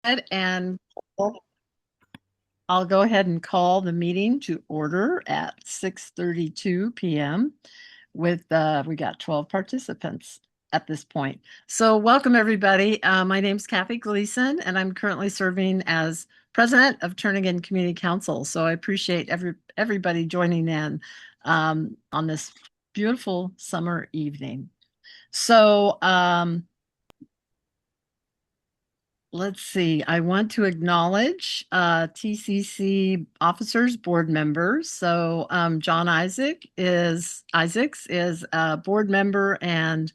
And I'll go ahead and call the meeting to order at 6:32 p.m. with we got 12 participants at this point. So welcome everybody. My name's Kathy Gleason and I'm currently serving as president of Turnagain Community Council. So I appreciate everybody joining in on this beautiful summer evening. So let's see. I want to acknowledge TCC officers, board members. So John Isaacs is a board member and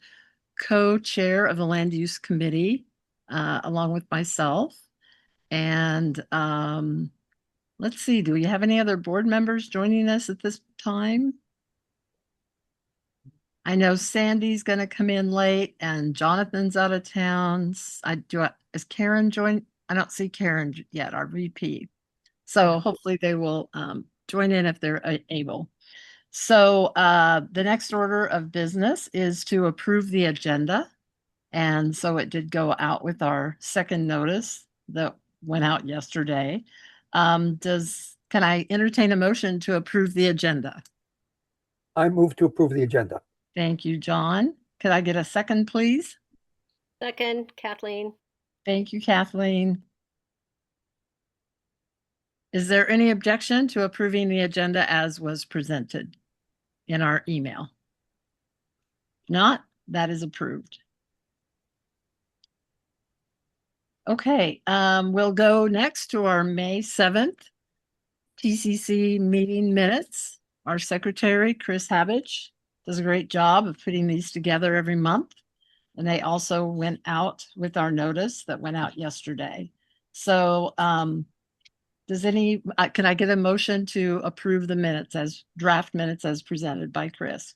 co-chair of the Land Use Committee, along with myself. And let's see. Do we have any other board members joining us at this time? I know Sandy's going to come in late and Jonathan's out of town. Is Karen join? I don't see Karen yet, our VP. So hopefully they will join in if they're able. So the next order of business is to approve the agenda. And so it did go out with our second notice that went out yesterday. Can I entertain a motion to approve the agenda? I move to approve the agenda. Thank you, John. Could I get a second, please? Second, Kathleen. Thank you, Kathleen. Is there any objection to approving the agenda as was presented in our email? Not, that is approved. Okay, we'll go next to our May 7th TCC meeting minutes. Our secretary, Chris Habich, does a great job of putting these together every month. And they also went out with our notice that went out yesterday. So can I get a motion to approve the minutes as draft minutes as presented by Chris?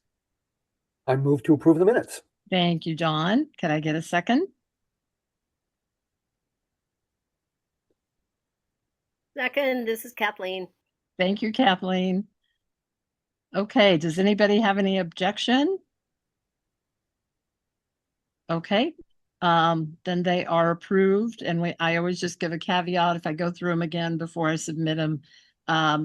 I move to approve the minutes. Thank you, John. Can I get a second? Second, this is Kathleen. Thank you, Kathleen. Okay, does anybody have any objection? Okay, then they are approved. And I always just give a caveat if I go through them again before I submit them,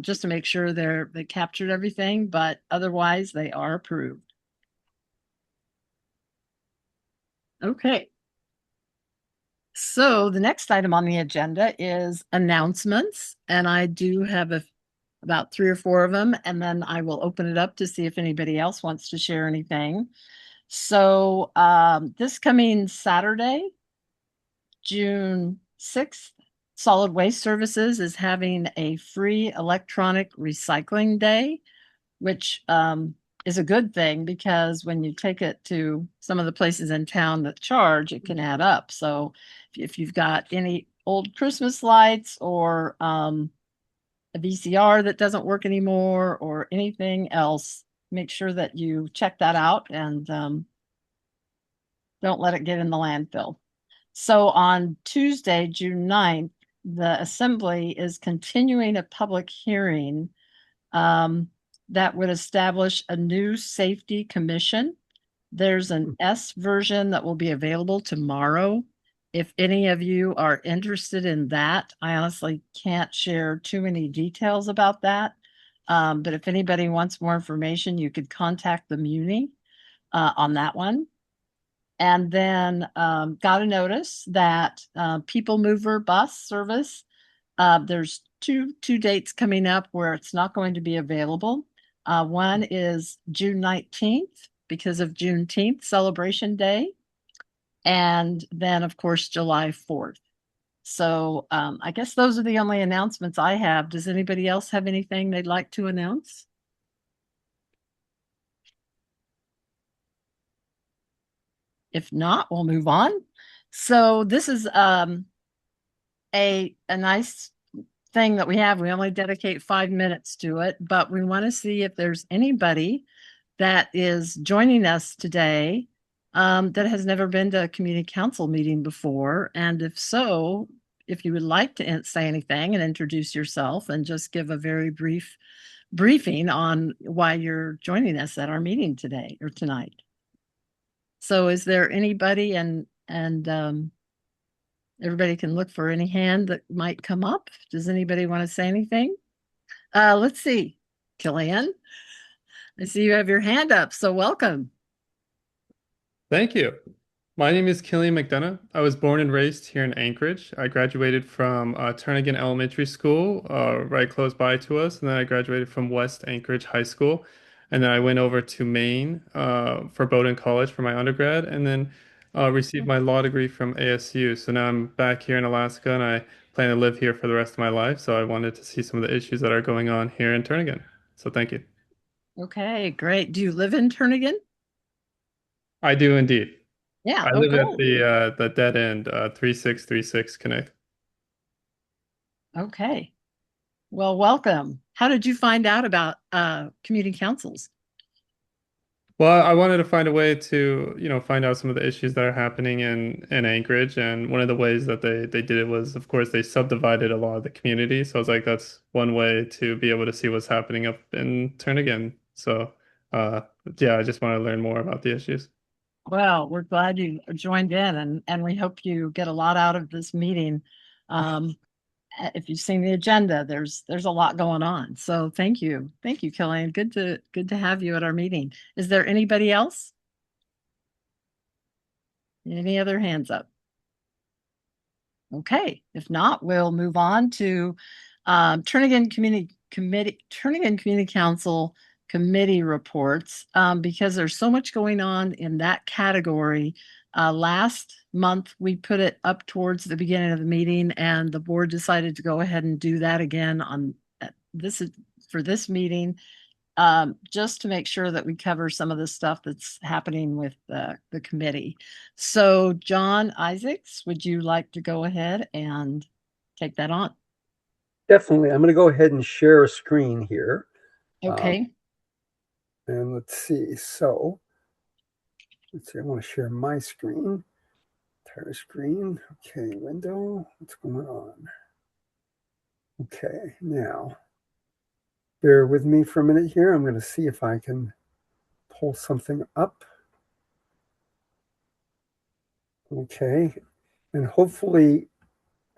just to make sure they captured everything, but otherwise they are approved. Okay. So the next item on the agenda is announcements, and I do have about 3 or 4 of them, and then I will open it up to see if anybody else wants to share anything. So this coming Saturday, June 6th, Solid Waste Services is having a free electronic recycling day, which is a good thing because when you take it to some of the places in town that charge, it can add up. So if you've got any old Christmas lights or a VCR that doesn't work anymore or anything else, make sure that you check that out and don't let it get in the landfill. So on Tuesday, June 9th, the Assembly is continuing a public hearing that would establish a new safety commission. There's an S version that will be available tomorrow. If any of you are interested in that, I honestly can't share too many details about that. But if anybody wants more information, you could contact the Muni on that one. And then got a notice that People Mover bus service, there's two dates coming up where it's not going to be available. One is June 19th because of Juneteenth Celebration Day. And then, of course, July 4th. So I guess those are the only announcements I have. Does anybody else have anything they'd like to announce? If not, we'll move on. So this is a nice thing that we have. We only dedicate 5 minutes to it, but we want to see if there's anybody that is joining us today that has never been to a community council meeting before. And if so, if you would like to say anything and introduce yourself and just give a very brief briefing on why you're joining us at our meeting today or tonight. So is there anybody and Everybody can look for any hand that might come up. Does anybody want to say anything? Let's see. Killian, I see you have your hand up, so welcome. Thank you. My name is Killian McDonough. I was born and raised here in Anchorage. I graduated from Turnagain Elementary School, right close by to us, and then I graduated from West Anchorage High School, and then I went over to Maine for Bowdoin College for my undergrad, and then received my law degree from ASU. So now I'm back here in Alaska, and I plan to live here for the rest of my life. So I wanted to see some of the issues that are going on here in Turnagain. So thank you. Okay, great. Do you live in Turnagain? I do indeed. Yeah. I Oh, live at cool. the dead end, 3636 Connect. Okay. Well, welcome. How did you find out about community councils? Well, I wanted to find a way to, find out some of the issues that are happening in Anchorage, and one of the ways that they did it was, of course, they subdivided a lot of the community. So I was like, that's one way to be able to see what's happening up in Turnagain. So, uh, yeah, I just want to learn more about the issues. Well, we're glad you joined in, and we hope you get a lot out of this meeting. Um, if you've seen the agenda, there's a lot going on. So thank you, Killian. Good to have you at our meeting. Is there anybody else? Any other hands up? Okay, if not, we'll move on to Turnagain Community Council committee reports because there's so much going on in that category. Last month, we put it up towards the beginning of the meeting, and the board decided to go ahead and do that again on this for this meeting, just to make sure that we cover some of the stuff that's happening with the committee. So, John Isaacs, would you like to go ahead and take that on? Definitely. I'm going to go ahead and share a screen here. Okay. And let's see. So let's see. I want to share my screen. Entire screen. Okay. Window. What's going on? Okay. Now, bear with me for a minute here. I'm going to see if I can pull something up. Okay. And hopefully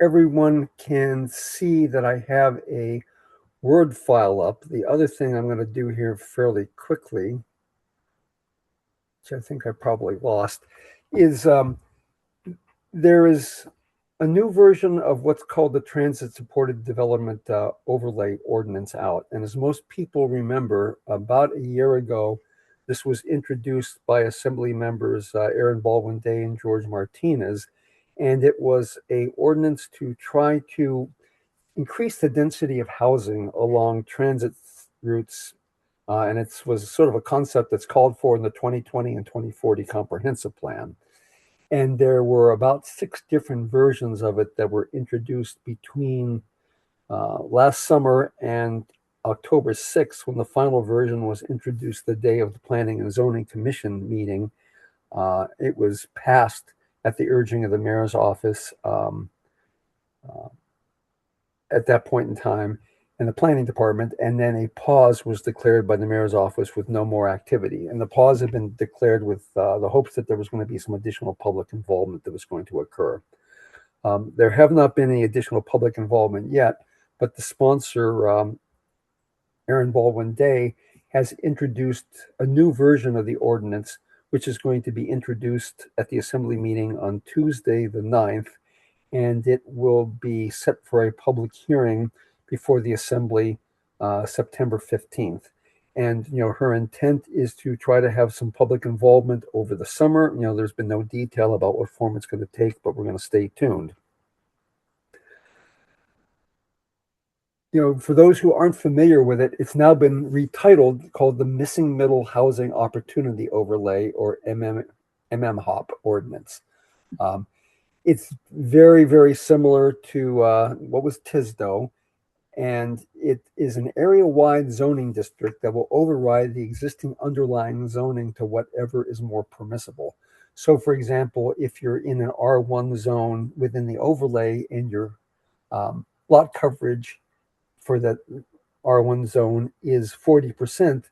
everyone can see that I have a Word file up. The other thing I'm going to do here fairly quickly, which I think I probably lost, is there is a new version of what's called the Transit Supported Development Overlay Ordinance out. And as most people remember, about a year ago, this was introduced by Assembly members Aaron Baldwin Day and George Martinez. And it was a ordinance to try to increase the density of housing along transit routes. And it was sort of a concept that's called for in the 2020 and 2040 comprehensive plan. And there were about 6 different versions of it that were introduced between last summer and October 6th, when the final version was introduced the day of the Planning and Zoning Commission meeting. It was passed at the urging of the mayor's office at that point in time and the planning department, and then a pause was declared by the mayor's office with no more activity. And the pause had been declared with the hopes that there was going to be some additional public involvement that was going to occur. There have not been any additional public involvement yet, but the sponsor, Aaron Baldwin Day, has introduced a new version of the ordinance, which is going to be introduced at the assembly meeting on Tuesday, the 9th, and it will be set for a public hearing before the assembly September 15th. And, her intent is to try to have some public involvement over the summer. There's been no detail about what form it's going to take, but we're going to stay tuned. For those who aren't familiar with it, it's now been retitled, called the Missing Middle Housing Opportunity Overlay, or MMHOP ordinance. It's very, very similar to what was TISDO, and it is an area-wide zoning district that will override the existing underlying zoning to whatever is more permissible. So, for example, if you're in an R1 zone within the overlay and your lot coverage for that R1 zone is 40%,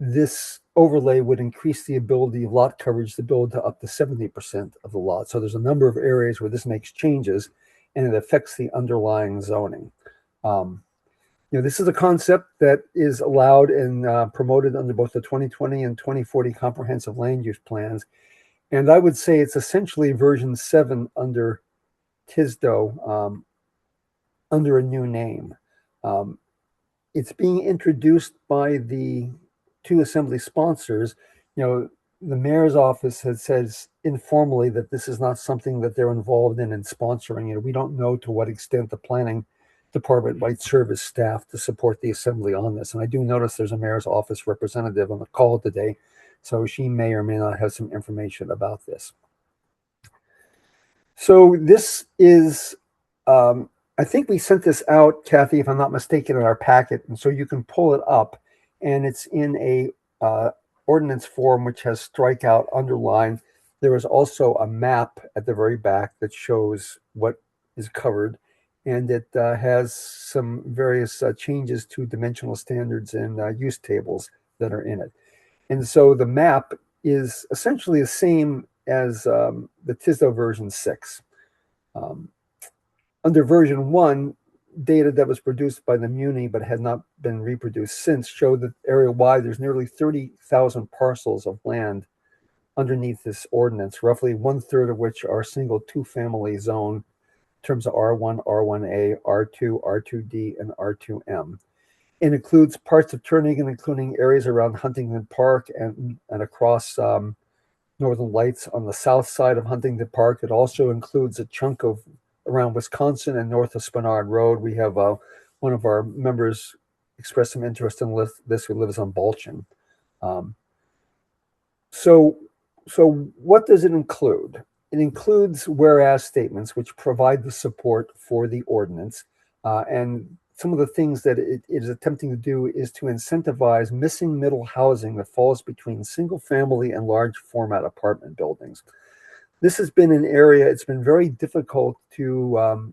this overlay would increase the ability of lot coverage to build to up to 70% of the lot. So there's a number of areas where this makes changes and it affects the underlying zoning. This is a concept that is allowed and promoted under both the 2020 and 2040 comprehensive land use plans. And I would say it's essentially version 7 under TSDO, under a new name. It's being introduced by the 2 assembly sponsors. The mayor's office says informally that this is not something that they're involved in sponsoring. We don't know to what extent the planning department might serve as staff to support the assembly on this. And I do notice there's a mayor's office representative on the call today, so she may or may not have some information about this. So this is, I think we sent this out, Kathy, if I'm not mistaken, in our packet, and so you can pull it up, and it's in a ordinance form which has strikeout, underline. There is also a map at the very back that shows what is covered, and it has some various changes to dimensional standards and use tables that are in it. And so the map is essentially the same as the TSDO version 6. Under version 1, data that was produced by the Muni but had not been reproduced since showed that area-wide there's nearly 30,000 parcels of land underneath this ordinance, roughly 1/3 of which are single 2-family zone in terms of R1, R1A, R2, R2D, and R2M. It includes parts of Turnagain, including areas around Huntington Park and across Northern Lights on the south side of Huntington Park. It also includes a chunk of around Wisconsin and north of Spenard Road. We have one of our members expressed some interest in this who lives on Balchin. So what does it include? It includes whereas statements which provide the support for the ordinance. And some of the things that it is attempting to do is to incentivize missing middle housing that falls between single family and large format apartment buildings. This has been an area, it's been very difficult to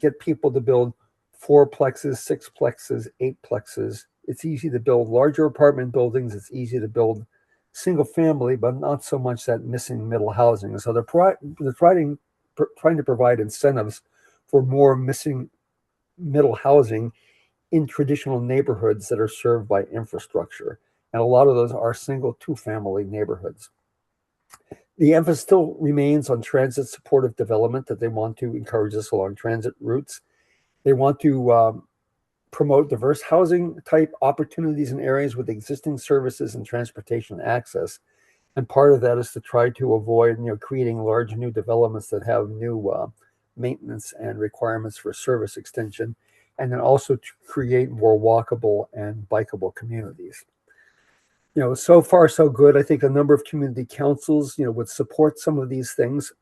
get people to build 4-plexes, 6-plexes, 8-plexes. It's easy to build larger apartment buildings. It's easy to build single family, but not so much that missing middle housing. So they're trying to provide incentives for more missing middle housing in traditional neighborhoods that are served by infrastructure. And a lot of those are single 2-family neighborhoods. The emphasis still remains on transit supportive development, that they want to encourage this along transit routes. They want to promote diverse housing type opportunities in areas with existing services and transportation access. And part of that is to try to avoid, creating large new developments that have new maintenance and requirements for service extension, and then also to create more walkable and bikeable communities. So far so good. I think a number of community councils, would support some of these things.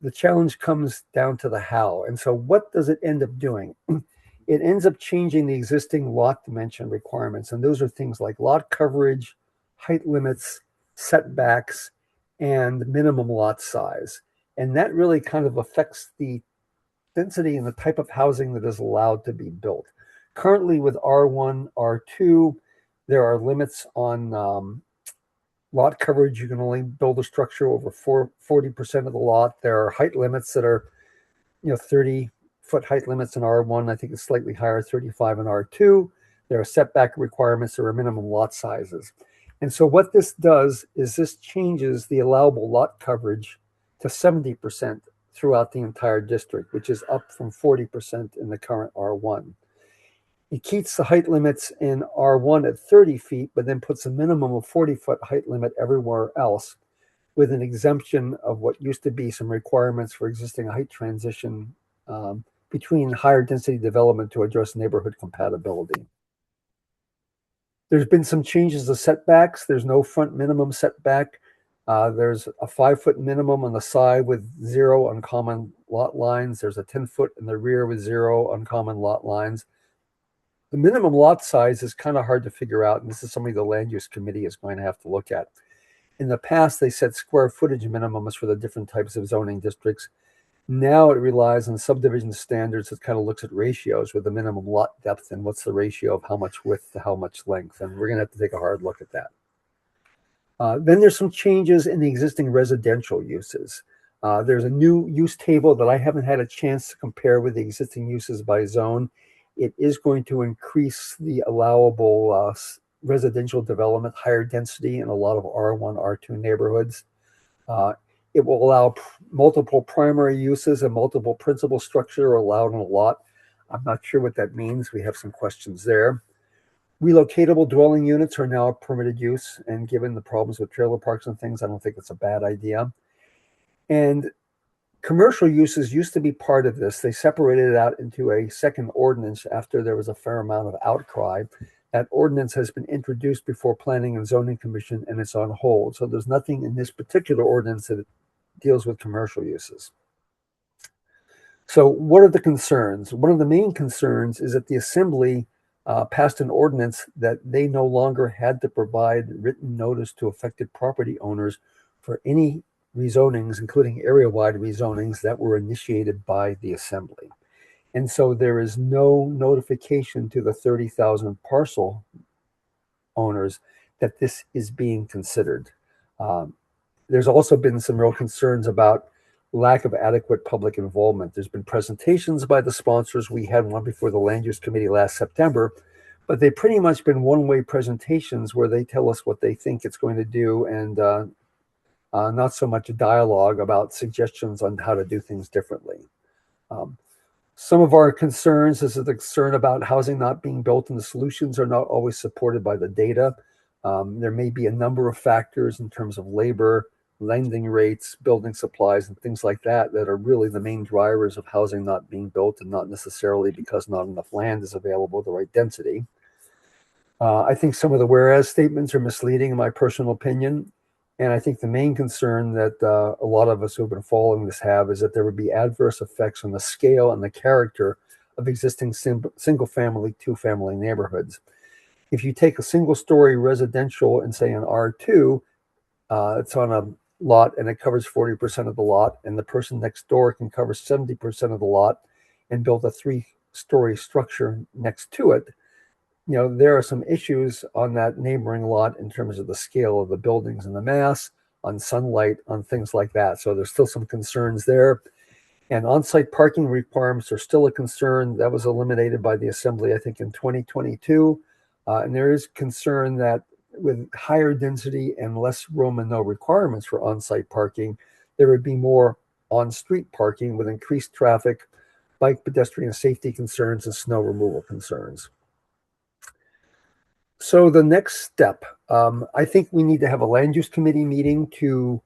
The challenge comes down to the how. And so what does it end up doing? It ends up changing the existing lot dimension requirements. And those are things like lot coverage, height limits, setbacks, and minimum lot size. And that really kind of affects the density and the type of housing that is allowed to be built. Currently with R1, R2, there are limits on lot coverage. You can only build a structure over 40% of the lot. There are height limits that are, 30-foot height limits in R1. I think it's slightly higher, 35 in R2. There are setback requirements. There are minimum lot sizes. And so what this does is this changes the allowable lot coverage to 70% throughout the entire district, which is up from 40% in the current R1. It keeps the height limits in R1 at 30 feet, but then puts a minimum of 40-foot height limit everywhere else, with an exemption of what used to be some requirements for existing height transition between higher density development to address neighborhood compatibility. There's been some changes to setbacks. There's no front minimum setback. There's a 5-foot minimum on the side with 0 uncommon lot lines. There's a 10-foot in the rear with 0 uncommon lot lines. The minimum lot size is kind of hard to figure out, and this is something the land use committee is going to have to look at. In the past, they set square footage minimums for the different types of zoning districts. Now it relies on subdivision standards that kind of looks at ratios with the minimum lot depth and what's the ratio of how much width to how much length. And we're going to have to take a hard look at that. Then there's some changes in the existing residential uses. There's a new use table that I haven't had a chance to compare with the existing uses by zone. It is going to increase the allowable residential development, higher density in a lot of R1, R2 neighborhoods. It will allow multiple primary uses and multiple principal structure allowed in a lot. I'm not sure what that means. We have some questions there. Relocatable dwelling units are now a permitted use, and given the problems with trailer parks and things, I don't think it's a bad idea. And commercial uses used to be part of this. They separated it out into a second ordinance after there was a fair amount of outcry. That ordinance has been introduced before Planning and Zoning Commission, and it's on hold. So there's nothing in this particular ordinance that deals with commercial uses. So what are the concerns? One of the main concerns is that the Assembly passed an ordinance that they no longer had to provide written notice to affected property owners for any rezonings, including area-wide rezonings that were initiated by the Assembly. And so there is no notification to the 30,000 parcel owners that this is being considered. There's also been some real concerns about lack of adequate public involvement. There's been presentations by the sponsors. We had one before the Land Use Committee last September, but they've pretty much been one-way presentations where they tell us what they think it's going to do and not so much a dialogue about suggestions on how to do things differently. Some of our concerns is the concern about housing not being built, and the solutions are not always supported by the data. There may be a number of factors in terms of labor, lending rates, building supplies, and things like that that are really the main drivers of housing not being built, and not necessarily because not enough land is available, the right density. I think some of the whereas statements are misleading in my personal opinion. And I think the main concern that a lot of us who've been following this have is that there would be adverse effects on the scale and the character of existing single-family, two-family neighborhoods. If you take a single-story residential and say an R2, it's on a lot and it covers 40% of the lot, and the person next door can cover 70% of the lot and build a three-story structure next to it, you know, there are some issues on that neighboring lot in terms of the scale of the buildings and the mass, on sunlight, on things like that. So there's still some concerns there. And on-site parking requirements are still a concern. That was eliminated by the Assembly, I think, in 2022. And there is concern that with higher density and less room and no requirements for on-site parking, there would be more on-street parking with increased traffic, bike pedestrian safety concerns, and snow removal concerns. So the next step, I think we need to have a land use committee meeting to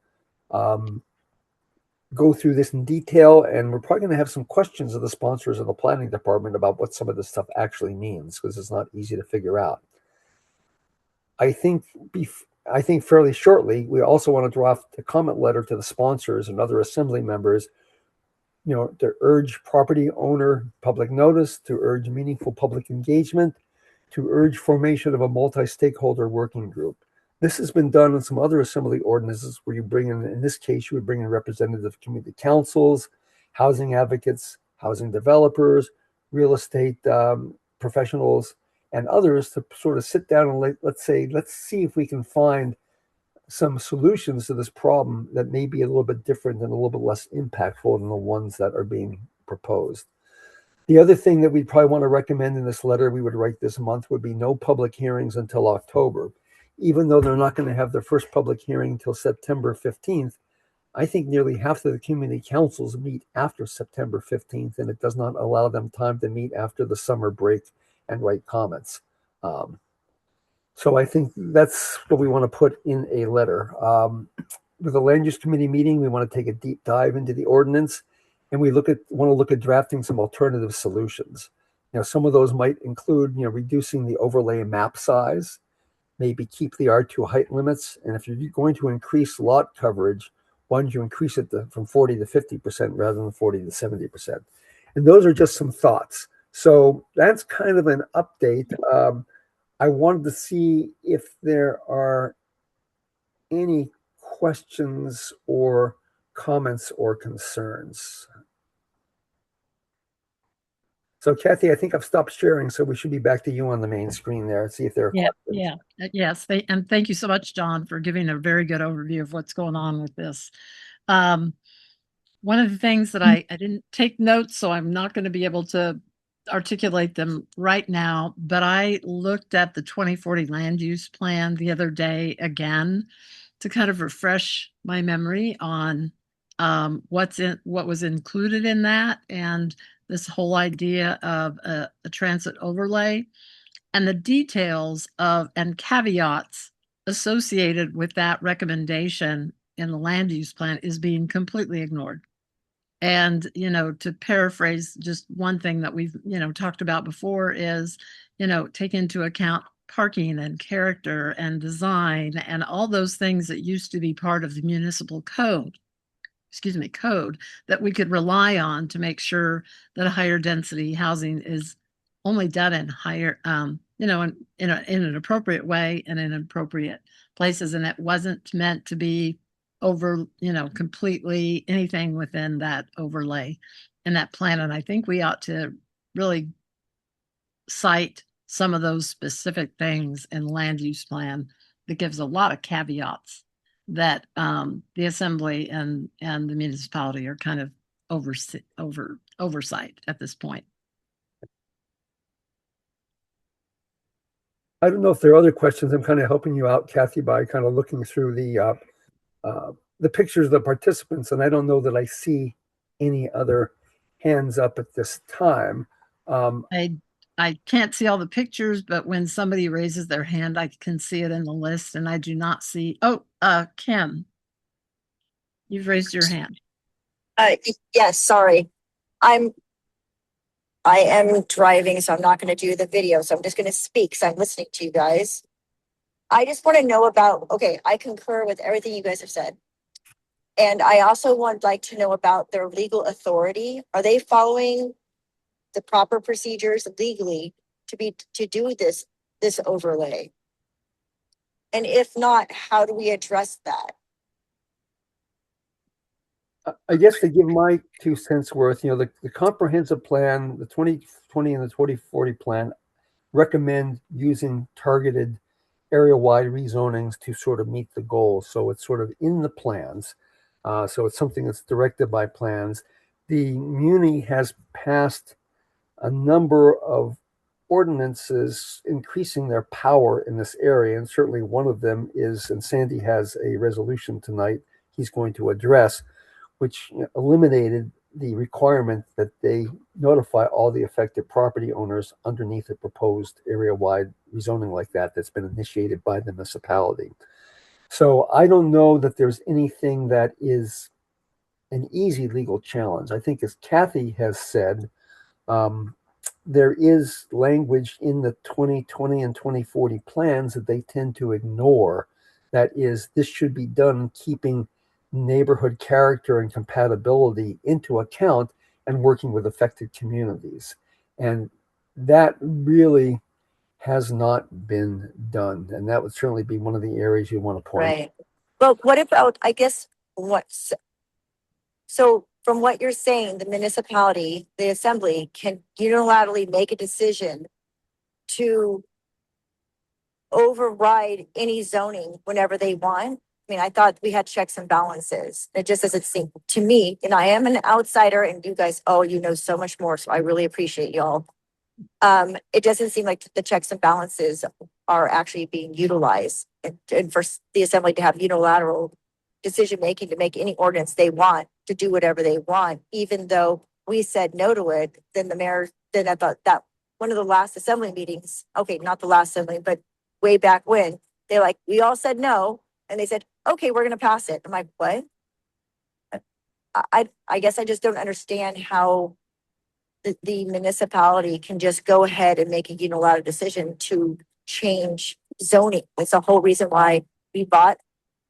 go through this in detail, and we're probably going to have some questions of the sponsors of the planning department about what some of this stuff actually means, because it's not easy to figure out. I think fairly shortly, we also want to draft a comment letter to the sponsors and other assembly members, you know, to urge property owner public notice, to urge meaningful public engagement, to urge formation of a multi-stakeholder working group. This has been done in some other assembly ordinances where you bring in this case, you would bring in representatives of community councils, housing advocates, housing developers, real estate professionals, and others to sort of sit down and let's see if we can find some solutions to this problem that may be a little bit different and a little bit less impactful than the ones that are being proposed. The other thing that we'd probably want to recommend in this letter we would write this month would be no public hearings until October. Even though they're not going to have their first public hearing until September 15th, I think nearly half of the community councils meet after September 15th, and it does not allow them time to meet after the summer break and write comments. So I think that's what we want to put in a letter. With the land use committee meeting, we want to take a deep dive into the ordinance, and we want to look at drafting some alternative solutions. You know, some of those might include, you know, reducing the overlay map size, maybe keep the R2 height limits, and if you're going to increase lot coverage, why don't you increase it from 40 to 50% rather than 40 to 70%? And those are just some thoughts. So that's kind of an update. I wanted to see if there are any questions or comments or concerns. So Kathy, I think I've stopped sharing, so we should be back to you on the main screen there and see if there are questions. Yes. And thank you so much, John, for giving a very good overview of what's going on with this. Um, one of the things that I didn't take notes, so I'm not going to be able to articulate them right now, but I looked at the 2040 land use plan the other day again to kind of refresh my memory on what was included in that, and this whole idea of a transit overlay and the details of and caveats associated with that recommendation in the land use plan is being completely ignored. And, to paraphrase just one thing that we've, talked about before is, take into account parking and character and design and all those things that used to be part of the municipal code that we could rely on to make sure that a higher density housing is only done in higher, in an appropriate way and in appropriate places. And it wasn't meant to be over, completely anything within that overlay in that plan. And I think we ought to really cite some of those specific things in land use plan that gives a lot of caveats that the assembly and the municipality are kind of oversight at this point. I don't know if there are other questions. I'm kind of helping you out, Kathy, by kind of looking through the pictures of the participants, and I don't know that I see any other hands up at this time. I can't see all the pictures, but when somebody raises their hand, I can see it in the list, and I do not see. Oh, Kim, you've raised your hand. Yes, sorry. I am driving, so I'm not going to do the video. So I'm just going to speak because I'm listening to you guys. I just want to know about, okay, I concur with everything you guys have said. And I also would like to know about their legal authority. Are they following the proper procedures legally to do this overlay? And if not, how do we address that? I guess to give my 2 cents worth, the comprehensive plan, the 2020 and the 2040 plan recommend using targeted area-wide rezonings to sort of meet the goals. So it's sort of in the plans. So it's something that's directed by plans. The Muni has passed a number of ordinances increasing their power in this area. And certainly one of them is, and Sandy has a resolution tonight he's going to address, which eliminated the requirement that they notify all the affected property owners underneath a proposed area-wide rezoning like that that's been initiated by the municipality. So I don't know that there's anything that is an easy legal challenge. I think, as Kathy has said, there is language in the 2020 and 2040 plans that they tend to ignore. That is, this should be done keeping neighborhood character and compatibility into account and working with affected communities. And that really has not been done. And that would certainly be one of the areas you want to point. Right. Well, what about, I guess, so from what you're saying, the municipality, the assembly can unilaterally make a decision to override any zoning whenever they want? I mean, I thought we had checks and balances. It just doesn't seem to me, and I am an outsider, and you guys, you know so much more. So I really appreciate y'all. It doesn't seem like the checks and balances are actually being utilized, and for the assembly to have unilateral decision making to make any ordinance they want, to do whatever they want, even though we said no to it. Then the mayor, then I thought that one of the last assembly meetings, okay, not the last assembly, but way back when, they're like, we all said no. And they said, okay, we're going to pass it. I'm like, what? I guess I just don't understand how the municipality can just go ahead and make a unilateral decision to change zoning. It's the whole reason why we bought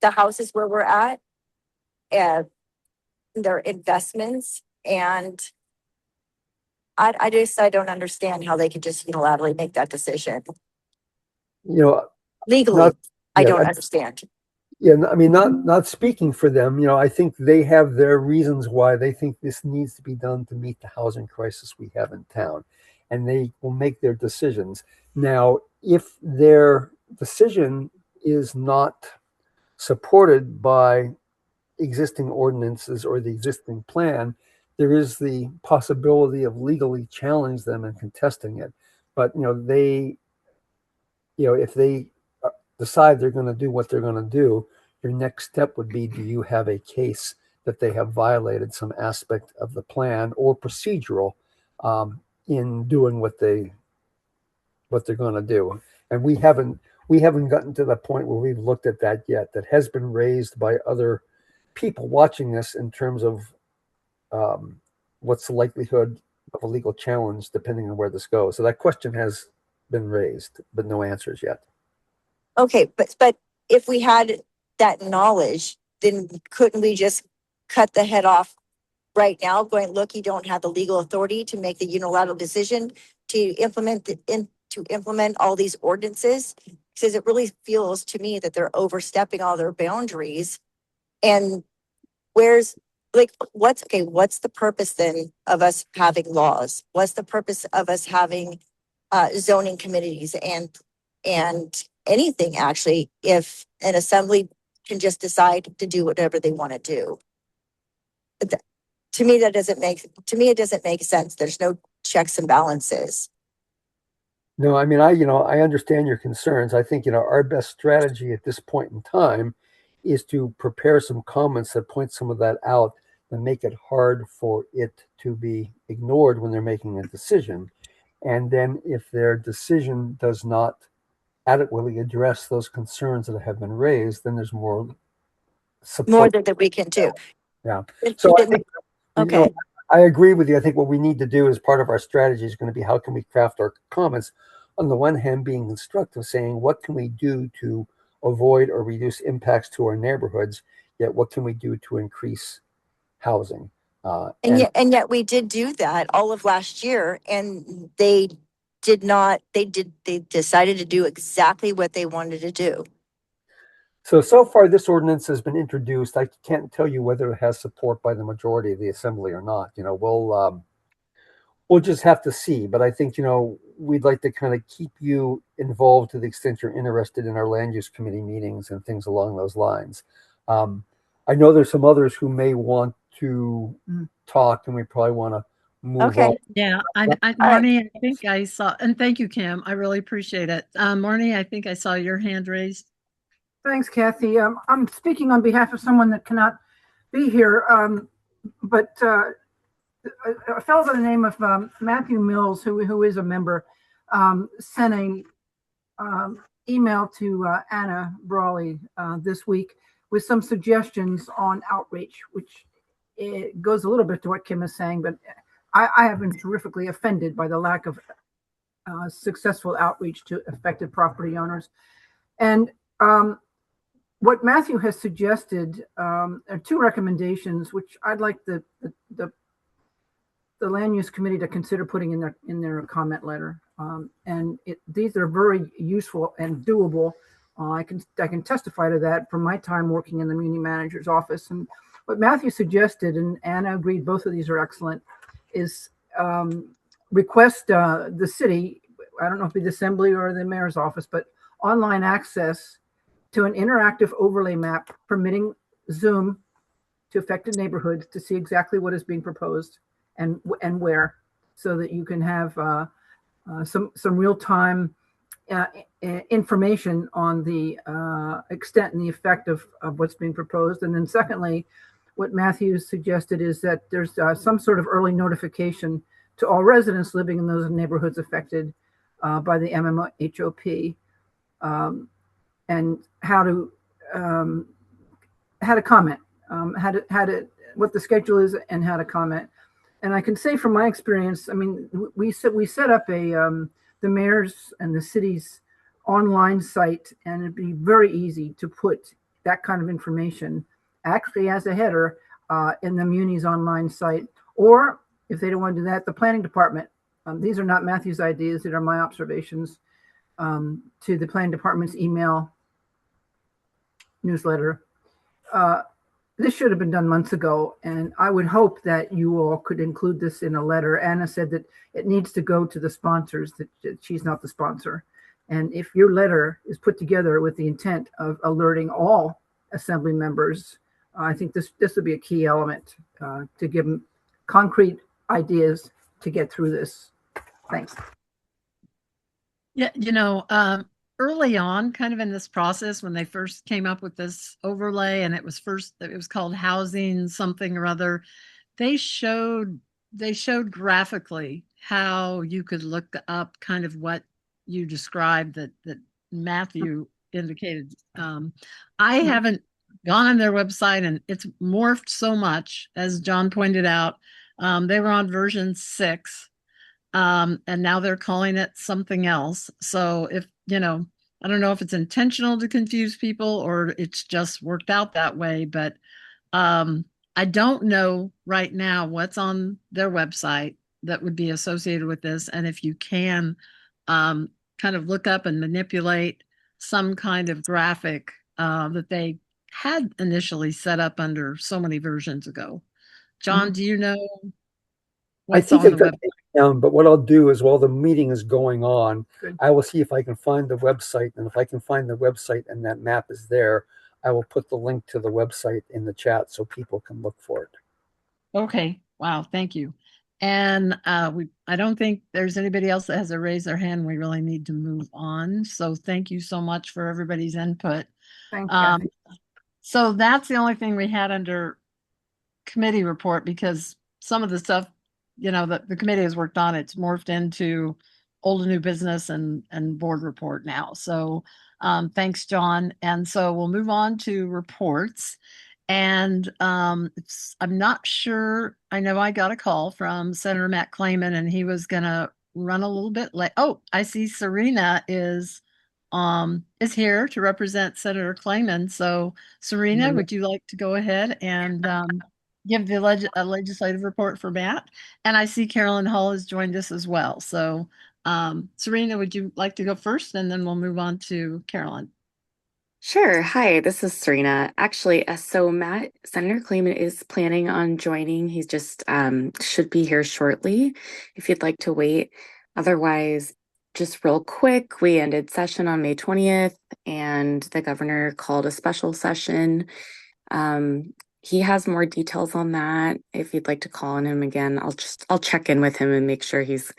the houses where we're at, and their investments. And I don't understand how they could just unilaterally make that decision. Legally, I don't understand. Yeah, I mean, not speaking for them, I think they have their reasons why they think this needs to be done to meet the housing crisis we have in town, and they will make their decisions. Now, if their decision is not supported by existing ordinances or the existing plan, there is the possibility of legally challenge them and contesting it. But if they decide they're going to do what they're going to do, your next step would be, do you have a case that they have violated some aspect of the plan or procedural in doing what they're going to do? And we haven't gotten to the point where we've looked at that yet. That has been raised by other people watching this in terms of what's the likelihood of a legal challenge depending on where this goes. So that question has been raised, but no answers yet. Okay, but if we had that knowledge, then couldn't we just cut the head off right now, going, look, you don't have the legal authority to make the unilateral decision to implement all these ordinances? Because it really feels to me that they're overstepping all their boundaries. And what's the purpose then of us having laws? What's the purpose of us having zoning committees and anything, actually, if an assembly can just decide to do whatever they want to do? To me, it doesn't make sense. There's no checks and balances. No, I mean, I understand your concerns. I think, our best strategy at this point in time is to prepare some comments that point some of that out and make it hard for it to be ignored when they're making a decision. And then if their decision does not adequately address those concerns that have been raised, then there's more support. More that we can do. Yeah. So I think, okay. I agree with you. I think what we need to do as part of our strategy is going to be, how can we craft our comments? On the one hand, being constructive, saying what can we do to avoid or reduce impacts to our neighborhoods, yet what can we do to increase housing? And yet we did do that all of last year, and they decided to do exactly what they wanted to do. So far this ordinance has been introduced. I can't tell you whether it has support by the majority of the assembly or not. We'll just have to see. But I think, we'd like to kind of keep you involved to the extent you're interested in our land use committee meetings and things along those lines. I know there's some others who may want to talk, and we probably want to move on. Yeah, Marnie, I think I saw, and thank you, Kim. I really appreciate it. Marnie, I think I saw your hand raised. Thanks, Kathy. I'm speaking on behalf of someone that cannot be here, but a fellow by the name of Matthew Mills, who is a member, sent an email to Anna Brawley this week with some suggestions on outreach, which it goes a little bit to what Kim is saying, but I have been terrifically offended by the lack of successful outreach to affected property owners. And what Matthew has suggested are two recommendations, which I'd like the land use committee to consider putting in their comment letter. These are very useful and doable. I can testify to that from my time working in the community manager's office. And what Matthew suggested, and Anna agreed, both of these are excellent, is request the city, I don't know if it be the assembly or the mayor's office, but online access to an interactive overlay map permitting Zoom to affected neighborhoods to see exactly what is being proposed and where, so that you can have some real-time information on the extent and the effect of what's being proposed. And then secondly, what Matthew suggested is that there's some sort of early notification to all residents living in those neighborhoods affected by the MMHOP, and how to comment, what the schedule is and how to comment. And I can say from my experience, I mean, we set up the mayor's and the city's online site, and it'd be very easy to put that kind of information actually as a header in the Muni's online site. Or if they don't want to do that, the planning department. These are not Matthew's ideas; these are my observations. To the planning department's email newsletter. This should have been done months ago, and I would hope that you all could include this in a letter. Anna said that it needs to go to the sponsors, that she's not the sponsor. And if your letter is put together with the intent of alerting all assembly members, I think this would be a key element to give them concrete ideas to get through this. Thanks. Yeah, early on, kind of in this process, when they first came up with this overlay, and it was called housing something or other, they showed graphically how you could look up kind of what you described that Matthew indicated. I haven't gone on their website, and it's morphed so much, as John pointed out. They were on version 6. And now they're calling it something else. So if, I don't know if it's intentional to confuse people or it's just worked out that way, but I don't know right now what's on their website that would be associated with this. And if you can kind of look up and manipulate some kind of graphic that they had initially set up under so many versions ago. John, do you know I what's think on I the got website? it down, but what I'll do is while the meeting is going on, Good. I will see if I can find the website. And if I can find the website and that map is there, I will put the link to the website in the chat so people can look for it. Okay. Wow. Thank you. And I don't think there's anybody else that has a raise their hand. We really need to move on. So thank you so much for everybody's input. Thanks, Kathy. So that's the only thing we had under committee report, because some of the stuff, that the committee has worked on, it's morphed into old and new business and board report now. So thanks, John. And so we'll move on to reports. And I'm not sure. I know I got a call from Senator Matt Clayman, and he was going to run a little bit late. Oh, I see Serena is here to represent Senator Clayman. So Serena, would you like to go ahead and give the legislative report for Matt? And I see Carolyn Hall has joined us as well. So Serena, would you like to go first, and then we'll move on to Carolyn? Sure. Hi, this is Serena. Actually, so Senator Clayman is planning on joining. He's just should be here shortly if you'd like to wait. Otherwise, just real quick, we ended session on May 20th and the governor called a special session. He has more details on that. If you'd like to call on him again, I'll check in with him and make sure he's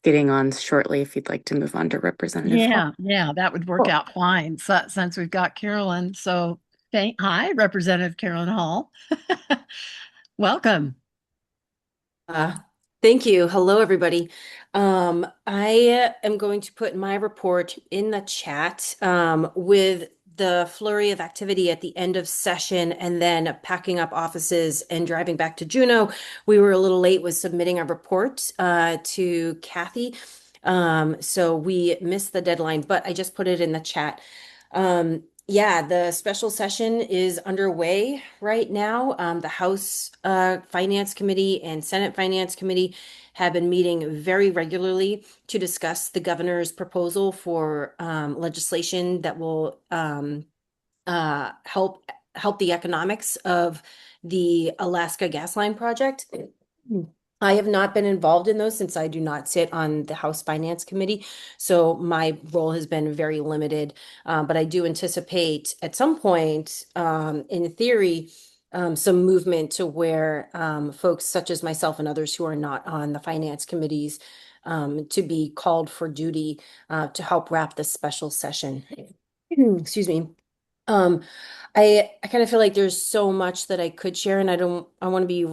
getting on shortly if you'd like to move on to Representative Hall. Yeah, that would work out fine. So, since we've got Carolyn. So hi, Representative Carolyn Hall. Welcome. Thank you. Hello, everybody. I am going to put my report in the chat with the flurry of activity at the end of session and then packing up offices and driving back to Juneau. We were a little late with submitting our report to Kathy. So we missed the deadline, but I just put it in the chat. Yeah, the special session is underway right now. The House Finance Committee and Senate Finance Committee have been meeting very regularly to discuss the governor's proposal for legislation that will help the economics of the Alaska gas line project. I have not been involved in those since I do not sit on the House Finance Committee. So my role has been very limited. But I do anticipate at some point, in theory, some movement to where folks such as myself and others who are not on the finance committees to be called for duty to help wrap this special session. Excuse me. I kind of feel like there's so much that I could share, and I want to be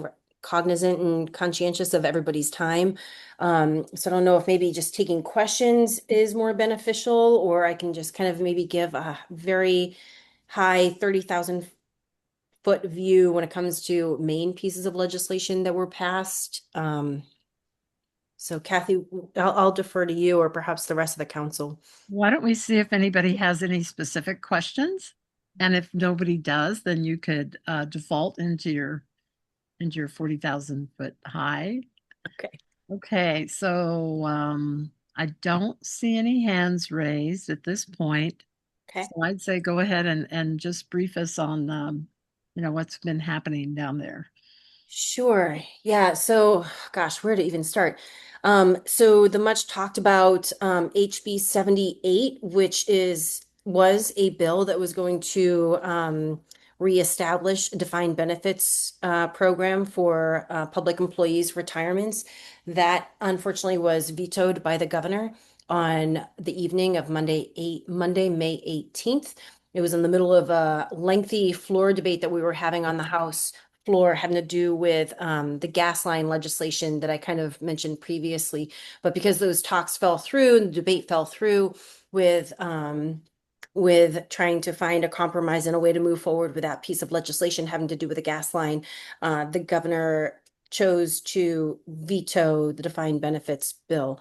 cognizant and conscientious of everybody's time. So I don't know if maybe just taking questions is more beneficial, or I can just kind of maybe give a very high 30,000 foot view when it comes to main pieces of legislation that were passed. So Kathy, I'll defer to you or perhaps the rest of the council. Why don't we see if anybody has any specific questions? And if nobody does, then you could default into your 40,000 foot high. Okay. Okay, so I don't see any hands raised at this point. Okay. So I'd say go ahead and just brief us on, what's been happening down there. Sure. Yeah. So, gosh, where to even start? So the much talked about HB 78, which was a bill that was going to reestablish a defined benefits program for public employees' retirements. That unfortunately was vetoed by the governor on the evening of Monday, May 18th. It was in the middle of a lengthy floor debate that we were having on the House floor having to do with the gas line legislation that I kind of mentioned previously. But because those talks fell through and the debate fell through with trying to find a compromise and a way to move forward with that piece of legislation having to do with the gas line, the governor chose to veto the defined benefits bill.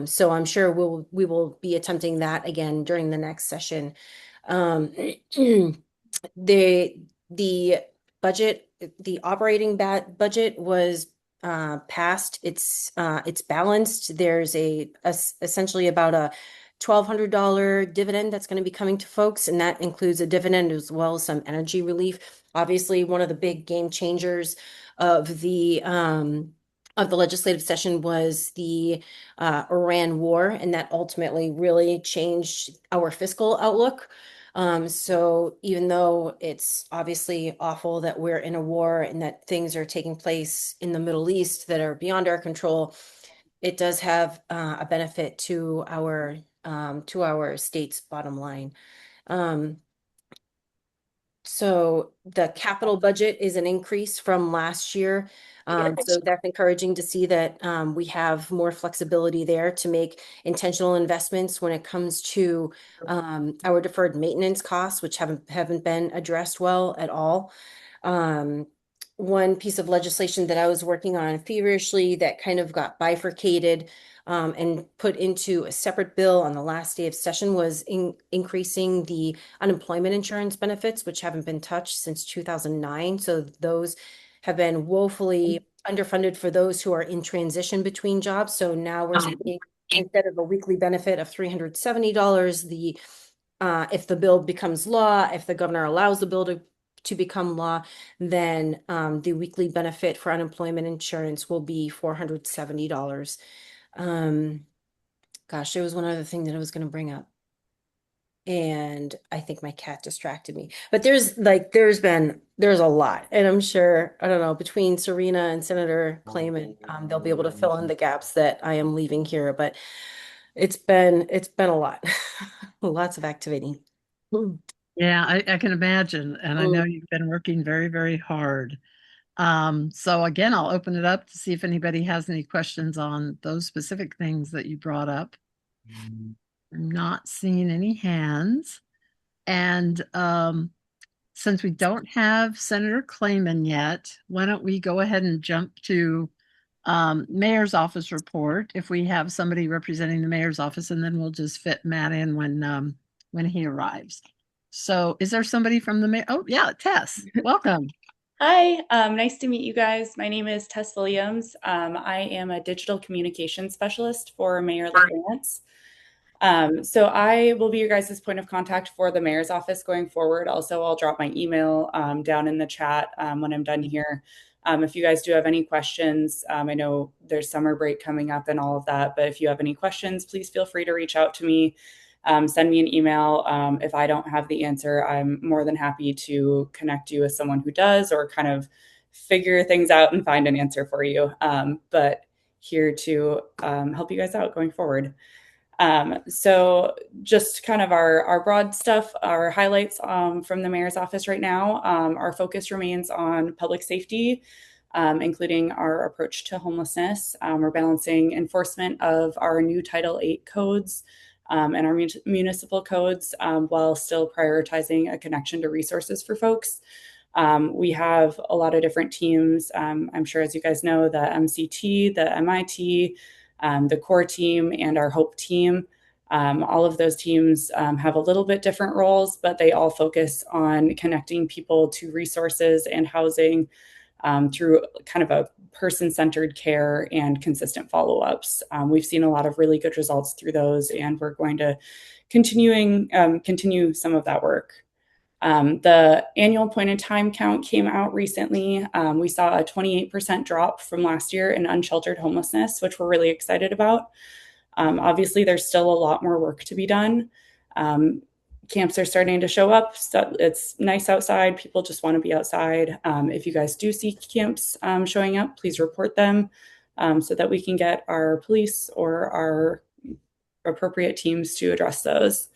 So I'm sure we will be attempting that again during the next session. The budget, the operating budget was passed. It's balanced. There's essentially about a $1,200 dividend that's going to be coming to folks, and that includes a dividend as well as some energy relief. Obviously, one of the big game changers of the legislative session was the Iran war, and that ultimately really changed our fiscal outlook. So even though it's obviously awful that we're in a war and that things are taking place in the Middle East that are beyond our control, it does have a benefit to our state's bottom line. So the capital budget is an increase from last year. So that's encouraging to see that we have more flexibility there to make intentional investments when it comes to our deferred maintenance costs, which haven't been addressed well at all. One piece of legislation that I was working on feverishly that kind of got bifurcated and put into a separate bill on the last day of session was increasing the unemployment insurance benefits, which haven't been touched since 2009. So those have been woefully underfunded for those who are in transition between jobs. So now we're seeing, instead of a weekly benefit of $370, if the bill becomes law, if the governor allows the bill to become law, then the weekly benefit for unemployment insurance will be $470. Gosh, there was one other thing that I was going to bring up. And I think my cat distracted me. But there's a lot. And I'm sure, I don't know, between Serena and Senator Clayman, they'll be able to fill in the gaps that I am leaving here. But it's been a lot. Lots of activity. Yeah, I can imagine. And I know you've been working very, very hard. So again, I'll open it up to see if anybody has any questions on those specific things that you brought up. I'm not seeing any hands. And since we don't have Senator Clayman yet, why don't we go ahead and jump to mayor's office report if we have somebody representing the mayor's office, and then we'll just fit Matt in when he arrives. So is there somebody from the mayor? Oh yeah, Tess, welcome. Hi, nice to meet you guys. My name is Tess Williams. I am a digital communications specialist for Mayor LaFrance. So I will be your guys' point of contact for the mayor's office going forward. Also, I'll drop my email down in the chat when I'm done here. If you guys do have any questions, I know there's summer break coming up and all of that, but if you have any questions, please feel free to reach out to me. Send me an email. If I don't have the answer, I'm more than happy to connect you with someone who does, or kind of figure things out and find an answer for you. But here to help you guys out going forward. So just kind of our broad stuff, our highlights from the mayor's office right now. Our focus remains on public safety, including our approach to homelessness. We're balancing enforcement of our new Title VIII codes and our municipal codes while still prioritizing a connection to resources for folks. We have a lot of different teams. I'm sure, as you guys know, the MCT, the MIT, the core team, and our HOPE team. All of those teams have a little bit different roles, but they all focus on connecting people to resources and housing through kind of a person-centered care and consistent follow-ups. We've seen a lot of really good results through those, and we're going to continue some of that work. The annual point in time count came out recently. We saw a 28% drop from last year in unsheltered homelessness, which we're really excited about. Obviously, there's still a lot more work to be done. Camps are starting to show up. So it's nice outside. People just want to be outside. If you guys do see camps showing up, please report them so that we can get our police or our appropriate teams to address those.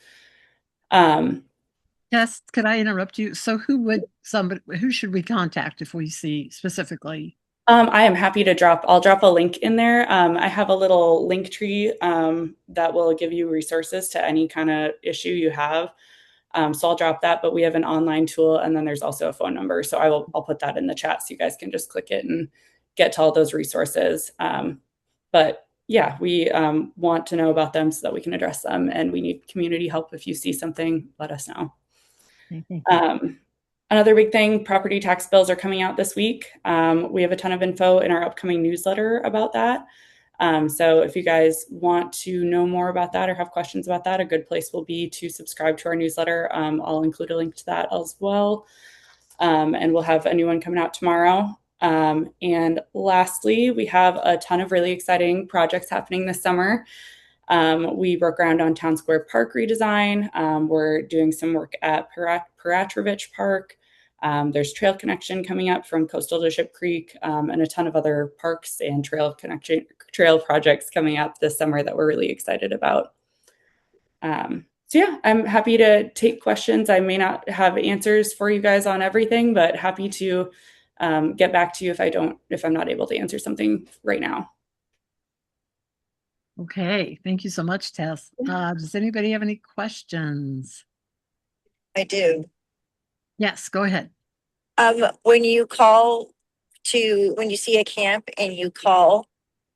Yes, could I interrupt you? So who should we contact if we see specifically? I am happy to I'll drop a link in there. I have a little link tree that will give you resources to any kind of issue you have. So I'll drop that, but we have an online tool and then there's also a phone number. So I'll put that in the chat so you guys can just click it and get to all those resources. But yeah, we want to know about them so that we can address them, and we need community help. If you see something, let us know. Another big thing, property tax bills are coming out this week. We have a ton of info in our upcoming newsletter about that. So if you guys want to know more about that or have questions about that, a good place will be to subscribe to our newsletter. I'll include a link to that as well. And we'll have a new one coming out tomorrow. And lastly, we have a ton of really exciting projects happening this summer. We broke ground on Town Square Park redesign. We're doing some work at Paratrovich Park. There's trail connection coming up from Coastal to Ship Creek, and a ton of other parks and trail projects coming up this summer that we're really excited about. So yeah, I'm happy to take questions. I may not have answers for you guys on everything, but happy to get back to you if I'm not able to answer something right now. Okay, thank you so much, Tess. Does anybody have any questions? I do. Yes, go ahead. When you see a camp and you call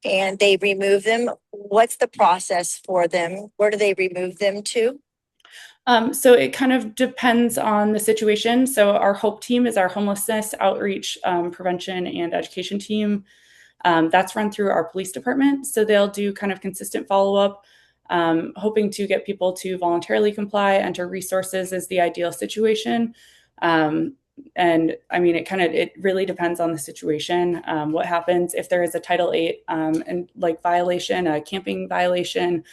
and they remove them, what's the process for them? Where do they remove them to? So it kind of depends on the situation. So our HOPE team is our homelessness outreach, prevention and education team. That's run through our police department. So they'll do kind of consistent follow-up, hoping to get people to voluntarily comply. Enter resources is the ideal situation. And I mean, it really depends on the situation. What happens if there is a Title VIII and like violation, a camping violation,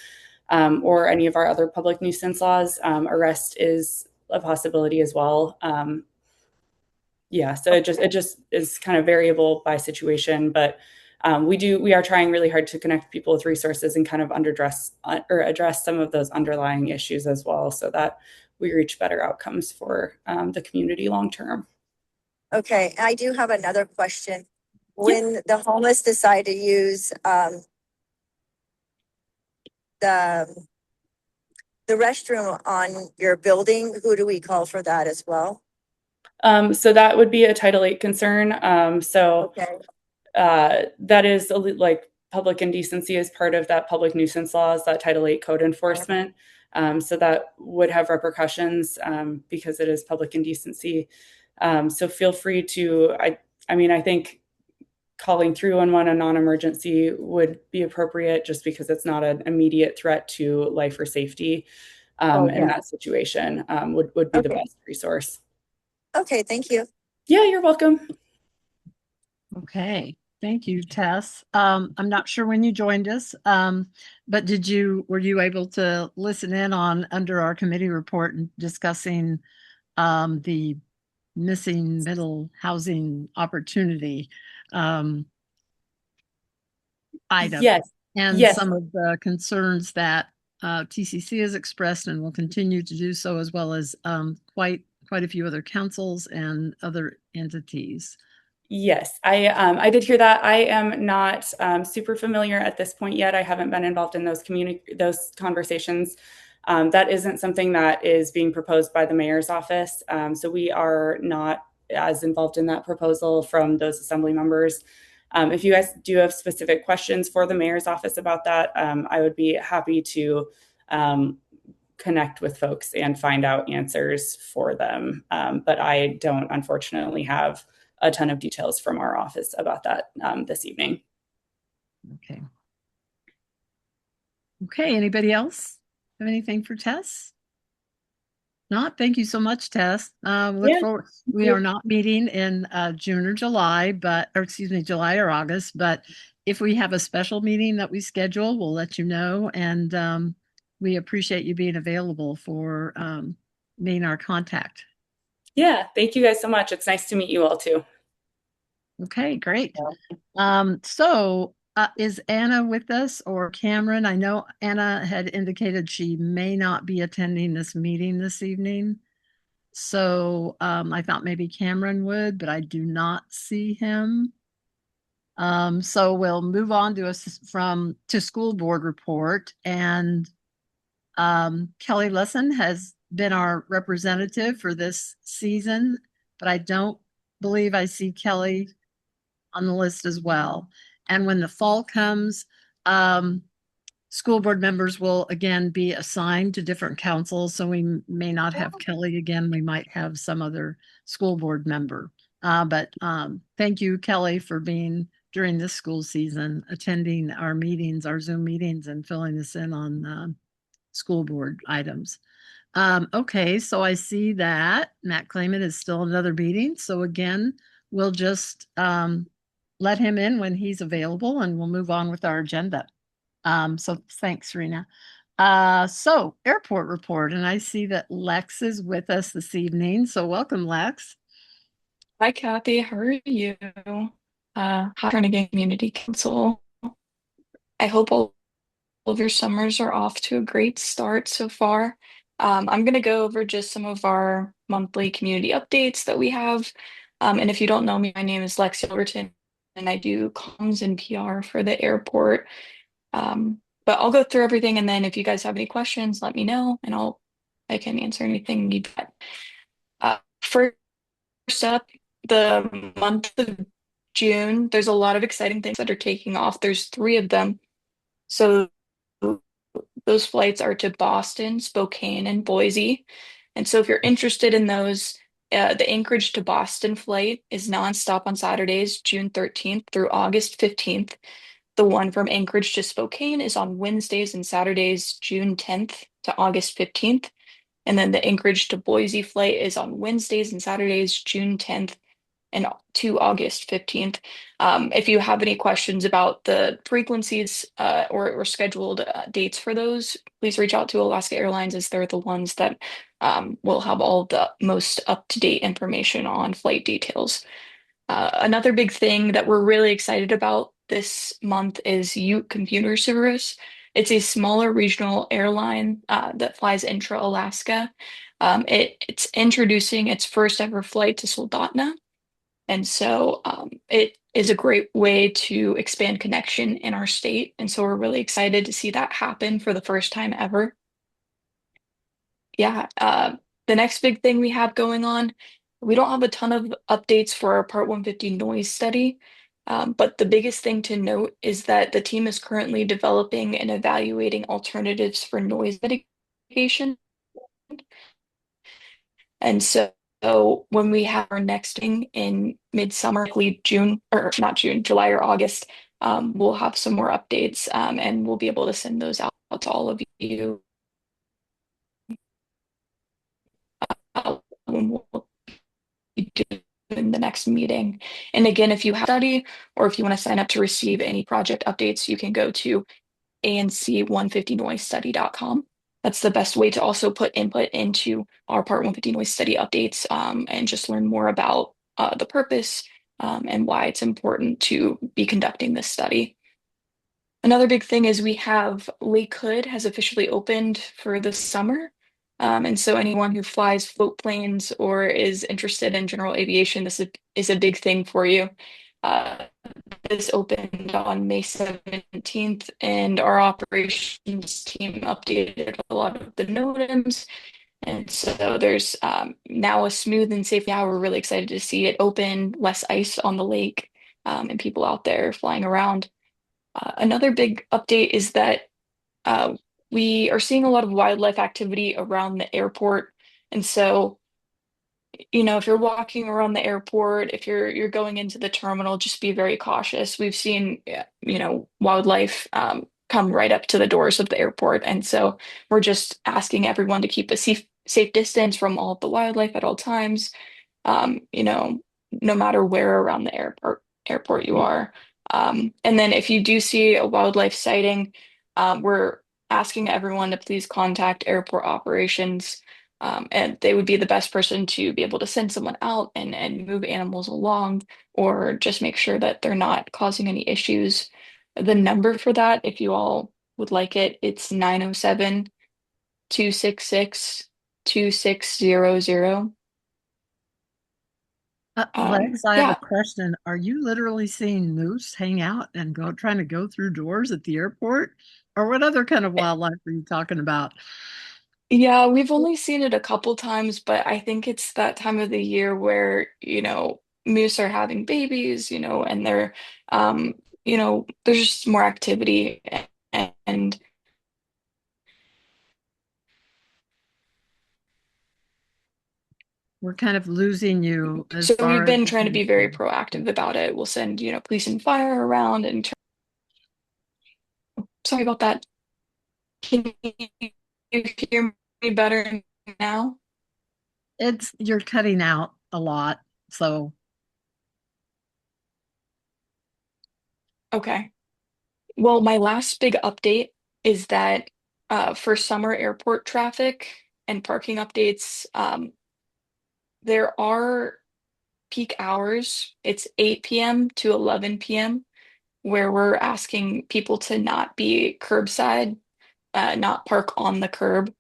or any of our other public nuisance laws, arrest is a possibility as well. So it just is kind of variable by situation, but we are trying really hard to connect people with resources and kind of address some of those underlying issues as well, so that we reach better outcomes for the community long term. Okay, I do have another question. When the homeless decide to use the restroom on your building, who do we call for that as well? So that would be a Title VIII concern. Okay. That is like public indecency is part of that public nuisance laws, that Title VIII code enforcement. So that would have repercussions because it is public indecency. So feel free to, I think calling 311 a non-emergency would be appropriate just because it's not an immediate threat to life or safety in that situation, would be the best resource. Okay, thank you. Yeah, you're welcome. Okay, thank you, Tess. I'm not sure when you joined us, but were you able to listen in on under our committee report and discussing the missing middle housing opportunity item? Yes. And yes. Some of the concerns that TCC has expressed and will continue to do so, as well as quite a few other councils and other entities. Yes, I did hear that. I am not super familiar at this point yet. I haven't been involved in those conversations. That isn't something that is being proposed by the mayor's office. So we are not as involved in that proposal from those assembly members. If you guys do have specific questions for the mayor's office about that, I would be happy to connect with folks and find out answers for them. But I don't, unfortunately, have a ton of details from our office about that this evening. Okay. Okay, anybody else? Have anything for Tess? Not. Thank you so much, Tess. Look Yeah. forward. We are not meeting in June or July, or excuse me, July or August. But if we have a special meeting that we schedule, we'll let you know. And we appreciate you being available for being our contact. Yeah, thank you guys so much. It's nice to meet you all too. Okay, great. Is Anna with us or Cameron? I know Anna had indicated she may not be attending this meeting this evening. So I thought maybe Cameron would, but I do not see him. So we'll move on to school board report. And Kelly Lesson has been our representative for this season, but I don't believe I see Kelly on the list as well. And when the fall comes, school board members will again be assigned to different councils. So we may not have Kelly again. We might have some other school board member. But thank you, Kelly, for being during this school season, attending our meetings, our Zoom meetings, and filling us in on school board items. Okay, so I see that Matt Clayman is still another meeting. So again, we'll just let him in when he's available and we'll move on with our agenda. So thanks, Serena. So airport report, and I see that Lex is with us this evening. So welcome, Lex. Hi, Kathy. How are you? Hi, Turnagain Community Council. I hope all of your summers are off to a great start so far. I'm going to go over just some of our monthly community updates that we have. And if you don't know me, my name is Lex Yelverton, and I do comms and PR for the airport. But I'll go through everything, and then if you guys have any questions, let me know, and I can answer anything you got. First up, the month of June, there's a lot of exciting things that are taking off. There's 3 of them. So those flights are to Boston, Spokane, and Boise. And so if you're interested in those, the Anchorage to Boston flight is nonstop on Saturdays, June 13th through August 15th. The one from Anchorage to Spokane is on Wednesdays and Saturdays, June 10th to August 15th. And then the Anchorage to Boise flight is on Wednesdays and Saturdays, June 10th and to August 15th. If you have any questions about the frequencies or scheduled dates for those, please reach out to Alaska Airlines as they're the ones that will have all the most up-to-date information on flight details. Another big thing that we're really excited about this month is Ute Computer Service. It's a smaller regional airline that flies intra-Alaska. It's introducing its first ever flight to Soldotna. And so it is a great way to expand connection in our state. And so we're really excited to see that happen for the first time ever. Yeah, the next big thing we have going on, we don't have a ton of updates for our Part 150 noise study, but the biggest thing to note is that the team is currently developing and evaluating alternatives for noise mitigation. And so when we have our next thing in midsummer, likely June, or not June, July or August, we'll have some more updates and we'll be able to send those out to all of you when we'll be doing the next meeting. And again, if you have a study or if you want to sign up to receive any project updates, you can go to anc150noisestudy.com. That's the best way to also put input into our Part 150 noise study updates and just learn more about the purpose and why it's important to be conducting this study. Another big thing is we have Lake Hood has officially opened for the summer. And so anyone who flies float planes or is interested in general aviation, this is a big thing for you. This opened on May 17th, and our operations team updated a lot of the NOTAMs. And so there's now a smooth and safe. Yeah, we're really excited to see it open, less ice on the lake, and people out there flying around. Another big update is that we are seeing a lot of wildlife activity around the airport. And so if you're walking around the airport, if you're going into the terminal, just be very cautious. We've seen, wildlife come right up to the doors of the airport. And so we're just asking everyone to keep a safe distance from all of the wildlife at all times. You know, no matter where around the airport you are. And then if you do see a wildlife sighting, we're asking everyone to please contact airport operations. And they would be the best person to be able to send someone out and move animals along or just make sure that they're not causing any issues. The number for that, if you all would like it, it's 907-266-2600. Lex, I have a Yeah, question. Are you literally seeing moose hang out and trying to go through doors at the airport? Or what other kind of wildlife are you talking about? yeah, we've only seen it a couple times, but I think it's that time of the year where, moose are having babies, and um, there's just more activity and We're kind of losing you as so we've far as been the trying to be very connection. proactive about it. We'll send, police and fire around and sorry about that. Can you hear me better now? You're cutting out a lot. So Okay. Well, my last big update is that for summer airport traffic and parking updates, there are peak hours. It's 8 p.m. to 11 p.m., where we're asking people to not be curbside, not park on the curb,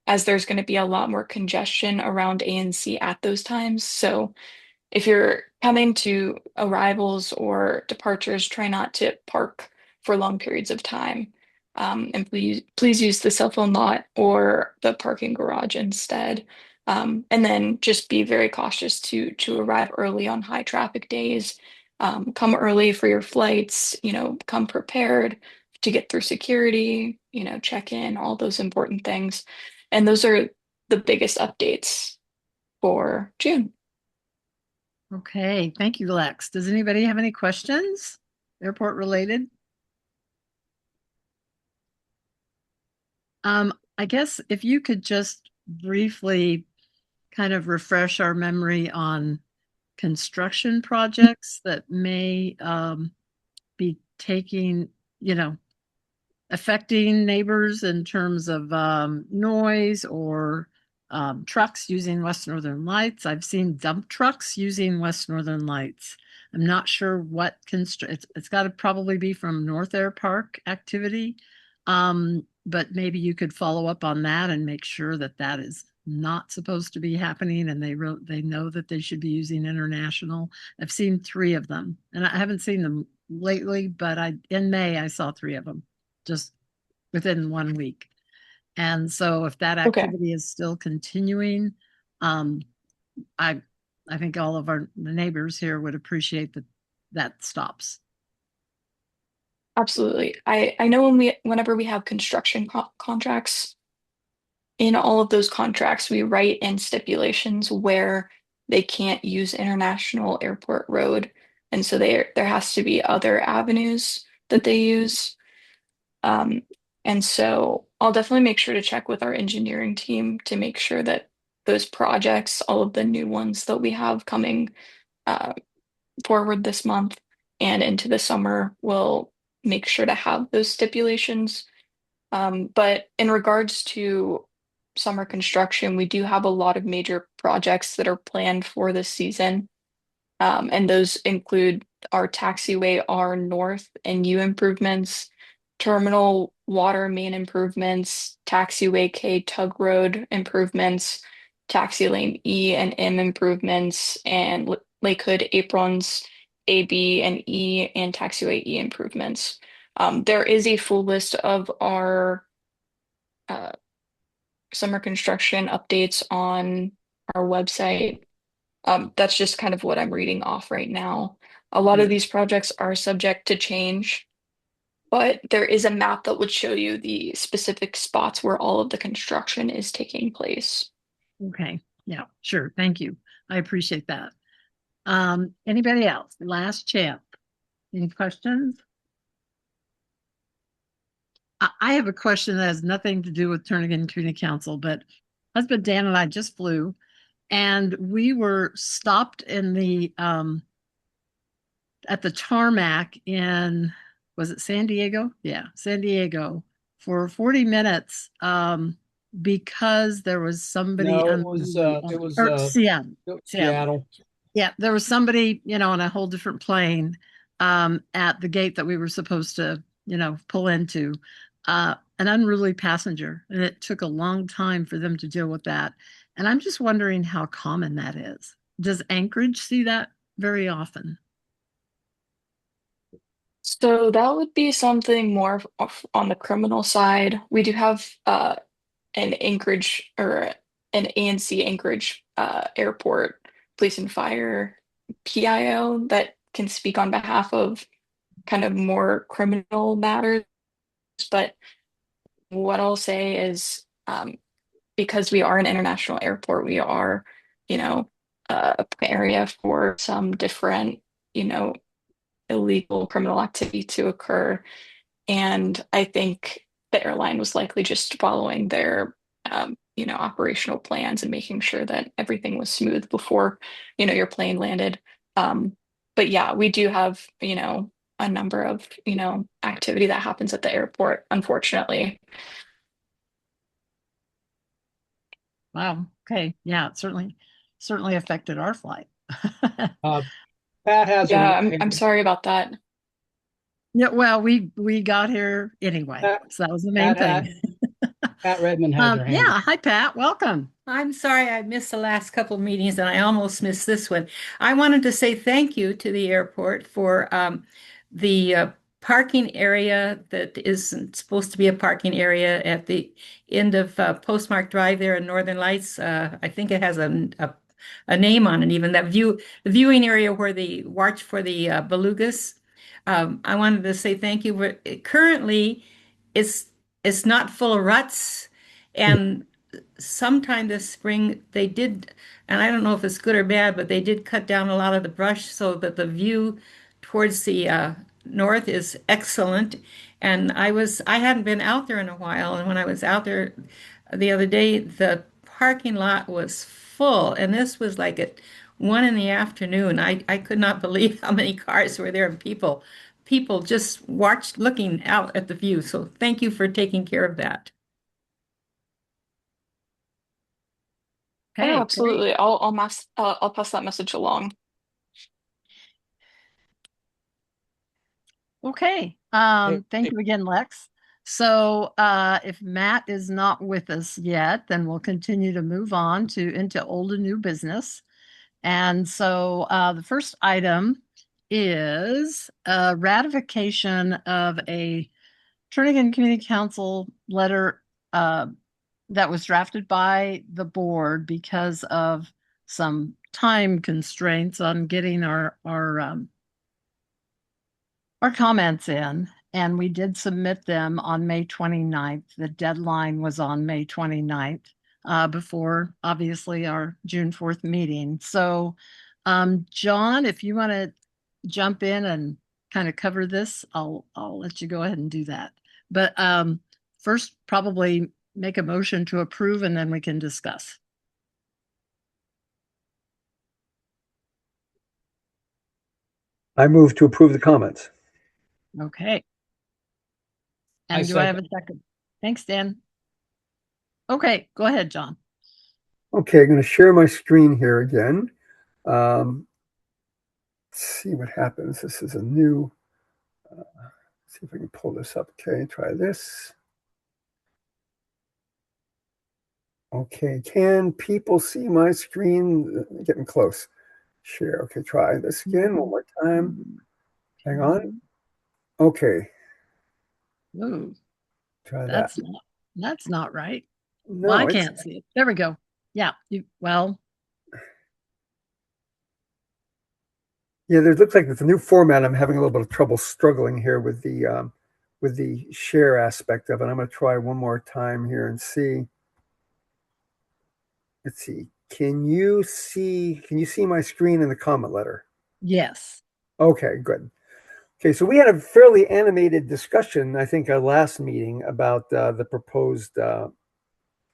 as there's going to be a lot more congestion around ANC at those times. So if you're coming to arrivals or departures, try not to park for long periods of time. And please use the cell phone lot or the parking garage instead. And then just be very cautious to arrive early on high traffic days. Come early for your flights, come prepared to get through security, check in, all those important things. And those are the biggest updates for June. okay, thank you, Lex. Does anybody have any questions? Airport related? I guess if you could just briefly kind of refresh our memory on construction projects that may be taking, you know, affecting neighbors in terms of noise or trucks using West Northern Lights. I've seen dump trucks using West Northern Lights. I'm not sure what it's got to probably be from North Air Park activity. But maybe you could follow up on that and make sure that that is not supposed to be happening and they know that they should be using international. I've seen three of them and I haven't seen them lately, but in May I saw three of them just within 1 week. And so if that Okay. activity is still continuing, um, I I think all of the neighbors here would appreciate that that stops. Absolutely. I know whenever we have construction contracts, in all of those contracts, we write in stipulations where they can't use International Airport Road. And so there has to be other avenues that they use. Um, and so I'll definitely make sure to check with our engineering team to make sure that those projects, all of the new ones that we have coming uh, forward this month and into the summer, will make sure to have those stipulations. But in regards to summer construction, we do have a lot of major projects that are planned for this season. And those include our taxiway R North and U improvements, terminal water main improvements, taxiway K tug road improvements, taxi lane E and M improvements, and Lake Hood aprons A, B, and E, and taxiway E improvements. There is a full list of our uh, summer construction updates on our website. That's just kind of what I'm reading off right now. A lot of Yeah. these projects are subject to change, but there is a map that would show you the specific spots where all of the construction is taking place. Okay. Yeah, sure. Thank you. I appreciate that. Anybody else? Last chance. Any questions? I have a question that has nothing to do with Turnagain Community Council, but husband Dan and I just flew, and we were stopped in the at the tarmac in, was it San Diego? Yeah, San Diego for 40 minutes because there was somebody No, unruly it was or Seattle. Seattle. Seattle. Yeah, there was somebody, on a whole different plane at the gate that we were supposed to, pull into, an unruly passenger. And it took a long time for them to deal with that. And I'm just wondering how common that is. Does Anchorage see that very often? So that would be something more on the criminal side. We do have an Anchorage or an ANC Anchorage airport police and fire PIO that can speak on behalf of kind of more criminal matters. But what I'll say is because we are an international airport, we are, you know, a area for some different, you know, illegal criminal activity to occur. And I think the airline was likely just following their, operational plans and making sure that everything was smooth before, your plane landed. Um, but yeah, we do have, a number of, activity that happens at the airport, unfortunately. Wow. Okay. Yeah, it certainly affected our flight. Uh, Pat has Yeah, her I'm sorry about that. Yeah, well, we got here anyway, Pat, so that was the main Pat, thing. Pat Redmond has her hand. Yeah. Hi, Pat. Welcome. I'm sorry I missed the last couple of meetings and I almost missed this one. I wanted to say thank you to the airport for the parking area that isn't supposed to be a parking area at the end of Postmark Drive there in Northern Lights. I think it has a name on it, even the viewing area where they watch for the belugas. I wanted to say thank you. Currently, it's it's not full of ruts, and sometime this spring they did, and I don't know if it's good or bad, but they did cut down a lot of the brush so that the view towards the north is excellent. And I hadn't been out there in a while, and when I was out there the other day, the parking lot was full, and this was like at 1 in the afternoon. I could not believe how many cars were there and people just watched looking out at the view. So thank you for taking care of that. Oh, Okay, great. absolutely. I'll pass that message along. Okay. Hey, Thank you again, Lex. So if Matt is not with us yet, then we'll continue to move on into old and new business. And so the first item is a ratification of a Turnagain Community Council letter that was drafted by the board because of some time constraints on getting our comments in, and we did submit them on May 29th. The deadline was on May 29th, before obviously our June 4th meeting. So, John, if you want to jump in and kind of cover this, I'll let you go ahead and do that. But first, probably make a motion to approve, and then we can discuss. I move to approve the comments. Okay. I And do I have a second. second? Thanks, Dan. Okay, go ahead, John. Okay, I'm going to share my screen here again. Let's see what happens. This is a new, see if I can pull this up. Okay, try this. Okay, can people see my screen? Getting close. Share. Okay, try this again one more time. Hang on. Okay, Ooh, try that. that's not right. Well, I No, it's can't see it. There we go. Yeah, well, yeah. There looks like it's a new format. I'm having a little bit of trouble struggling here with the share aspect of it. I'm going to try one more time here and see. Let's see. Can you see my screen in the comment letter? yes. Okay, good. Okay, so we had a fairly animated discussion, I think, our last meeting about the proposed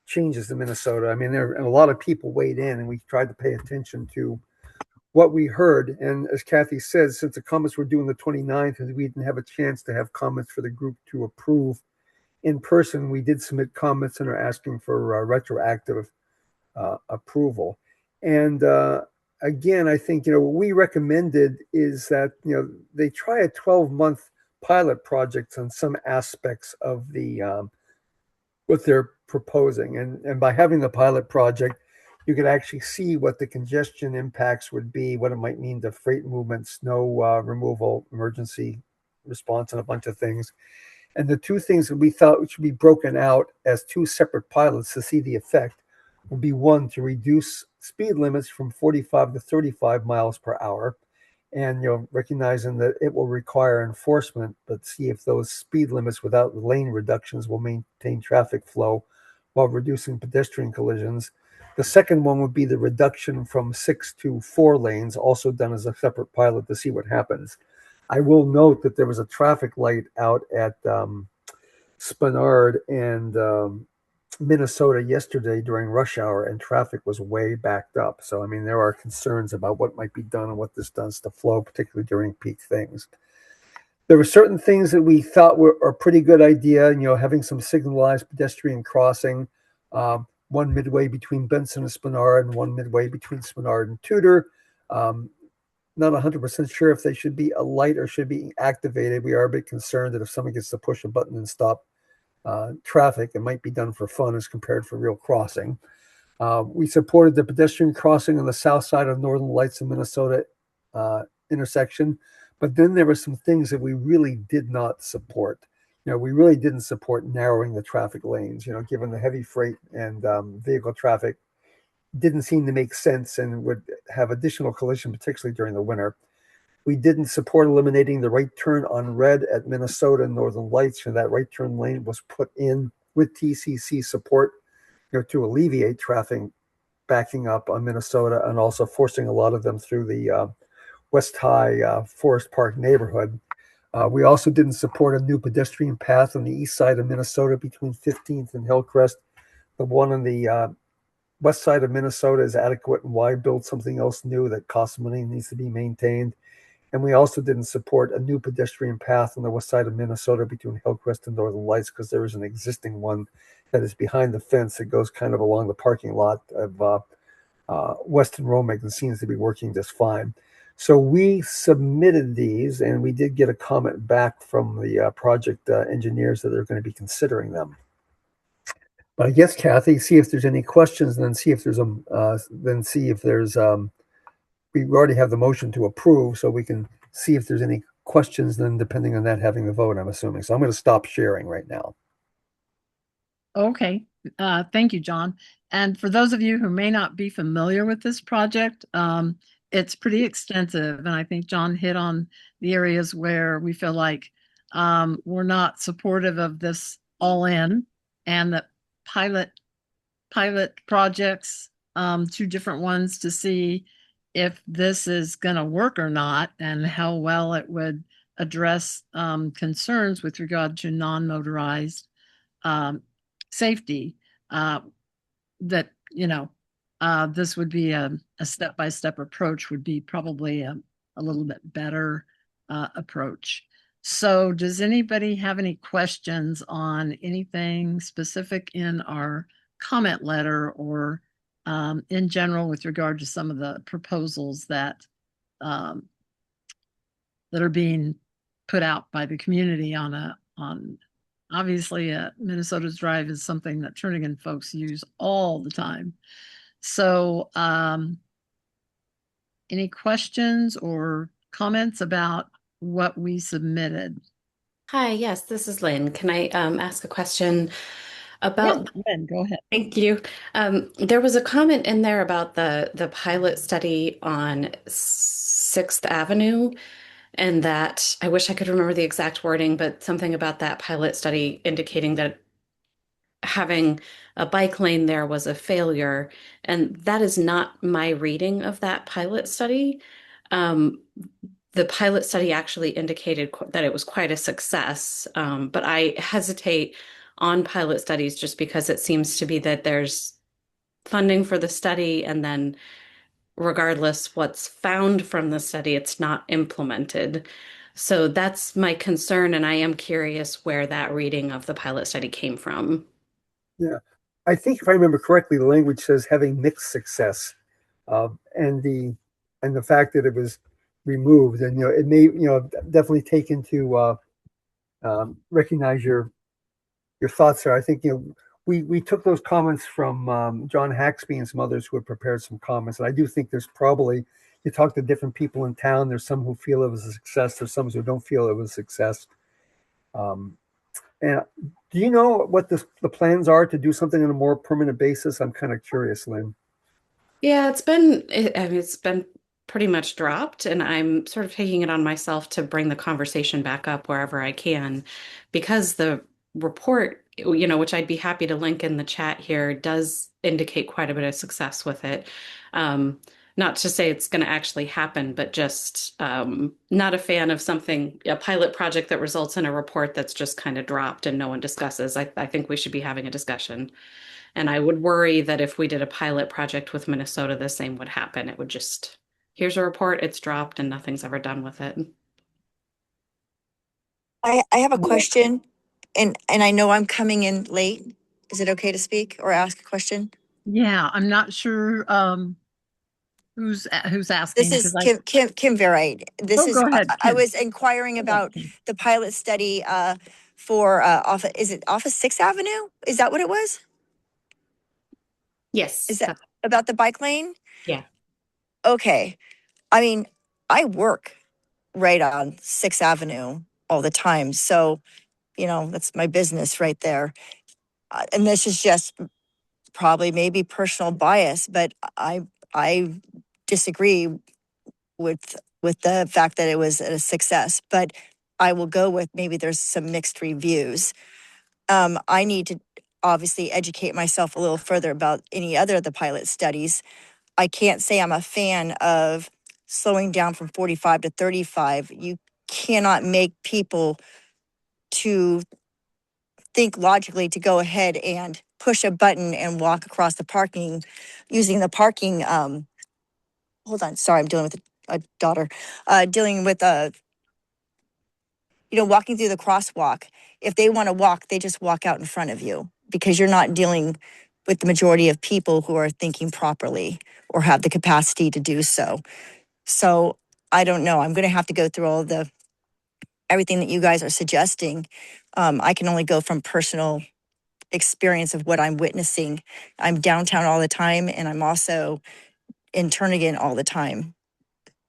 changes to Minnesota. I mean, and a lot of people weighed in, and we tried to pay attention to what we heard. And as Kathy says, since the comments were due on the 29th, and we didn't have a chance to have comments for the group to approve in person, we did submit comments and are asking for retroactive approval. And again, I think, what we recommended is that, they try a 12-month pilot project on some aspects of the what they're proposing. And by having the pilot project, you could actually see what the congestion impacts would be, what it might mean to freight movement, snow removal, emergency response, and a bunch of things. And the two things that we thought should be broken out as two separate pilots to see the effect would be, one, to reduce speed limits from 45 to 35 miles per hour. And, recognizing that it will require enforcement, but see if those speed limits without lane reductions will maintain traffic flow while reducing pedestrian collisions. The second one would be the reduction from 6 to 4 lanes, also done as a separate pilot to see what happens. I will note that there was a traffic light out at Spenard and Minnesota yesterday during rush hour, and traffic was way backed up. So, I mean, there are concerns about what might be done and what this does to flow, particularly during peak things. There were certain things that we thought were a pretty good idea, having some signalized pedestrian crossing, one midway between Benson and Spenard and one midway between Spenard and Tudor. Not 100% sure if they should be a light or should be activated. We are a bit concerned that if someone gets to push a button and stop traffic, it might be done for fun as compared for real crossing. We supported the pedestrian crossing on the south side of Northern Lights and Minnesota intersection, but then there were some things that we really did not support. We really didn't support narrowing the traffic lanes, given the heavy freight and vehicle traffic didn't seem to make sense and would have additional collision, particularly during the winter. We didn't support eliminating the right turn on red at Minnesota and Northern Lights, and that right turn lane was put in with TCC support, to alleviate traffic backing up on Minnesota and also forcing a lot of them through the West High Forest Park neighborhood. We also didn't support a new pedestrian path on the east side of Minnesota between 15th and Hillcrest. The one on the west side of Minnesota is adequate and wide. Build something else new that costs money and needs to be maintained. And we also didn't support a new pedestrian path on the west side of Minnesota between Hillcrest and Northern Lights because there is an existing one that is behind the fence that goes kind of along the parking lot of Weston Romick and seems to be working just fine. So we submitted these, and we did get a comment back from the project engineers that they're going to be considering them. But I guess, Kathy, see if there's any questions, and then see if there's we already have the motion to approve, so we can see if there's any questions, then depending on that, having the vote, I'm assuming. So I'm going to stop sharing right now. Okay, thank you, John. And for those of you who may not be familiar with this project, it's pretty extensive. And I think John hit on the areas where we feel like we're not supportive of this all in, and that pilot projects, two different ones to see if this is going to work or not, and how well it would address concerns with regard to non-motorized safety. That this would be a step-by-step approach, would be probably a little bit better approach. So does anybody have any questions on anything specific in our comment letter, or in general with regard to some of the proposals that are being put out by the community on obviously Minnesota's Drive is something that Turnagain folks use all the time. So any questions or comments about what we submitted? Hi, yes, this is Lynn. Can I ask a question about? Yeah, Lynn, go ahead. Thank you. There was a comment in there about the pilot study on 6th Avenue, and that I wish I could remember the exact wording, but something about that pilot study indicating that having a bike lane there was a failure, and that is not my reading of that pilot study. the pilot study actually indicated that it was quite a success. But I hesitate on pilot studies just because it seems to be that there's funding for the study, and then regardless what's found from the study, it's not implemented. So that's my concern, and I am curious where that reading of the pilot study came from. Yeah, I think if I remember correctly, the language says having mixed success, and the fact that it was removed, and it may definitely take into recognize your thoughts there. I think we took those comments from John Haxby and some others who had prepared some comments, and I do think there's probably, you talk to different people in town. There's some who feel it was a success. There's some who don't feel it was a success. And do you know what the plans are to do something on a more permanent basis? I'm kind of curious, Lynn. Yeah, I mean, it's been pretty much dropped, and I'm sort of taking it on myself to bring the conversation back up wherever I can, because the report, which I'd be happy to link in the chat here, does indicate quite a bit of success with it. Not to say it's going to actually happen, but just not a fan of a pilot project that results in a report that's just kind of dropped and no one discusses. I think we should be having a discussion. And I would worry that if we did a pilot project with Minnesota, the same would happen. It would just, here's a report, it's dropped, and nothing's ever done with it. I have a question, and I know I'm coming in late. Is it okay to speak or ask a question? Yeah, I'm not sure who's asking. This is because Kim Verite. This Oh, is go ahead, I Kim. was inquiring Go ahead, about Kim. the pilot study for is it off of 6th Avenue? Is that what it was? Yes. Is that about the bike lane? Yeah. Okay. I mean, I work right on 6th Avenue all the time. So, that's my business right there. And this is just probably maybe personal bias, but I disagree with the fact that it was a success. But I will go with maybe there's some mixed reviews. I need to obviously educate myself a little further about any other of the pilot studies. I can't say I'm a fan of slowing down from 45 to 35. You cannot make people to think logically to go ahead and push a button and walk across the parking using the parking. Hold on, sorry, I'm dealing with a daughter. Dealing with walking through the crosswalk. If they want to walk, they just walk out in front of you because you're not dealing with the majority of people who are thinking properly or have the capacity to do so. So I don't know. I'm going to have to go through everything that you guys are suggesting. I can only go from personal experience of what I'm witnessing. I'm downtown all the time, and I'm also in Turnagain all the time.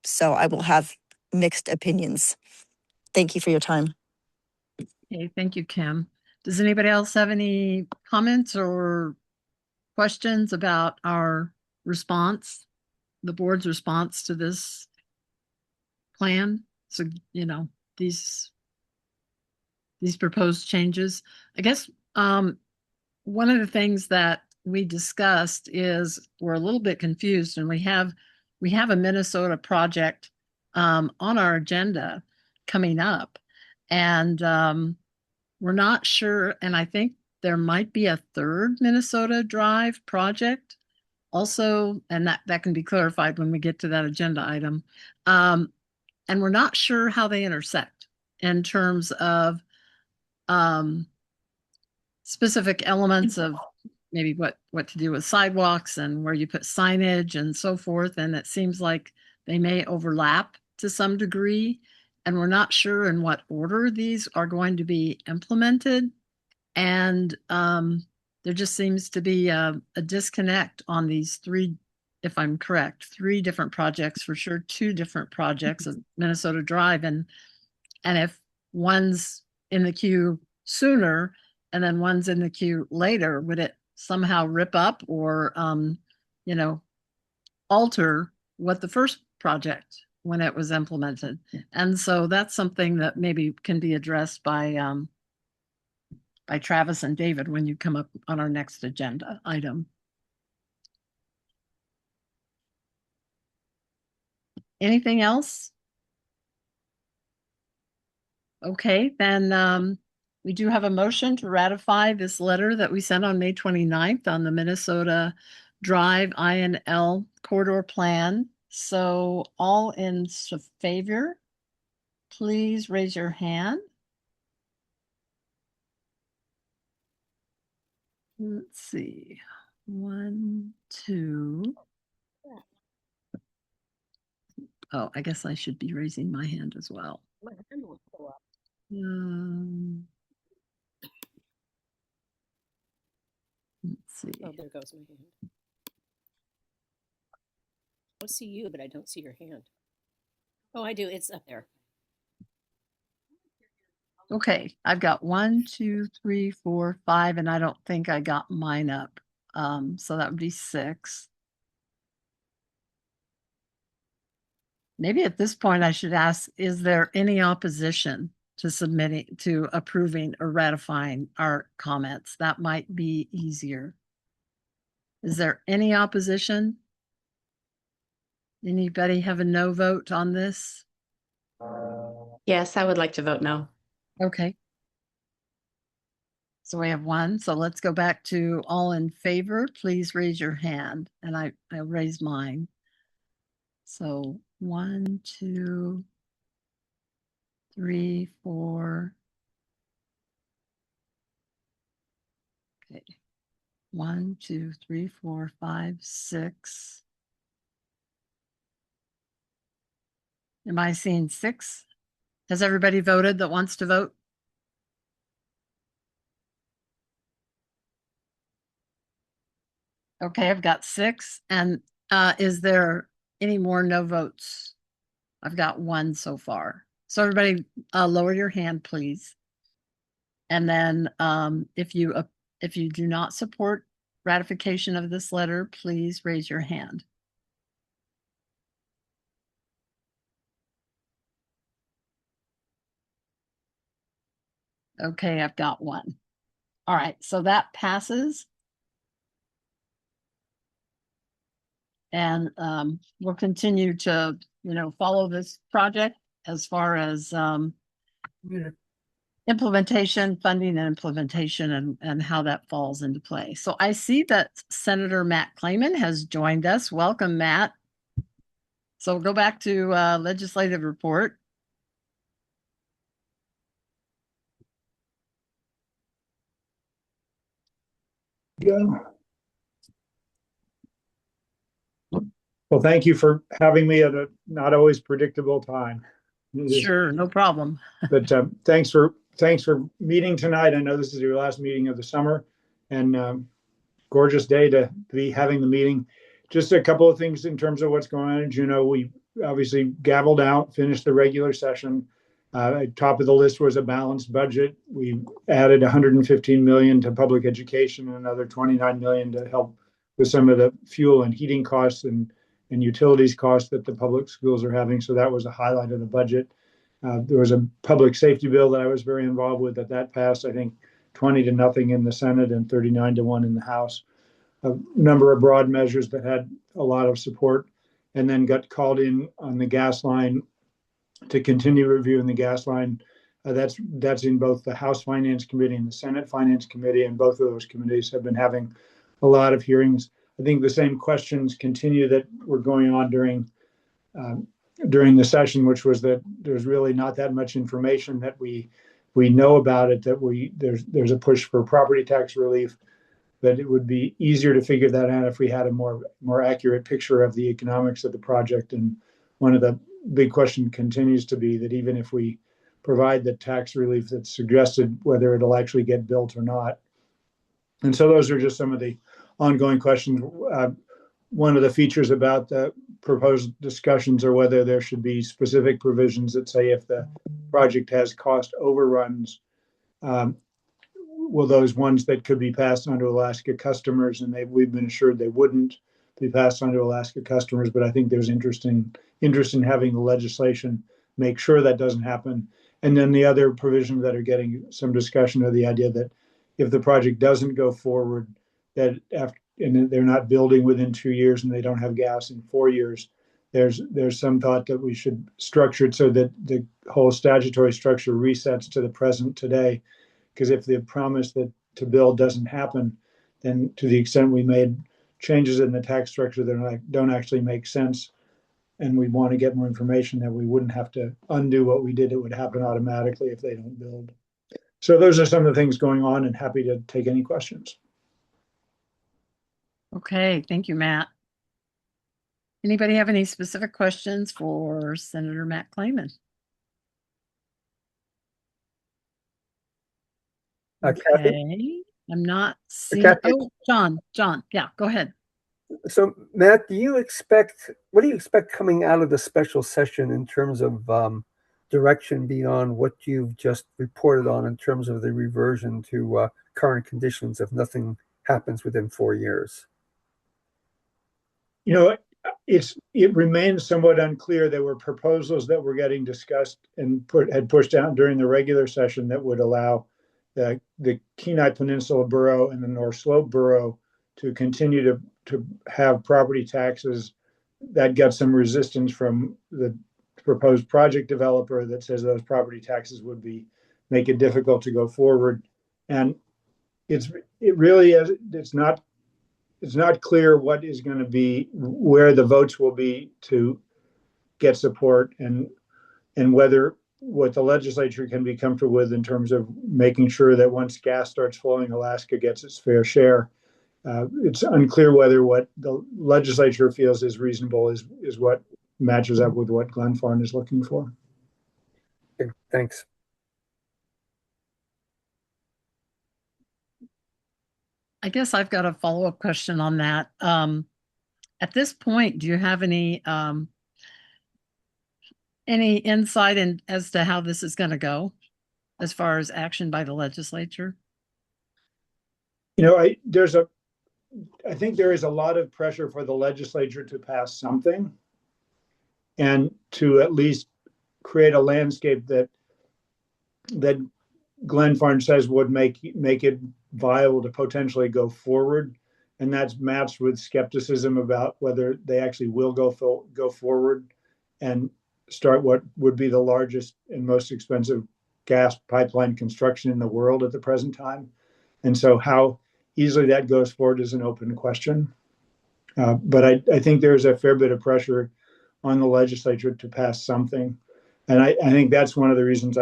So I will have mixed opinions. Thank you for your time. Okay, thank you, Kim. Does anybody else have any comments or questions about our response, the board's response to this plan? So, these proposed changes. I guess one of the things that we discussed is we're a little bit confused, and we have a Minnesota project on our agenda coming up, and we're not sure. And I think there might be a third Minnesota Drive project also, and that can be clarified when we get to that agenda item. And we're not sure how they intersect in terms of specific elements of maybe what to do with sidewalks and where you put signage and so forth. And it seems like they may overlap to some degree. And we're not sure in what order these are going to be implemented. And there just seems to be a disconnect on these three, if I'm correct, three different projects, for sure, two different projects of Minnesota Drive. And if one's in the queue sooner and then one's in the queue later, would it somehow rip up or, alter what the first project when it was implemented? And so that's something that maybe can be addressed by Travis and David when you come up on our next agenda item. Anything else? Okay, then we do have a motion to ratify this letter that we sent on May 29th on the Minnesota Drive INL corridor plan. So all in favor, please raise your hand. Let's see. 1, 2. Oh, I guess I should be raising my hand as well. Let's see. Oh, there goes my hand. I see you, but I don't see your hand. Oh, I do. It's up there. Okay, I've got 1, 2, 3, 4, 5, and I don't think I got mine up. So that would be 6. Maybe at this point I should ask, is there any opposition to submitting, to approving or ratifying our comments? That might be easier. Is there any opposition? Anybody have a no vote on this? Yes, I would like to vote no. Okay. So we have 1. So let's go back to all in favor. Please raise your hand. And I raise mine. So 1, 2, 3, 4. Okay. 1, 2, 3, 4, 5, 6. Am I seeing 6? Has everybody voted that wants to vote? Okay, I've got 6. And is there any more no votes? I've got 1 so far. So everybody lower your hand, please. And then if you do not support ratification of this letter, please raise your hand. Okay, I've got 1. All right, so that passes. And we'll continue to, follow this project as far as implementation, funding and implementation, and how that falls into play. So I see that Senator Matt Clayman has joined us. Welcome, Matt. So we'll go back to legislative report. Yeah. Well, thank you for having me at a not always predictable time. Sure, no problem. But thanks for meeting tonight. I know this is your last meeting of the summer, and gorgeous day to be having the meeting. Just a couple of things in terms of what's going on in Juneau. We obviously gavelled out, finished the regular session. Top of the list was a balanced budget. We added 115 million to public education and another 29 million to help with some of the fuel and heating costs and utilities costs that the public schools are having. So that was a highlight of the budget. There was a public safety bill that I was very involved with that passed, I think, 20-0 in the Senate and 39-1 in the House. A number of broad measures that had a lot of support, and then got called in on the gas line to continue reviewing the gas line. That's in both the House Finance Committee and the Senate Finance Committee, and both of those committees have been having a lot of hearings. I think the same questions continue that were going on during the session, which was that there's really not that much information that we know about it, that there's a push for property tax relief, that it would be easier to figure that out if we had a more accurate picture of the economics of the project. And one of the big question continues to be that even if we provide the tax relief that's suggested, whether it'll actually get built or not. And so those are just some of the ongoing questions. One of the features about the proposed discussions are whether there should be specific provisions that say if the project has cost overruns, will those ones that could be passed on to Alaska customers, and we've been assured they wouldn't be passed on to Alaska customers, but I think there's interest in having the legislation make sure that doesn't happen. And then the other provisions that are getting some discussion are the idea that if the project doesn't go forward, that and they're not building within 2 years and they don't have gas in 4 years, there's some thought that we should structure it so that the whole statutory structure resets to the present today. Because if the promise that to build doesn't happen, then to the extent we made changes in the tax structure that don't actually make sense, and we want to get more information, that we wouldn't have to undo what we did. It would happen automatically if they don't build. So those are some of the things going on, and happy to take any questions. Okay, thank you, Matt. Anybody have any specific questions for Senator Matt Clayman? Kathy? Okay, I'm not seeing. Kathy? Oh, John, yeah, go ahead. So, Matt, what do you expect coming out of the special session in terms of direction beyond what you've just reported on in terms of the reversion to current conditions if nothing happens within 4 years? You know, it remains somewhat unclear. There were proposals that were getting discussed and had pushed out during the regular session that would allow the Kenai Peninsula Borough and the North Slope Borough to continue to have property taxes. That got some resistance from the proposed project developer that says those property taxes would make it difficult to go forward. And it's not clear what is going to be, where the votes will be to get support, and whether what the legislature can be comfortable with in terms of making sure that once gas starts flowing, Alaska gets its fair share. It's unclear whether what the legislature feels is reasonable is what matches up with what Glenfarne is looking for. Okay, thanks. I guess I've got a follow-up question on that. At this point, do you have any insight as to how this is going to go as far as action by the legislature? You know, I think there is a lot of pressure for the legislature to pass something and to at least create a landscape that Glenfarne says would make it viable to potentially go forward. And that's matched with skepticism about whether they actually will go forward and start what would be the largest and most expensive gas pipeline construction in the world at the present time. And so how easily that goes forward is an open question. But I think there's a fair bit of pressure on the legislature to pass something. And I think that's one of the reasons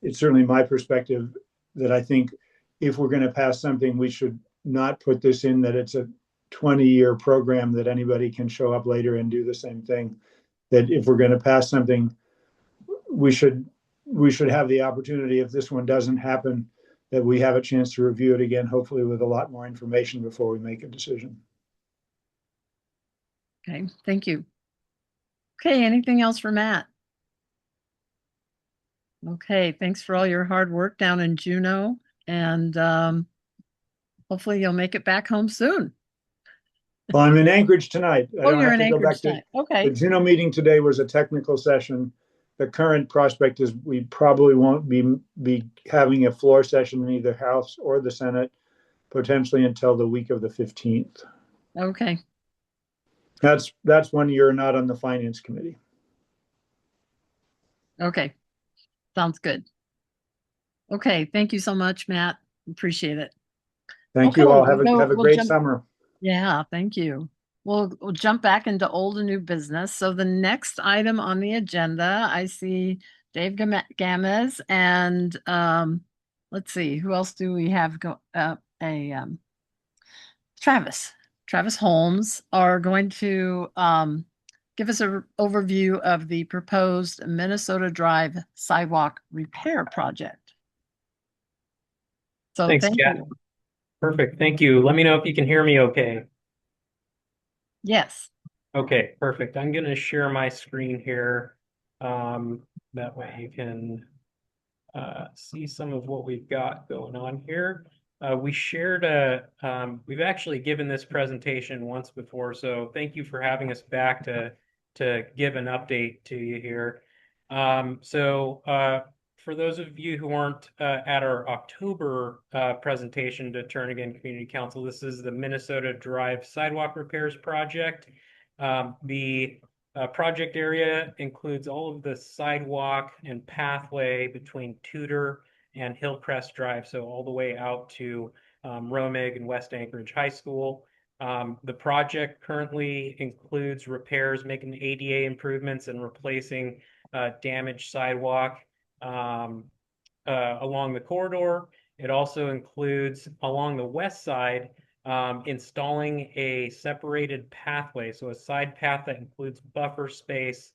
it's certainly my perspective that I think if we're going to pass something, we should not put this in that it's a 20-year program that anybody can show up later and do the same thing. That if we're going to pass something, we should have the opportunity, if this one doesn't happen, that we have a chance to review it again, hopefully with a lot more information before we make a decision. Okay, thank you. Okay, anything else for Matt? Okay, thanks for all your hard work down in Juneau, and hopefully you'll make it back home soon. Well, I'm in Anchorage tonight. I don't you're have in to go Anchorage back to tonight. Okay. The Juneau meeting today was a technical session. The current prospect is we probably won't be having a floor session in either House or the Senate, potentially until the week of the 15th. Okay. That's when you're not on the Finance Committee. Okay. Sounds good. Okay, thank you so much, Matt. Appreciate it. Thank you all. Have a great summer. Yeah, thank you. We'll jump back into old and new business. So the next item on the agenda, I see Dave Gamez and let's see, who else do we have? Travis Holmes are going to give us an overview of the proposed Minnesota Drive sidewalk repair project. So Thanks, thank Kat. you. Perfect. Thank you. Let me know if you can hear me okay. Yes. Okay, perfect. I'm going to share my screen here. That way you can see some of what we've got going on here. We've actually given this presentation once before, so thank you for having us back to give an update to you here. For those of you who weren't at our October presentation to Turnagain Community Council, this is the Minnesota Drive Sidewalk Repairs Project. The project area includes all of the sidewalk and pathway between Tudor and Hillcrest Drive, so all the way out to Romig and West Anchorage High School. The project currently includes repairs, making ADA improvements and replacing damaged sidewalk along the corridor. It also includes along the west side installing a separated pathway, so a side path that includes buffer space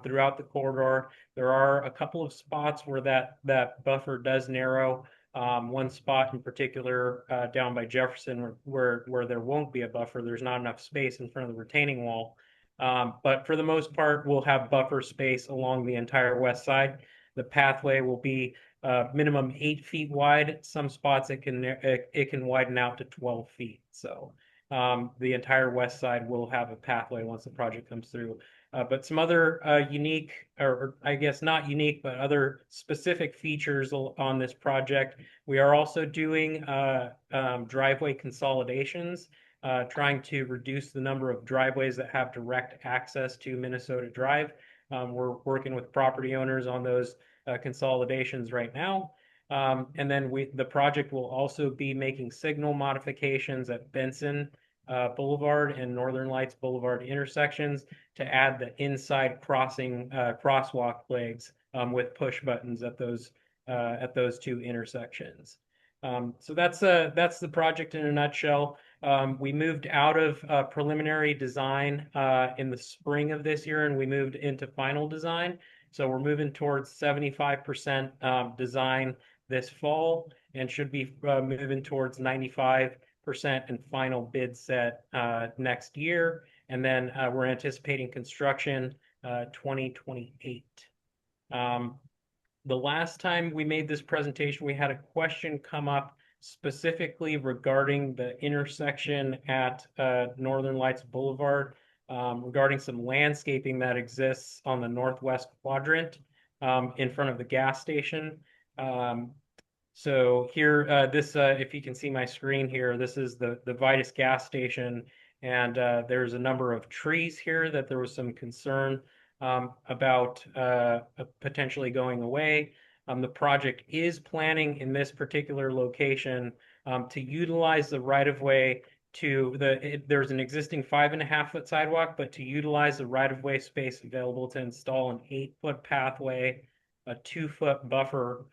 throughout the corridor. There are a couple of spots where that buffer does narrow. One spot in particular down by Jefferson where there won't be a buffer. There's not enough space in front of the retaining wall. But for the most part, we'll have buffer space along the entire west side. The pathway will be minimum 8 feet wide. Some spots it can widen out to 12 feet. So the entire west side will have a pathway once the project comes through. But some other unique, or I guess not unique, but other specific features on this project. We are also doing driveway consolidations, trying to reduce the number of driveways that have direct access to Minnesota Drive. We're working with property owners on those consolidations right now. And then the project will also be making signal modifications at Benson Boulevard and Northern Lights Boulevard intersections to add the inside crossing crosswalk legs with push buttons at those two intersections. So that's the project in a nutshell. We moved out of preliminary design in the spring of this year, and we moved into final design. So we're moving towards 75% design this fall, and should be moving towards 95% and final bid set next year. And then we're anticipating construction 2028. The last time we made this presentation, we had a question come up specifically regarding the intersection at Northern Lights Boulevard, regarding some landscaping that exists on the northwest quadrant in front of the gas station. So here, if you can see my screen here, this is the Vitus gas station, and there's a number of trees here that there was some concern about potentially going away. The project is planning in this particular location to utilize the right-of-way there's an existing 5.5-foot sidewalk, but to utilize the right-of-way space available to install an 8-foot pathway, a 2-foot buffer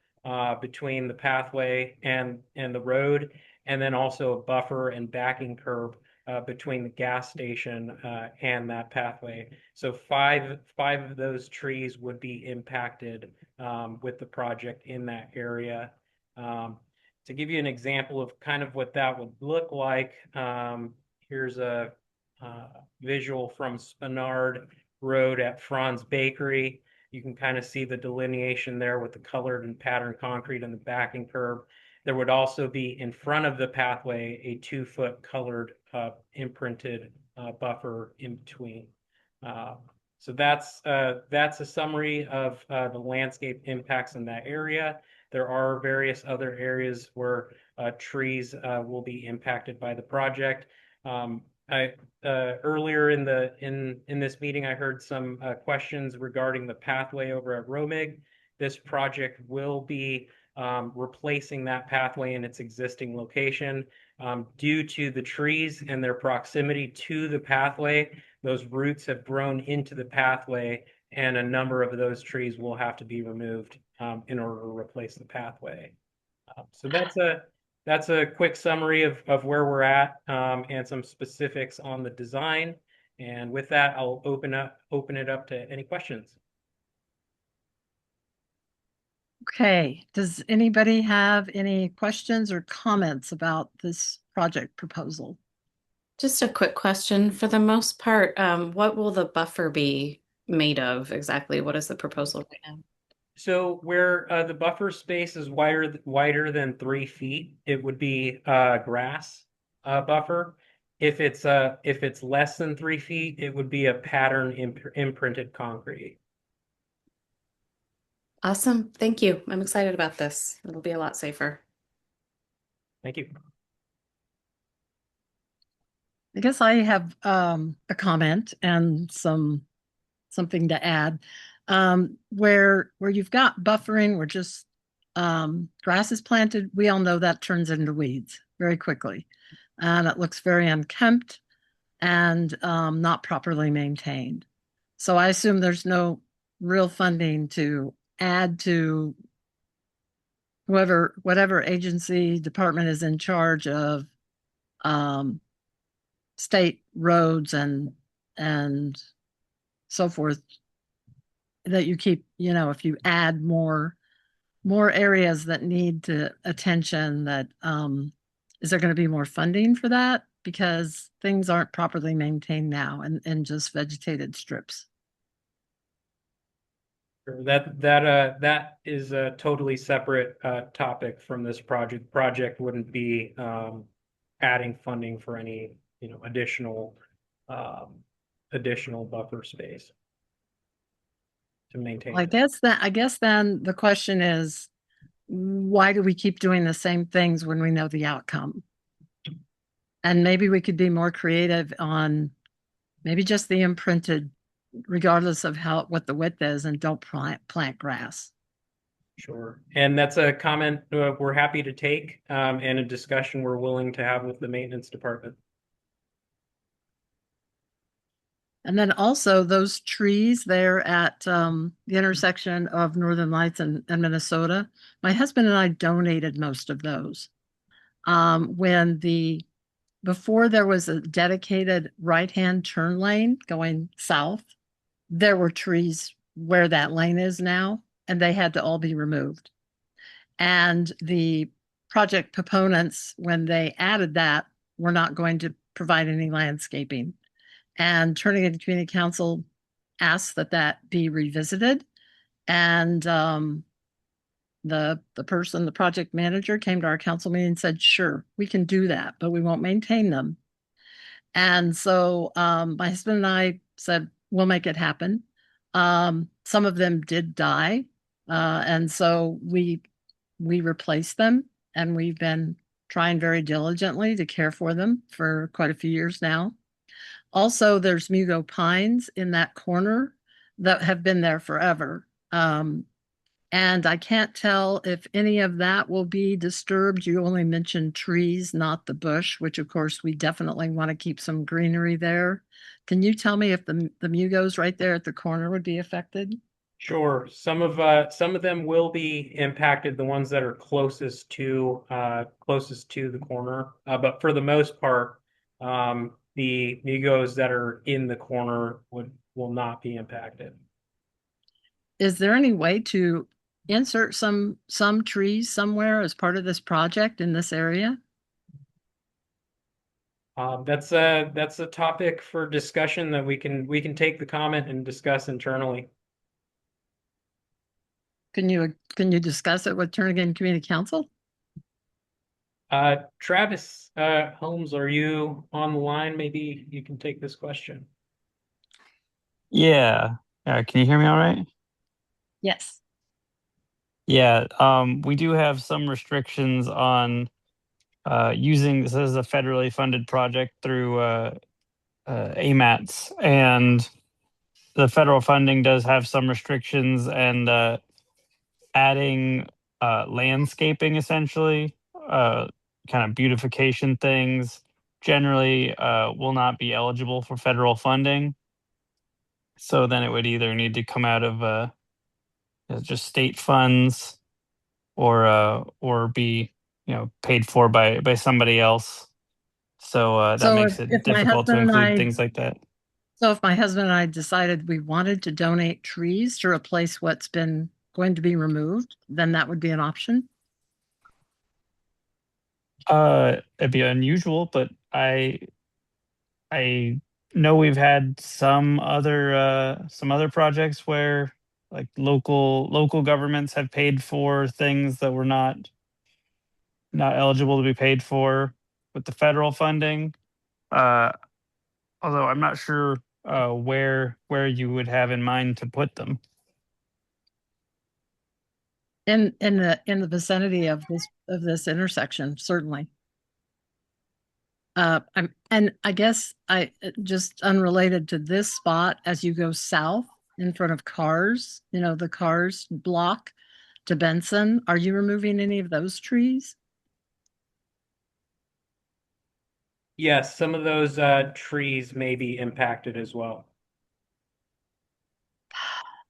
between the pathway and the road, and then also a buffer and backing curb between the gas station and that pathway. So five of those trees would be impacted with the project in that area. To give you an example of kind of what that would look like, here's a visual from Spenard Road at Franz Bakery. You can kind of see the delineation there with the colored and patterned concrete and the backing curb. There would also be in front of the pathway a 2-foot colored imprinted buffer in between. So that's a summary of the landscape impacts in that area. There are various other areas where trees will be impacted by the project. Earlier in this meeting, I heard some questions regarding the pathway over at Romig. This project will be replacing that pathway in its existing location. Due to the trees and their proximity to the pathway, those roots have grown into the pathway, and a number of those trees will have to be removed in order to replace the pathway. So that's a quick summary of where we're at and some specifics on the design. And with that, I'll open it up to any questions. Okay, does anybody have any questions or comments about this project proposal? Just a quick question. For the most part, what will the buffer be made of exactly? What is the proposal right now? So where the buffer space is wider than 3 feet, it would be grass buffer. If it's less than 3 feet, it would be a pattern imprinted concrete. Awesome. Thank you. I'm excited about this. It'll be a lot safer. Thank you. I guess I have a comment and some something to add. Where you've got buffering, where just grass is planted, we all know that turns into weeds very quickly. And it looks very unkempt and not properly maintained. So I assume there's no real funding to add to whatever agency department is in charge of state roads and so forth, that you keep, if you add more areas that need to attention, that is there going to be more funding for that, because things aren't properly maintained now and just vegetated strips. That is a totally separate topic from this project. Project wouldn't be adding funding for any additional buffer space to maintain. I guess then the question is, why do we keep doing the same things when we know the outcome? And maybe we could be more creative on maybe just the imprinted, regardless of what the width is, and don't plant grass. Sure. And that's a comment we're happy to take, and a discussion we're willing to have with the maintenance department. And then also those trees there at the intersection of Northern Lights and Minnesota, my husband and I donated most of those. Before there was a dedicated right-hand turn lane going south, there were trees where that lane is now, and they had to all be removed. And the project proponents, when they added that, were not going to provide any landscaping. And Turnagain Community Council asked that be revisited. And the project manager, came to our council meeting and said, sure, we can do that, but we won't maintain them. And so my husband and I said, we'll make it happen. Some of them did die. And so we replaced them, and we've been trying very diligently to care for them for quite a few years now. Also, there's Mugo pines in that corner that have been there forever. And I can't tell if any of that will be disturbed. You only mentioned trees, not the bush, which of course we definitely want to keep some greenery there. Can you tell me if the Mugos right there at the corner would be affected? Sure. Some of them will be impacted, the ones that are closest to the corner. But for the most part, the Migos that are in the corner will not be impacted. Is there any way to insert some trees somewhere as part of this project in this area? That's a topic for discussion that we can take the comment and discuss internally. Can you discuss it with Turnagain Community Council? Travis Holmes, are you on the line? Maybe you can take this question. Yeah. Can you hear me all right? Yes. Yeah. We do have some restrictions on using this as a federally funded project through AMATs, and the federal funding does have some restrictions, and adding landscaping, essentially, kind of beautification things, generally will not be eligible for federal funding. So then it would either need to come out of just state funds, or be paid for by somebody else. So that makes it difficult to include things like that. So if my husband and I decided we wanted to donate trees to replace what's been going to be removed, then that would be an option? It'd be unusual, but I know we've had some other projects where like local governments have paid for things that were not eligible to be paid for with the federal funding. Although I'm not sure where you would have in mind to put them. In the vicinity of this intersection, certainly. And I guess just unrelated to this spot, as you go south in front of cars, the cars block to Benson. Are you removing any of those trees? Yes, some of those trees may be impacted as well.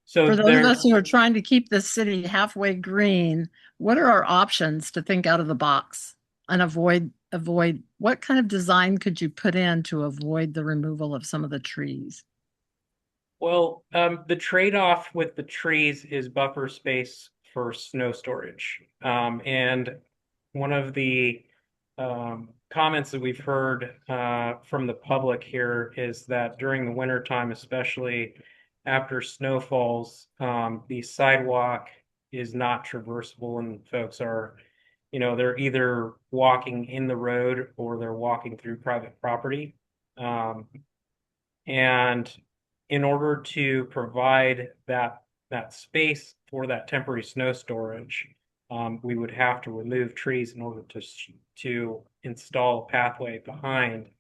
So For those of us who are trying to keep the city halfway green, what are our options to think out of the box and avoid what kind of design could you put in to avoid the removal of some of the trees? Well, the trade-off with the trees is buffer space for snow storage. And one of the comments that we've heard from the public here is that during the winter time, especially after snow falls, the sidewalk is not traversable, and folks are, they're either walking in the road or they're walking through private property. And in order to provide that space for that temporary snow storage, we would have to remove trees in order to install a pathway behind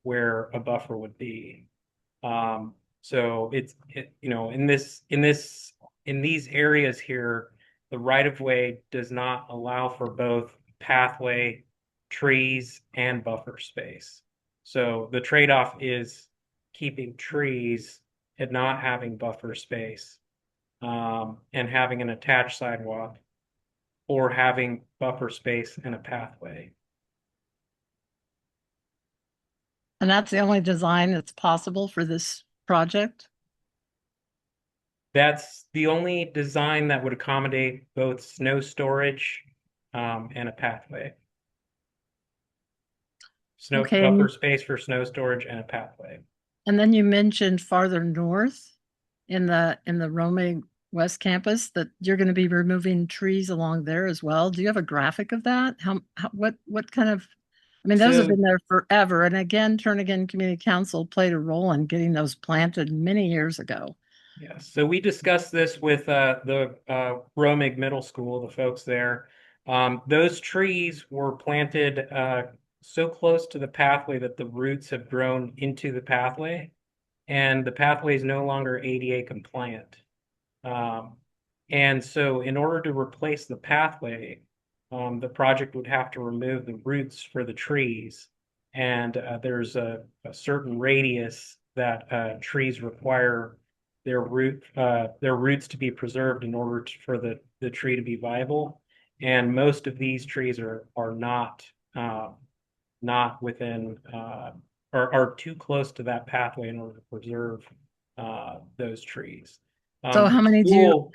where a buffer would be. So in these areas here, the right of way does not allow for both pathway, trees, and buffer space. So the trade-off is keeping trees and not having buffer space, and having an attached sidewalk, or having buffer space and a pathway. And that's the only design that's possible for this project? That's the only design that would accommodate both snow storage and a pathway. Buffer space for snow storage and a pathway. And then you mentioned farther north in the Romig West Campus that you're going to be removing trees along there as well. Do you have a graphic of that? What kind of, those have been there forever. And again, Turnagain Community Council played a role in getting those planted many years ago. Yeah, so we discussed this with the Romig Middle School, the folks there. Those trees were planted so close to the pathway that the roots have grown into the pathway, and the pathway is no longer ADA compliant. And so in order to replace the pathway, the project would have to remove the roots for the trees. And there's a certain radius that trees require their roots to be preserved in order for the tree to be viable. And most of these trees are not within are too close to that pathway in order to preserve those trees. So how many do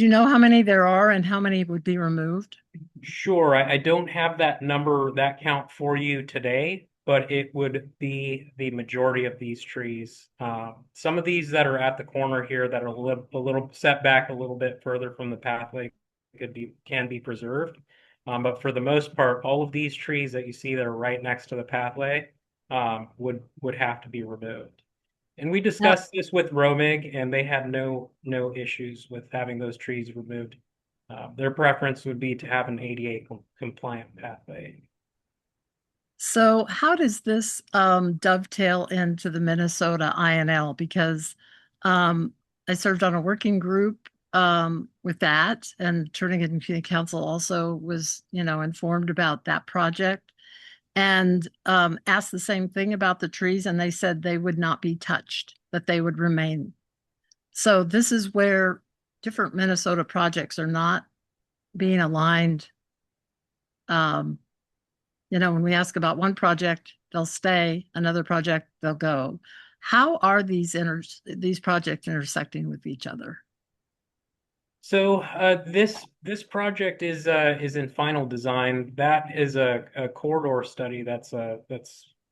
you know how many there are and how many would be removed? Sure, I don't have that count for you today, but it would be the majority of these trees. Some of these that are at the corner here that are a little set back a little bit further from the pathway can be preserved. But for the most part, all of these trees that you see that are right next to the pathway would have to be removed. And we discussed this with Romig, and they had no issues with having those trees removed. Their preference would be to have an ADA compliant pathway. So how does this dovetail into the Minnesota INL? Because I served on a working group with that, and Turnagain Community Council also was, informed about that project, and asked the same thing about the trees, and they said they would not be touched, that they would remain. So this is where different Minnesota projects are not being aligned. When we ask about one project, they'll stay, another project, they'll go. How are these projects intersecting with each other? So this project is in final design. That is a corridor study that's a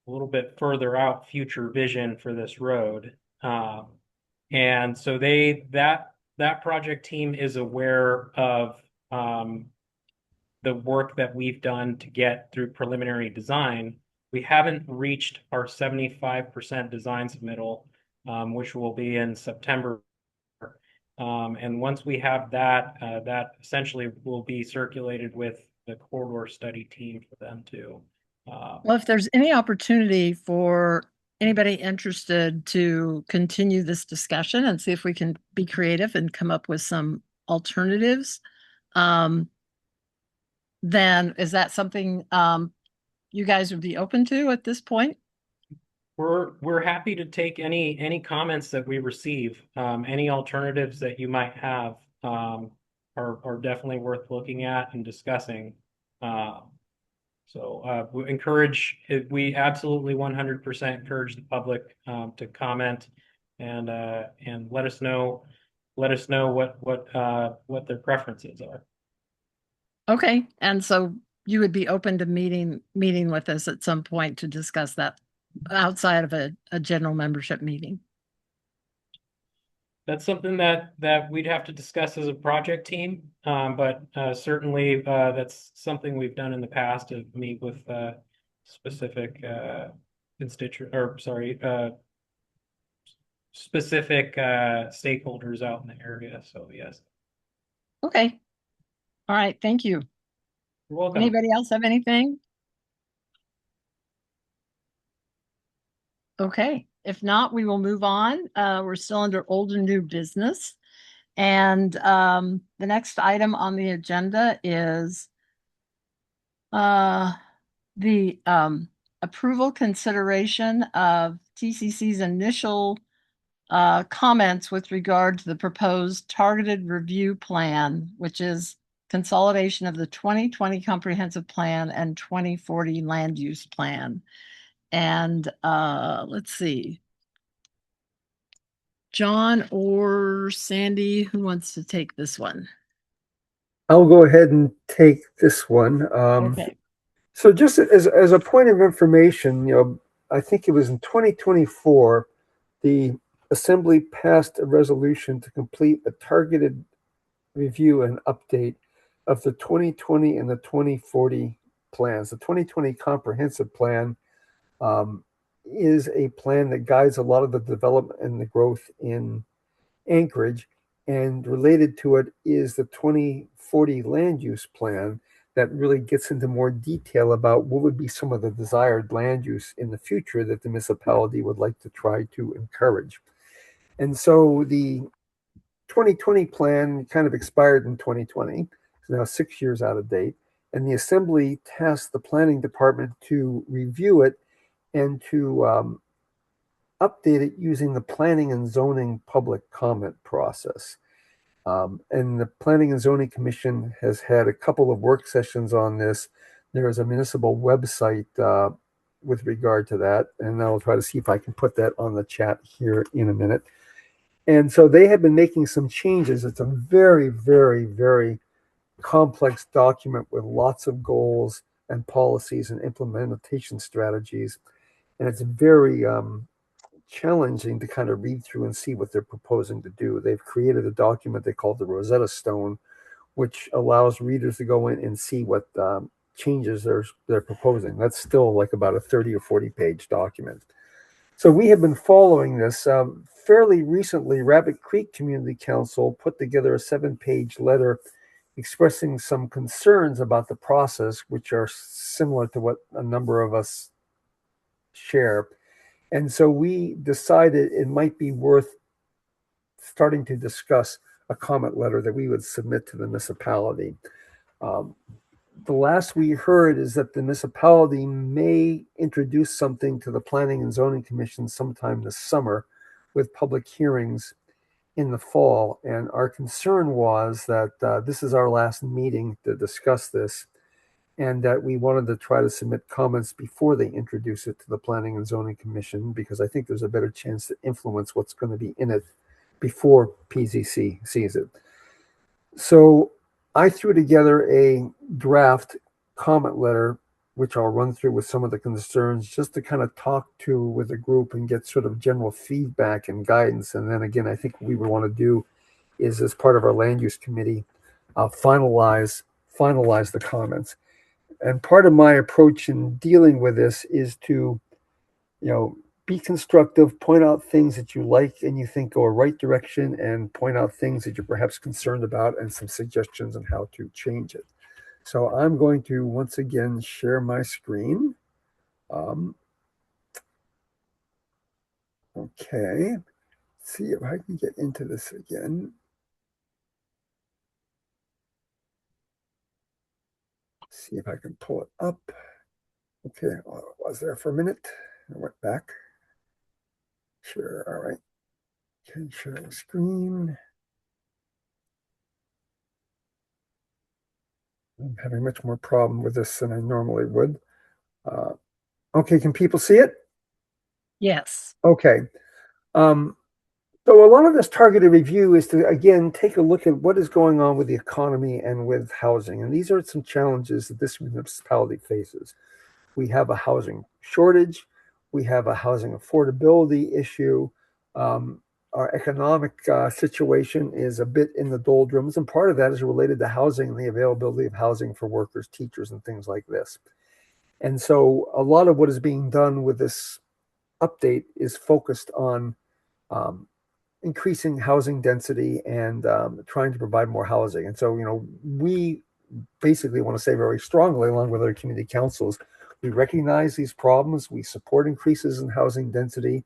little bit further out, future vision for this road. And so that project team is aware of the work that we've done to get through preliminary design. We haven't reached our 75% design submittal, which will be in September. And once we have that, that essentially will be circulated with the corridor study team for them to. Well, if there's any opportunity for anybody interested to continue this discussion and see if we can be creative and come up with some alternatives, then is that something you guys would be open to at this point? We're happy to take any comments that we receive. Any alternatives that you might have are definitely worth looking at and discussing. So we absolutely 100% encourage the public to comment and let us know what their preferences are. Okay, and so you would be open to meeting with us at some point to discuss that outside of a general membership meeting? That's something that we'd have to discuss as a project team, but certainly that's something we've done in the past to meet with specific specific stakeholders out in the area. So yes. Okay. All right. Thank you. You're welcome. Anybody else have anything? Okay. If not, we will move on. We're still under old and new business. And the next item on the agenda is the approval consideration of TCC's initial comments with regard to the proposed targeted review plan, which is consolidation of the 2020 comprehensive plan and 2040 land use plan. And let's see, John or Sandy, who wants to take this one? I'll go ahead and take this one. Okay. So just as a point of information, I think it was in 2024, the Assembly passed a resolution to complete a targeted review and update of the 2020 and the 2040 plans. The 2020 comprehensive plan is a plan that guides a lot of the development and the growth in Anchorage, and related to it is the 2040 land use plan that really gets into more detail about what would be some of the desired land use in the future that the municipality would like to try to encourage. And so the 2020 plan kind of expired in 2020. It's now 6 years out of date. And the Assembly tasked the Planning Department to review it and to update it using the Planning and Zoning public comment process. And the Planning and Zoning Commission has had a couple of work sessions on this. There is a municipal website with regard to that, and I'll try to see if I can put that on the chat here in a minute. And so they have been making some changes. It's a very, very, very complex document with lots of goals and policies and implementation strategies. And it's very challenging to kind of read through and see what they're proposing to do. They've created a document they call the Rosetta Stone, which allows readers to go in and see what changes they're proposing. That's still like about a 30 or 40 page document. So we have been following this. Fairly recently, Rabbit Creek Community Council put together a 7-page letter expressing some concerns about the process, which are similar to what a number of us share. And so we decided it might be worth starting to discuss a comment letter that we would submit to the municipality. The last we heard is that the municipality may introduce something to the Planning and Zoning Commission sometime this summer with public hearings in the fall. And our concern was that this is our last meeting to discuss this, and that we wanted to try to submit comments before they introduce it to the Planning and Zoning Commission, because I think there's a better chance to influence what's going to be in it before PZC sees it. So I threw together a draft comment letter, which I'll run through with some of the concerns, just to kind of talk to with the group and get sort of general feedback and guidance. And then again, I think what we would want to do is, as part of our land use committee, finalize the comments. And part of my approach in dealing with this is to, be constructive, point out things that you like and you think go a right direction, and point out things that you're perhaps concerned about and some suggestions on how to change it. So I'm going to once again share my screen. Okay, let's see if I can get into this again. See if I can pull it up. Okay, well, I was there for a minute. I went back. Sure, all right. Okay, share the screen. I'm having much more problem with this than I normally would. Okay, can people see it? Yes. Okay. So a lot of this targeted review is to, again, take a look at what is going on with the economy and with housing. And these are some challenges that this municipality faces. We have a housing shortage. We have a housing affordability issue. Our economic situation is a bit in the doldrums, and part of that is related to housing and the availability of housing for workers, teachers, and things like this. And so a lot of what is being done with this update is focused on increasing housing density and trying to provide more housing. And so, we basically want to say very strongly, along with other community councils, we recognize these problems, we support increases in housing density,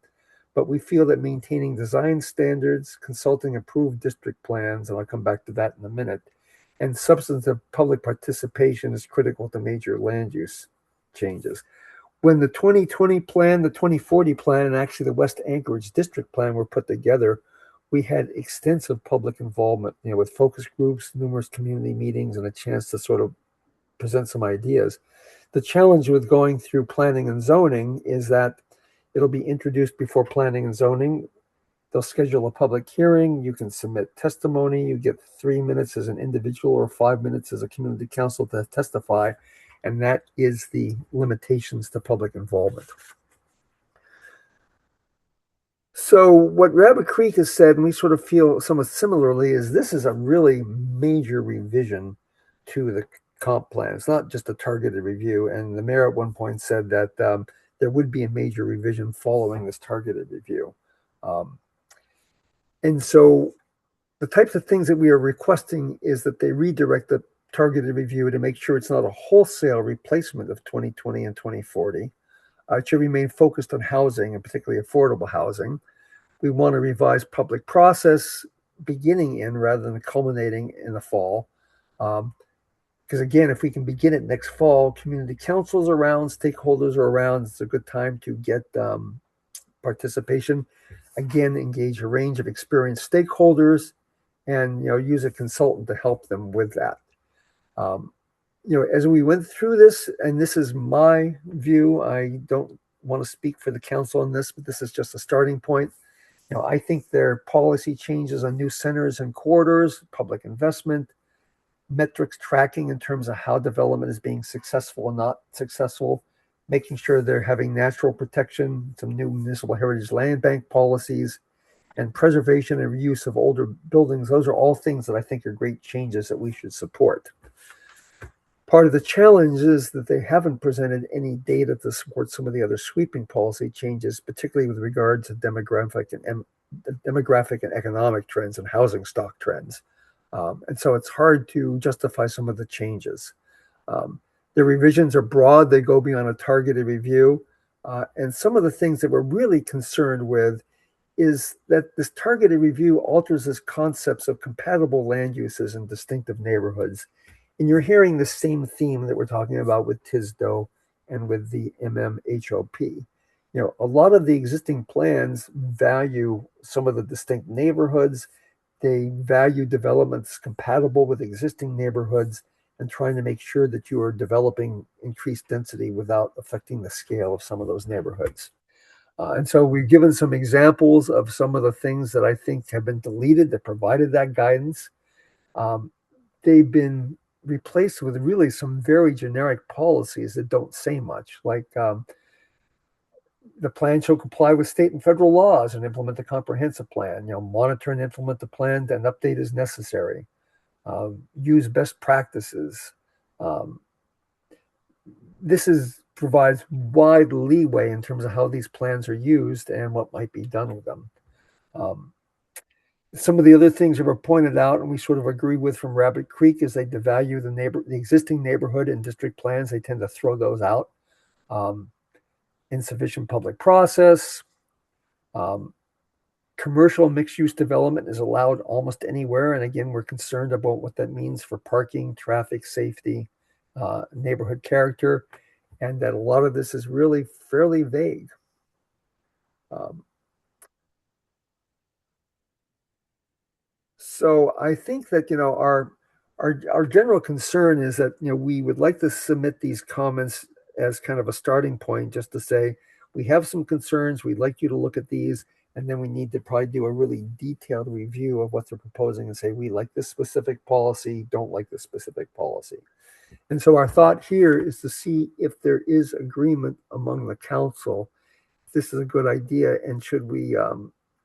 but we feel that maintaining design standards, consulting approved district plans, and I'll come back to that in a minute, and substantive public participation is critical to major land use changes. When the 2020 plan, the 2040 plan, and actually the West Anchorage district plan were put together, we had extensive public involvement, with focus groups, numerous community meetings, and a chance to sort of present some ideas. The challenge with going through planning and zoning is that it'll be introduced before planning and zoning. They'll schedule a public hearing. You can submit testimony. You get 3 minutes as an individual or 5 minutes as a community council to testify. And that is the limitations to public involvement. So what Rabbit Creek has said, and we sort of feel somewhat similarly, is this is a really major revision to the comp plan. It's not just a targeted review. And the mayor at one point said that there would be a major revision following this targeted review. And so the types of things that we are requesting is that they redirect the targeted review to make sure it's not a wholesale replacement of 2020 and 2040. It should remain focused on housing, and particularly affordable housing. We want to revise public process beginning in rather than culminating in the fall. Because again, if we can begin it next fall, community councils are around, stakeholders are around, it's a good time to get participation. Again, engage a range of experienced stakeholders and use a consultant to help them with that. As we went through this, and this is my view, I don't want to speak for the council on this, but this is just a starting point. I think there are policy changes on new centers and corridors, public investment, metrics tracking in terms of how development is being successful and not successful, making sure they're having natural protection, some new municipal heritage land bank policies, and preservation and reuse of older buildings. Those are all things that I think are great changes that we should support. Part of the challenge is that they haven't presented any data to support some of the other sweeping policy changes, particularly with regard to demographic and economic trends and housing stock trends. And so it's hard to justify some of the changes. The revisions are broad. They go beyond a targeted review. And some of the things that we're really concerned with is that this targeted review alters this concepts of compatible land uses in distinctive neighborhoods. And you're hearing the same theme that we're talking about with TISDO and with the MMHOP. A lot of the existing plans value some of the distinct neighborhoods. They value developments compatible with existing neighborhoods and trying to make sure that you are developing increased density without affecting the scale of some of those neighborhoods. And so we've given some examples of some of the things that I think have been deleted that provided that guidance. They've been replaced with really some very generic policies that don't say much, like the plan shall comply with state and federal laws and implement the comprehensive plan, monitor and implement the plan and update as necessary, use best practices. This provides wide leeway in terms of how these plans are used and what might be done with them. Some of the other things that were pointed out, and we sort of agree with from Rabbit Creek, is they devalue the existing neighborhood and district plans. They tend to throw those out. Insufficient public process. Um, Commercial mixed-use development is allowed almost anywhere, and again, we're concerned about what that means for parking, traffic, safety, neighborhood character, and that a lot of this is really fairly vague. So I think that our general concern is that we would like to submit these comments as kind of a starting point, just to say we have some concerns. We'd like you to look at these, and then we need to probably do a really detailed review of what they're proposing and say we like this specific policy, don't like this specific policy. And so our thought here is to see if there is agreement among the council. If this is a good idea, and should we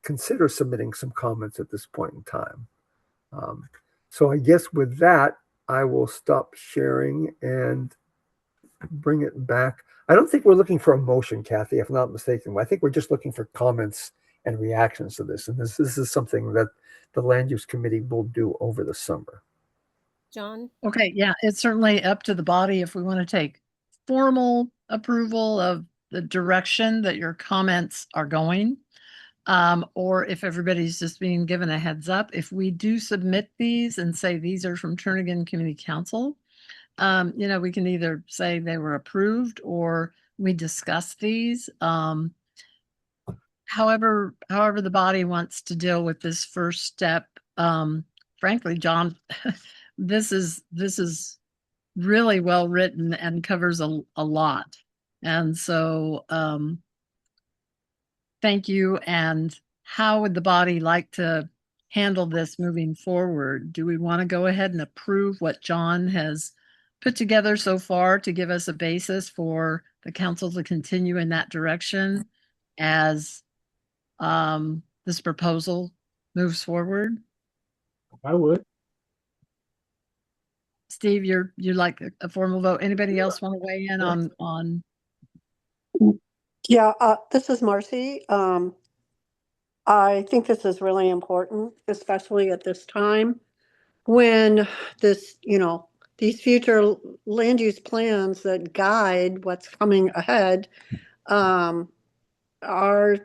consider submitting some comments at this point in time. So I guess with that, I will stop sharing and bring it back. I don't think we're looking for a motion, Kathy, if I'm not mistaken. I think we're just looking for comments and reactions to this. And this is something that the Land Use Committee will do over the summer. John? Okay, yeah, it's certainly up to the body if we want to take formal approval of the direction that your comments are going. Or if everybody's just being given a heads up. If we do submit these and say these are from Turnagain Community Council, we can either say they were approved or we discuss these. However the body wants to deal with this first step. Frankly, John, this is really well written and covers a lot. And so thank you. And how would the body like to handle this moving forward? Do we want to go ahead and approve what John has put together so far to give us a basis for the council to continue in that direction as this proposal moves forward? I would. Steve, you're like a formal vote. Anybody else want to weigh in on? Yeah, this is Marcy. I think this is really important, especially at this time when these future land use plans that guide what's coming ahead are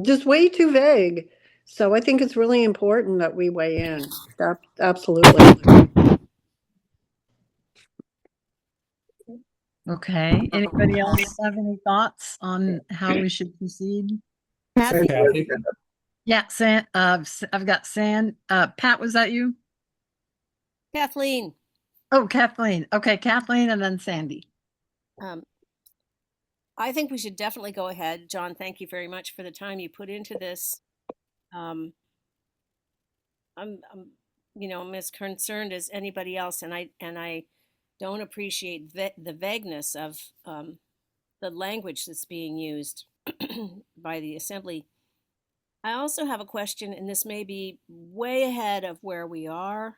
just way too vague. So I think it's really important that we weigh in. Absolutely. Okay. Anybody else have any thoughts on how we should proceed? Kathy. Yeah, I've got Pat, was that you? Kathleen. Oh, Kathleen. Okay, Kathleen and then Sandy. I think we should definitely go ahead. John, thank you very much for the time you put into this. I'm as concerned as anybody else, and I don't appreciate the vagueness of the language that's being used by the assembly. I also have a question, and this may be way ahead of where we are.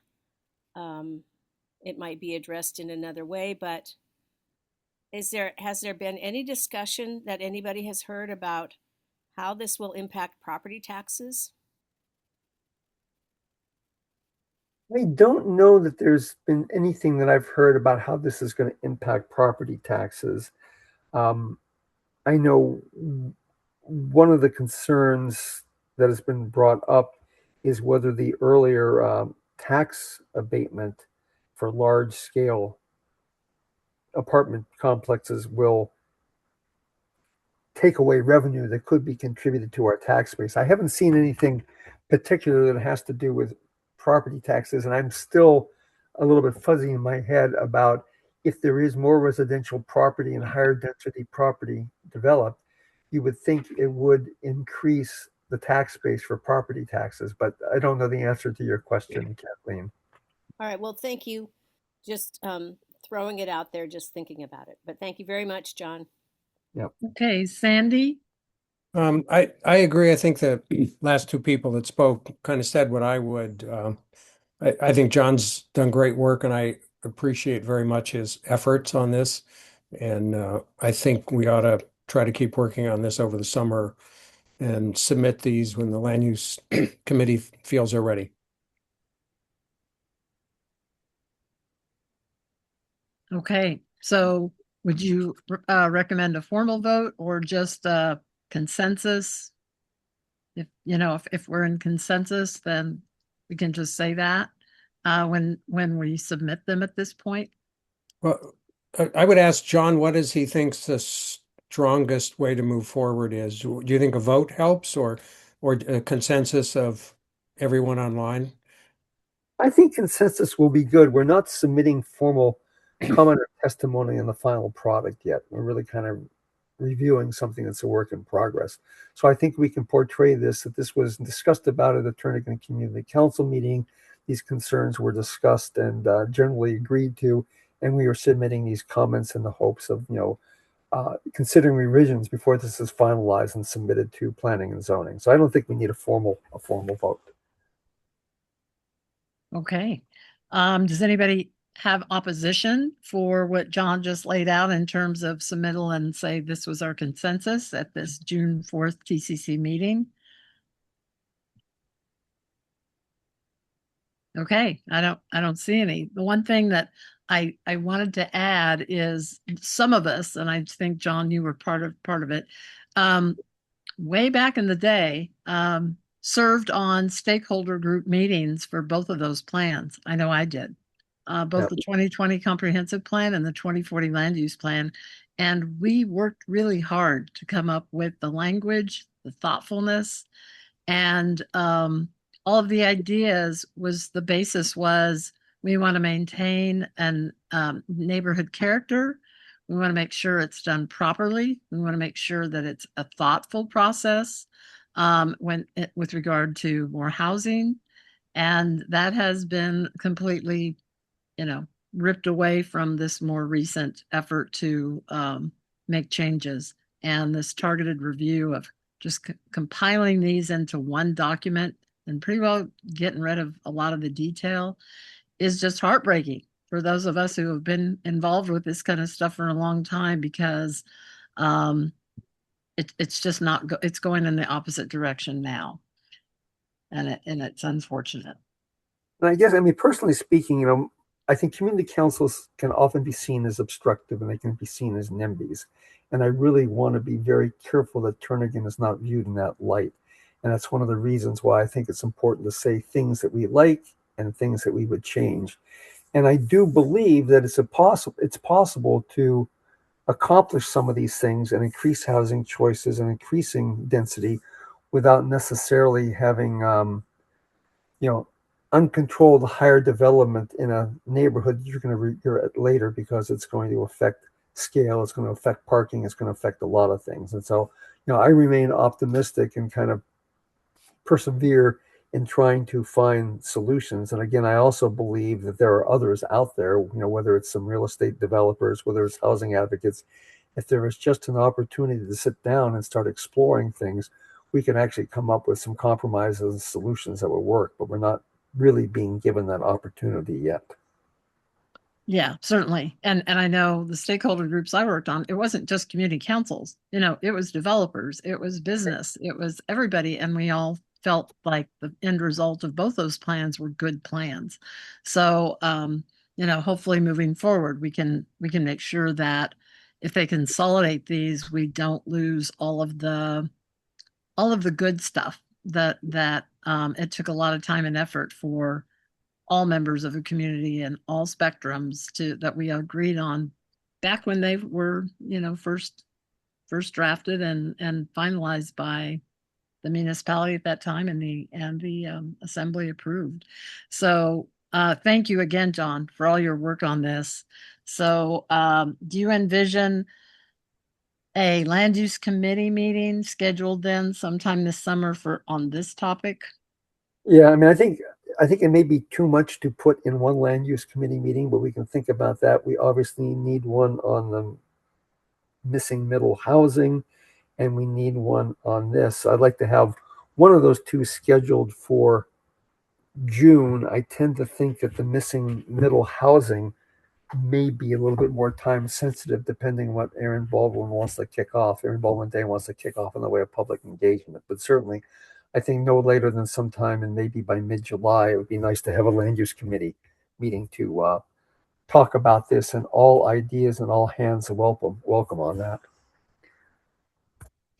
It might be addressed in another way, but has there been any discussion that anybody has heard about how this will impact property taxes? I don't know that there's been anything that I've heard about how this is going to impact property taxes. I know one of the concerns that has been brought up is whether the earlier tax abatement for large scale apartment complexes will take away revenue that could be contributed to our tax base. I haven't seen anything particular that has to do with property taxes, and I'm still a little bit fuzzy in my head about if there is more residential property and higher density property developed, you would think it would increase the tax base for property taxes, but I don't know the answer to your question, Kathleen. All right, well, thank you. Just throwing it out there, just thinking about it. But thank you very much, John. Yep. Okay, Sandy? I agree. I think the last two people that spoke kind of said what I would. I think John's done great work, and I appreciate very much his efforts on this. And I think we ought to try to keep working on this over the summer and submit these when the land use committee feels they're ready. Okay, so would you recommend a formal vote or just a consensus? if we're in consensus, then we can just say that when we submit them at this point. Well, I would ask John, what does he thinks the strongest way to move forward is? Do you think a vote helps or a consensus of everyone online? I think consensus will be good. We're not submitting formal comment or testimony on the final product yet. We're really kind of reviewing something that's a work in progress. So I think we can portray this, that this was discussed about at the Turnagain Community Council meeting. These concerns were discussed and generally agreed to, and we are submitting these comments in the hopes of, considering revisions before this is finalized and submitted to planning and zoning. So I don't think we need a formal vote. Okay. Does anybody have opposition for what John just laid out in terms of submittal and say this was our consensus at this June 4th TCC meeting? Okay, I don't see any. The one thing that I wanted to add is some of us, and I think John, you were part of it, way back in the day, served on stakeholder group meetings for both of those plans. I know I did. Both the 2020 comprehensive plan and the 2040 land use plan. And we worked really hard to come up with the language, the thoughtfulness, and all of the ideas the basis was we want to maintain an neighborhood character. We want to make sure it's done properly. We want to make sure that it's a thoughtful process with regard to more housing. And that has been completely, ripped away from this more recent effort to make changes. And this targeted review of just compiling these into one document and pretty well getting rid of a lot of the detail is just heartbreaking for those of us who have been involved with this kind of stuff for a long time, because it's just not it's going in the opposite direction now, and it's unfortunate. And I guess, personally speaking, I think community councils can often be seen as obstructive and they can be seen as NIMBYs. And I really want to be very careful that Turnagain is not viewed in that light. And that's one of the reasons why I think it's important to say things that we like and things that we would change. And I do believe that it's possible to accomplish some of these things and increase housing choices and increasing density without necessarily having, uncontrolled higher development in a neighborhood you're going to regret later, because it's going to affect scale, it's going to affect parking, it's going to affect a lot of things. And so, I remain optimistic and kind of persevere in trying to find solutions. And again, I also believe that there are others out there, whether it's some real estate developers, whether it's housing advocates. If there is just an opportunity to sit down and start exploring things, we can actually come up with some compromises and solutions that will work, but we're not really being given that opportunity yet. Yeah, certainly. And I know the stakeholder groups I worked on, it wasn't just community councils, it was developers, it was business, it was everybody. And we all felt like the end result of both those plans were good plans. So, hopefully moving forward, we can make sure that if they consolidate these, we don't lose all of the good stuff that it took a lot of time and effort for all members of the community and all spectrums that we agreed on back when they were, first drafted and finalized by the municipality at that time and the assembly approved. So thank you again, John, for all your work on this. So do you envision a land use committee meeting scheduled then sometime this summer on this topic? Yeah, I think it may be too much to put in one land use committee meeting, but we can think about that. We obviously need one on the missing middle housing, and we need one on this. I'd like to have one of those two scheduled for June. I tend to think that the missing middle housing may be a little bit more time sensitive, depending on what Aaron Baldwin wants to kick off. Aaron Baldwin Day wants to kick off in the way of public engagement, but certainly I think no later than sometime, and maybe by mid-July, it would be nice to have a land use committee meeting to talk about this, and all ideas and all hands are welcome on that.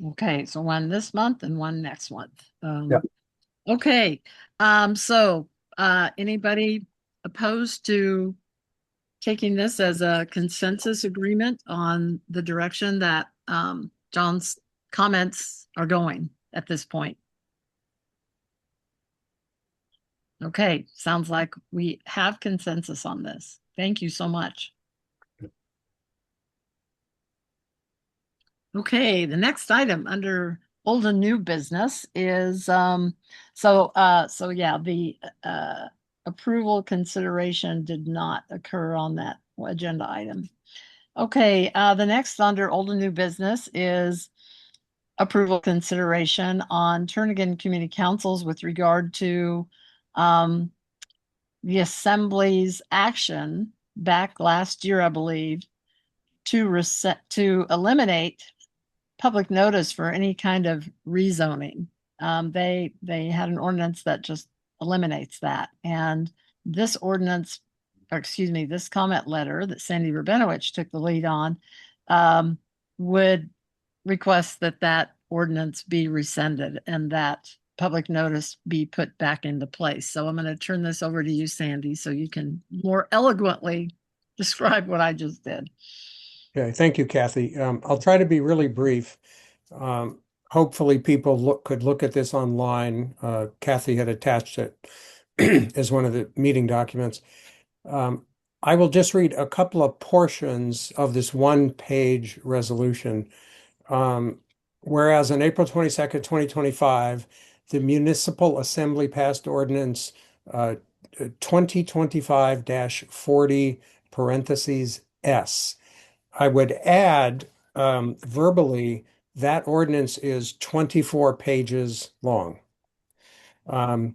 Okay, so one this month and one next month. Yep. Okay, anybody opposed to taking this as a consensus agreement on the direction that John's comments are going at this point? Okay, sounds like we have consensus on this. Thank you so much. Okay, the next item under old and new business is the approval consideration did not occur on that agenda item. Okay, the next under old and new business is approval consideration on Turnagain Community Councils with regard to the Assembly's action back last year, I believe, to eliminate public notice for any kind of rezoning. They had an ordinance that just eliminates that. And this ordinance, or excuse me, this comment letter that Sandy Rabinowitz took the lead on would request that that ordinance be rescinded and that public notice be put back into place. So I'm going to turn this over to you, Sandy, so you can more eloquently describe what I just did. Okay, thank you, Kathy. I'll try to be really brief. Hopefully people could look at this online. Kathy had attached it as one of the meeting documents. I will just read a couple of portions of this one-page resolution. Whereas on April 22nd, 2025, the Municipal Assembly passed ordinance 2025-40 parentheses S. I would add verbally that ordinance is 24 pages long. And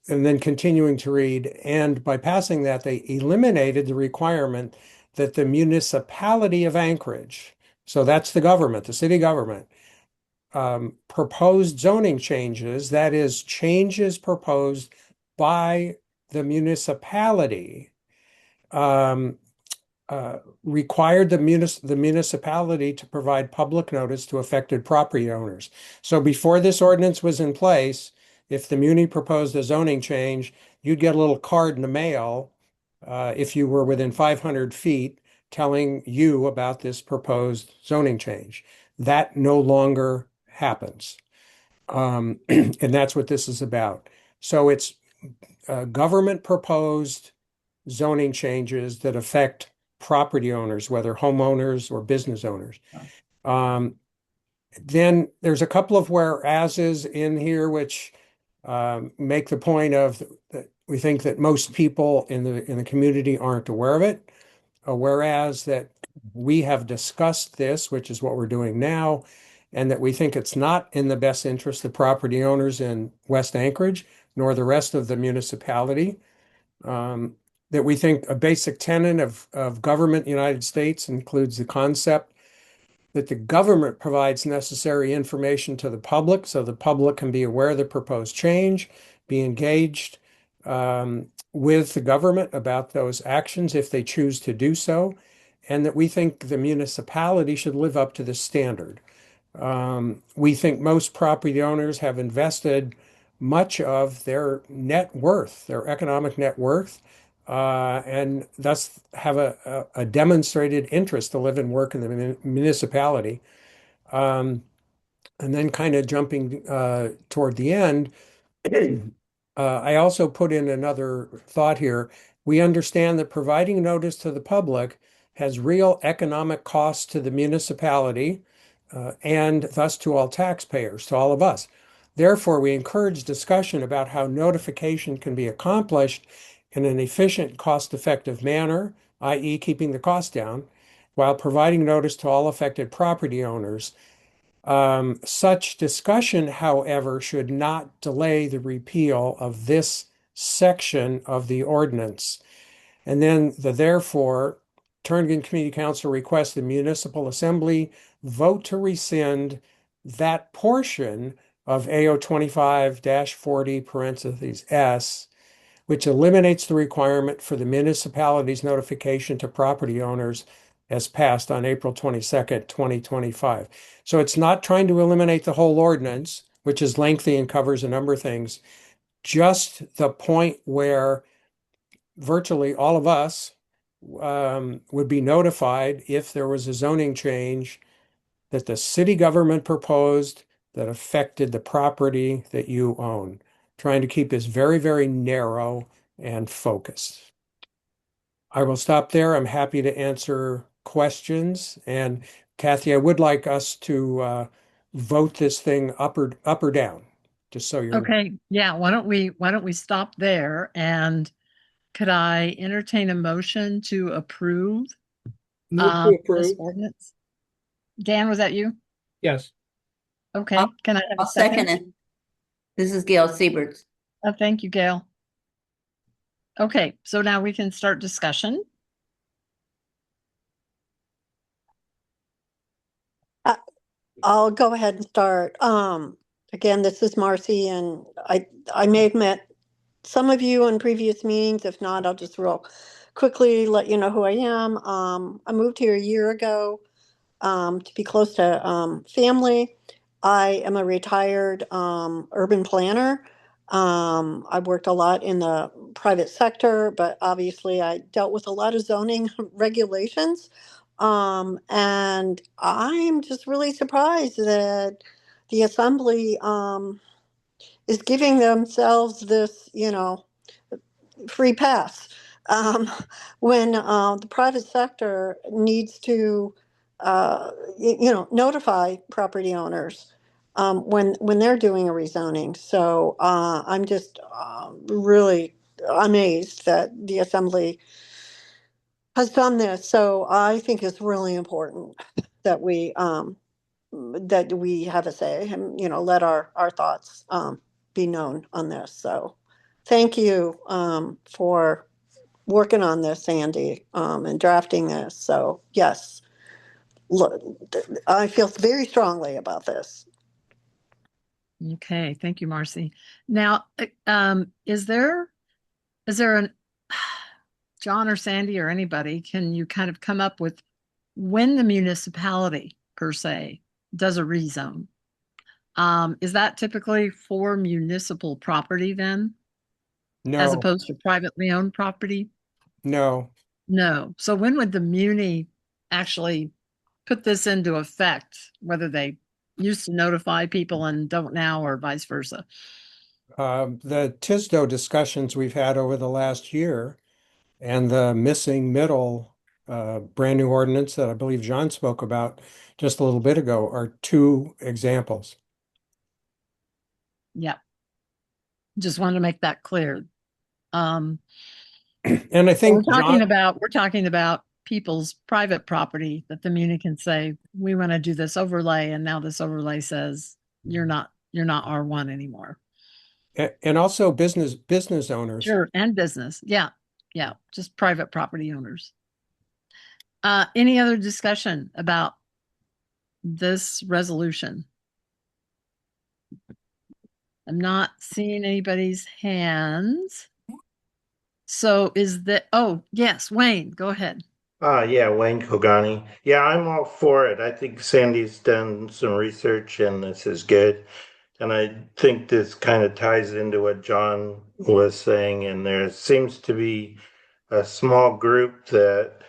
then continuing to read, and by passing that, they eliminated the requirement that the municipality of Anchorage, so that's the government, the city government, proposed zoning changes, that is, changes proposed by the municipality, required the municipality to provide public notice to affected property owners. So before this ordinance was in place, if the muni proposed a zoning change, you'd get a little card in the mail if you were within 500 feet telling you about this proposed zoning change. That no longer happens. And that's what this is about. So it's government proposed zoning changes that affect property owners, whether homeowners or business owners. Then there's a couple of whereases in here which make the point of that we think that most people in the community aren't aware of it. Whereas that we have discussed this, which is what we're doing now, and that we think it's not in the best interest of property owners in West Anchorage, nor the rest of the municipality. That we think a basic tenet of government in the United States includes the concept that the government provides necessary information to the public so the public can be aware of the proposed change, be engaged with the government about those actions if they choose to do so, and that we think the municipality should live up to this standard. We think most property owners have invested much of their net worth, their economic net worth, and thus have a demonstrated interest to live and work in the municipality. And then kind of jumping toward the end, I also put in another thought here. We understand that providing notice to the public has real economic costs to the municipality and thus to all taxpayers, to all of us. Therefore, we encourage discussion about how notification can be accomplished in an efficient, cost-effective manner, i.e. keeping the cost down, while providing notice to all affected property owners. Such discussion, however, should not delay the repeal of this section of the ordinance. And then therefore, Turnagain Community Council requests the Municipal Assembly vote to rescind that portion of AO 25-40 parentheses S, which eliminates the requirement for the municipality's notification to property owners as passed on April 22nd, 2025. So it's not trying to eliminate the whole ordinance, which is lengthy and covers a number of things, just the point where virtually all of us would be notified if there was a zoning change that the city government proposed that affected the property that you own. Trying to keep this very, very narrow and focused. I will stop there. I'm happy to answer questions. And Kathy, I would like us to vote this thing up or down, just so you're. Okay, yeah, why don't we stop there, and could I entertain a motion to approve Move to this approve. ordinance? Dan, was that you? Yes. Okay, can I have a I'll second second? it. This is Gail Sieberts. Thank you, Gail. Okay, so now we can start discussion. I'll go ahead and start. Again, this is Marcy, and I may have met some of you in previous meetings. If not, I'll just real quickly let you know who I am. I moved here a year ago to be close to family. I am a retired urban planner. I've worked a lot in the private sector, but obviously I dealt with a lot of zoning regulations. And I'm just really surprised that the assembly is giving themselves this, free pass um, when the private sector needs to, notify property owners when they're doing a rezoning. So I'm just really amazed that the assembly has done this. So I think it's really important that we have a say and let our thoughts be known on this. So thank you for working on this, Sandy, and drafting this. So yes, look, I feel very strongly about this. Okay, thank you, Marcy. Now, is there an John or Sandy or anybody, can you kind of come up with when the municipality per se does a rezone? Is that typically for municipal property then, as No, opposed to privately owned property? no. No. So when would the muni actually put this into effect, whether they used to notify people and don't now, or vice versa? The TISDO discussions we've had over the last year and the missing middle brand new ordinance that I believe John spoke about just a little bit ago are two examples. Yeah. Just wanted to make that clear. And I think we're talking about people's private property that the muni can say, we want to do this overlay, and now this overlay says you're not R1 anymore. And also business owners. Sure, and business. Yeah. Yeah, just private property owners. Any other discussion about this resolution? I'm not seeing anybody's hands. So oh, yes, Wayne, go ahead. Yeah, Wayne Kogani. Yeah, I'm all for it. I think Sandy's done some research and this is good. And I think this kind of ties into what John was saying. And there seems to be a small group that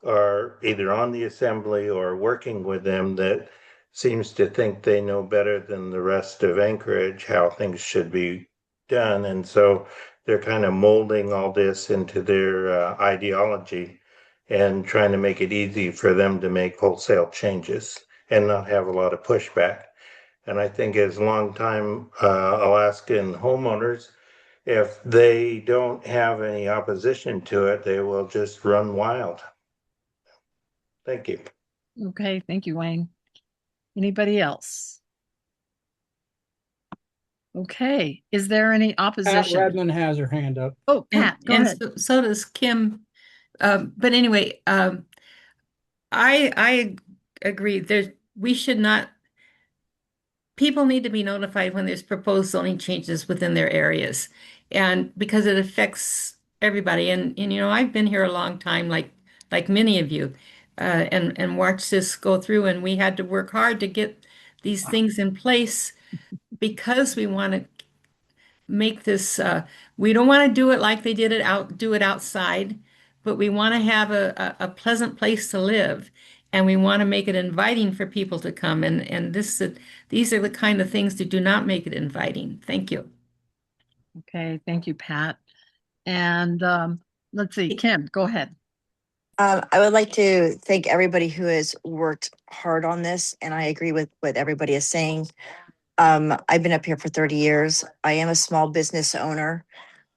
are either on the assembly or working with them that seems to think they know better than the rest of Anchorage how things should be done. And so they're kind of molding all this into their ideology and trying to make it easy for them to make wholesale changes and not have a lot of pushback. And I think as longtime Alaskan homeowners, if they don't have any opposition to it, they will just run wild. Thank you. Okay, thank you, Wayne. Anybody else? Okay, is there any opposition? Pat Redmond has her hand up. Oh, Pat, go ahead. So does Kim. But anyway, I agree. We should not. People need to be notified when there's proposed zoning changes within their areas, and because it affects everybody. And I've been here a long time, like many of you. and watch this go through. And we had to work hard to get these things in place because we want to make this, we don't want to do it like they did it do it outside, but we want to have a pleasant place to live. And we want to make it inviting for people to come. And these are the kind of things that do not make it inviting. Thank you. Okay, thank you, Pat. And let's see, Kim, go ahead. I would like to thank everybody who has worked hard on this, and I agree with what everybody is saying. I've been up here for 30 years. I am a small business owner.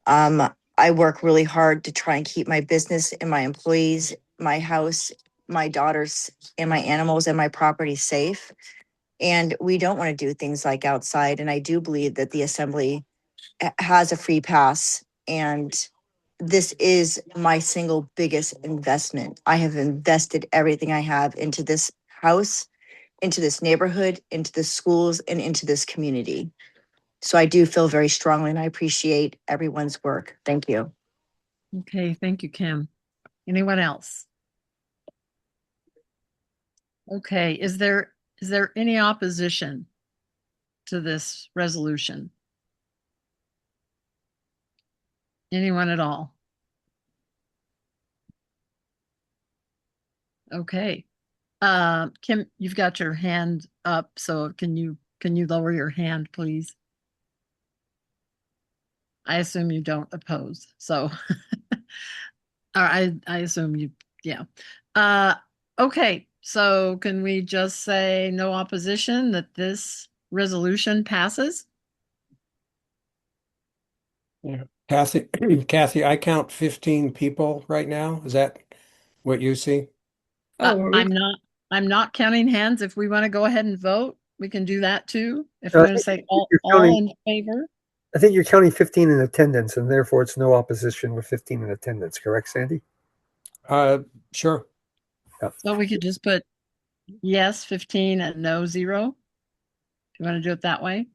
I work really hard to try and keep my business and my employees, my house, my daughters, and my animals and my property safe. And we don't want to do things like outside. And I do believe that the assembly has a free pass. And this is my single biggest investment. I have invested everything I have into this house, into this neighborhood, into the schools, and into this community. So I do feel very strongly and I appreciate everyone's work. Thank you. Okay, thank you, Kim. Anyone else? Okay, is there any opposition to this resolution? Anyone at all? Okay. Kim, you've got your hand up, so can you lower your hand, please? I assume you don't oppose, so or I assume you, yeah. Okay, so can we just say no opposition, that this resolution passes? Yeah. Kathy, I count 15 people right now. Is that what you see? I'm not counting hands. If we want to go ahead and vote, we can do that too. If I we want to think say you're all counting- in favor. I think you're counting 15 in attendance, and therefore it's no opposition with 15 in attendance. Correct, Sandy? Sure. So we could just put yes 15 and no 0. Do you want to do it that way?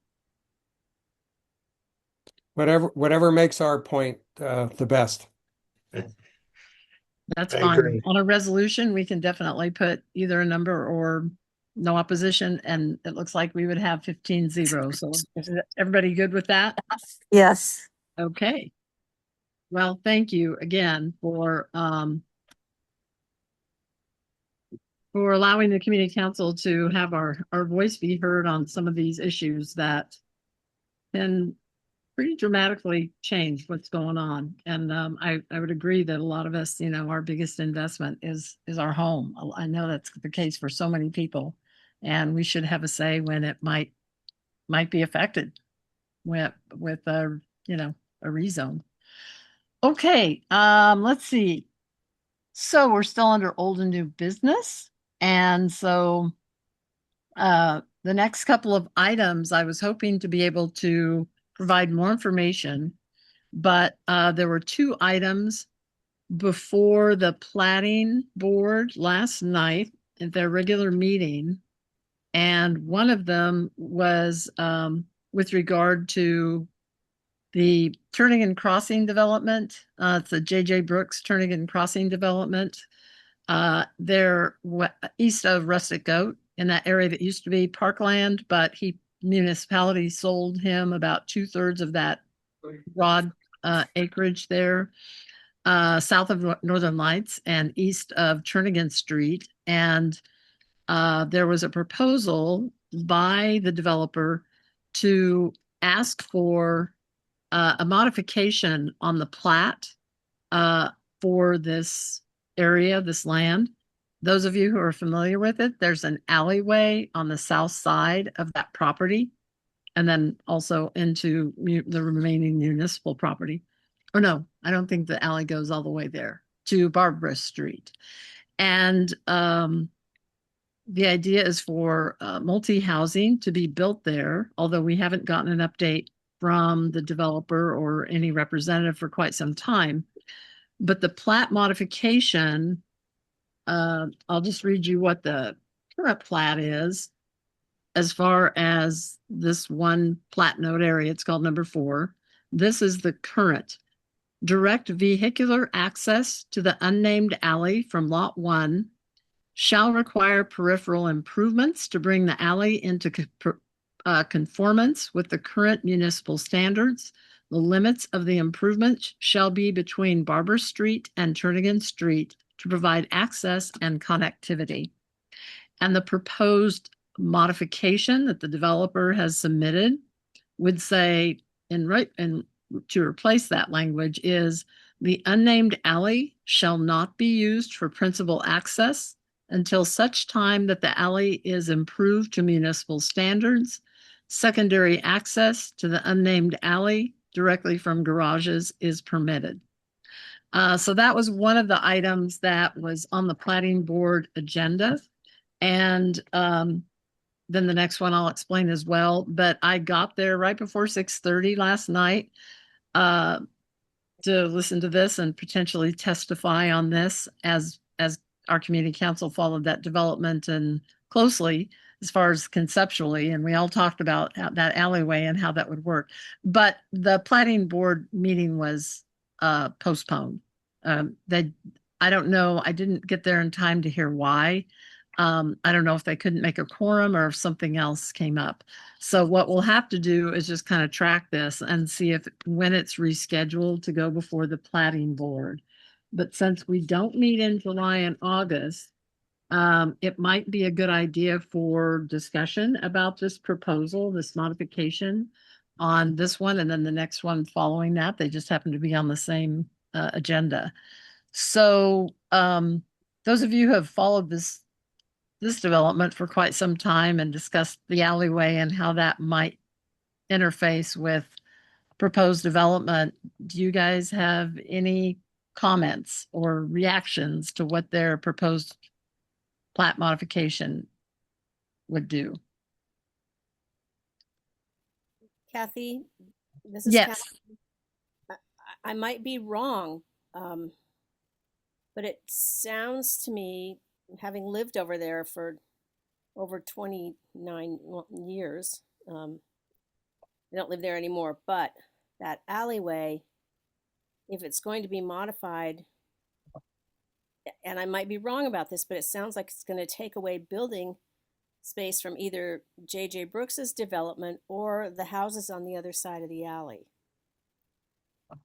Whatever makes our point the best. That's I fine. agree. On a resolution, we can definitely put either a number or no opposition, and it looks like we would have 15-0. So is everybody good with that? Yes. Okay. Well, thank you again for allowing the community council to have our voice be heard on some of these issues that can pretty dramatically change what's going on. And I would agree that a lot of us, our biggest investment is our home. I know that's the case for so many people, and we should have a say when it might be affected with a rezone. Okay, let's see. So we're still under old and new business, and so the next couple of items, I was hoping to be able to provide more information, but there were 2 items before the plating board last night at their regular meeting. And one of them was with regard to the Turnagain Crossing development. It's the J.J. Brooks Turnagain Crossing development. They're east of Rustic Goat in that area that used to be parkland, but municipality sold him about 2/3 of that broad acreage there, south of Northern Lights and east of Turnagain Street. And there was a proposal by the developer to ask for a modification on the plat for this area, this land. Those of you who are familiar with it, there's an alleyway on the south side of that property, and then also into the remaining municipal property. Or no, I don't think the alley goes all the way there to Barbara Street. And the idea is for multi-housing to be built there, although we haven't gotten an update from the developer or any representative for quite some time. But the plat modification, I'll just read you what the current plat is. As far as this one plat note area, it's called number 4. This is the current. Direct vehicular access to the unnamed alley from lot 1 shall require peripheral improvements to bring the alley into conformance with the current municipal standards. The limits of the improvements shall be between Barber Street and Turnagain Street to provide access and connectivity. And the proposed modification that the developer has submitted would say, and to replace that language is, the unnamed alley shall not be used for principal access until such time that the alley is improved to municipal standards. Secondary access to the unnamed alley directly from garages is permitted. So that was one of the items that was on the planning board agenda. And then the next one I'll explain as well. But I got there right before 6:30 last night to listen to this and potentially testify on this as our community council followed that development and closely as far as conceptually, and we all talked about that alleyway and how that would work. But the planning board meeting was postponed. I don't know. I didn't get there in time to hear why. I don't know if they couldn't make a quorum or if something else came up. So what we'll have to do is just kind of track this and see if when it's rescheduled to go before the planning board. But since we don't meet in July and August, it might be a good idea for discussion about this proposal, this modification on this one, and then the next one following that. They just happen to be on the same agenda. So those of you who have followed this development for quite some time and discussed the alleyway and how that might interface with proposed development, do you guys have any comments or reactions to what their proposed plat modification would do? Kathy, this is yes. Kathy. I might be wrong, but it sounds to me, having lived over there for over 29 years, I don't live there anymore, but that alleyway, if it's going to be modified, and I might be wrong about this, but it sounds like it's going to take away building space from either J.J. Brooks's development or the houses on the other side of the alley.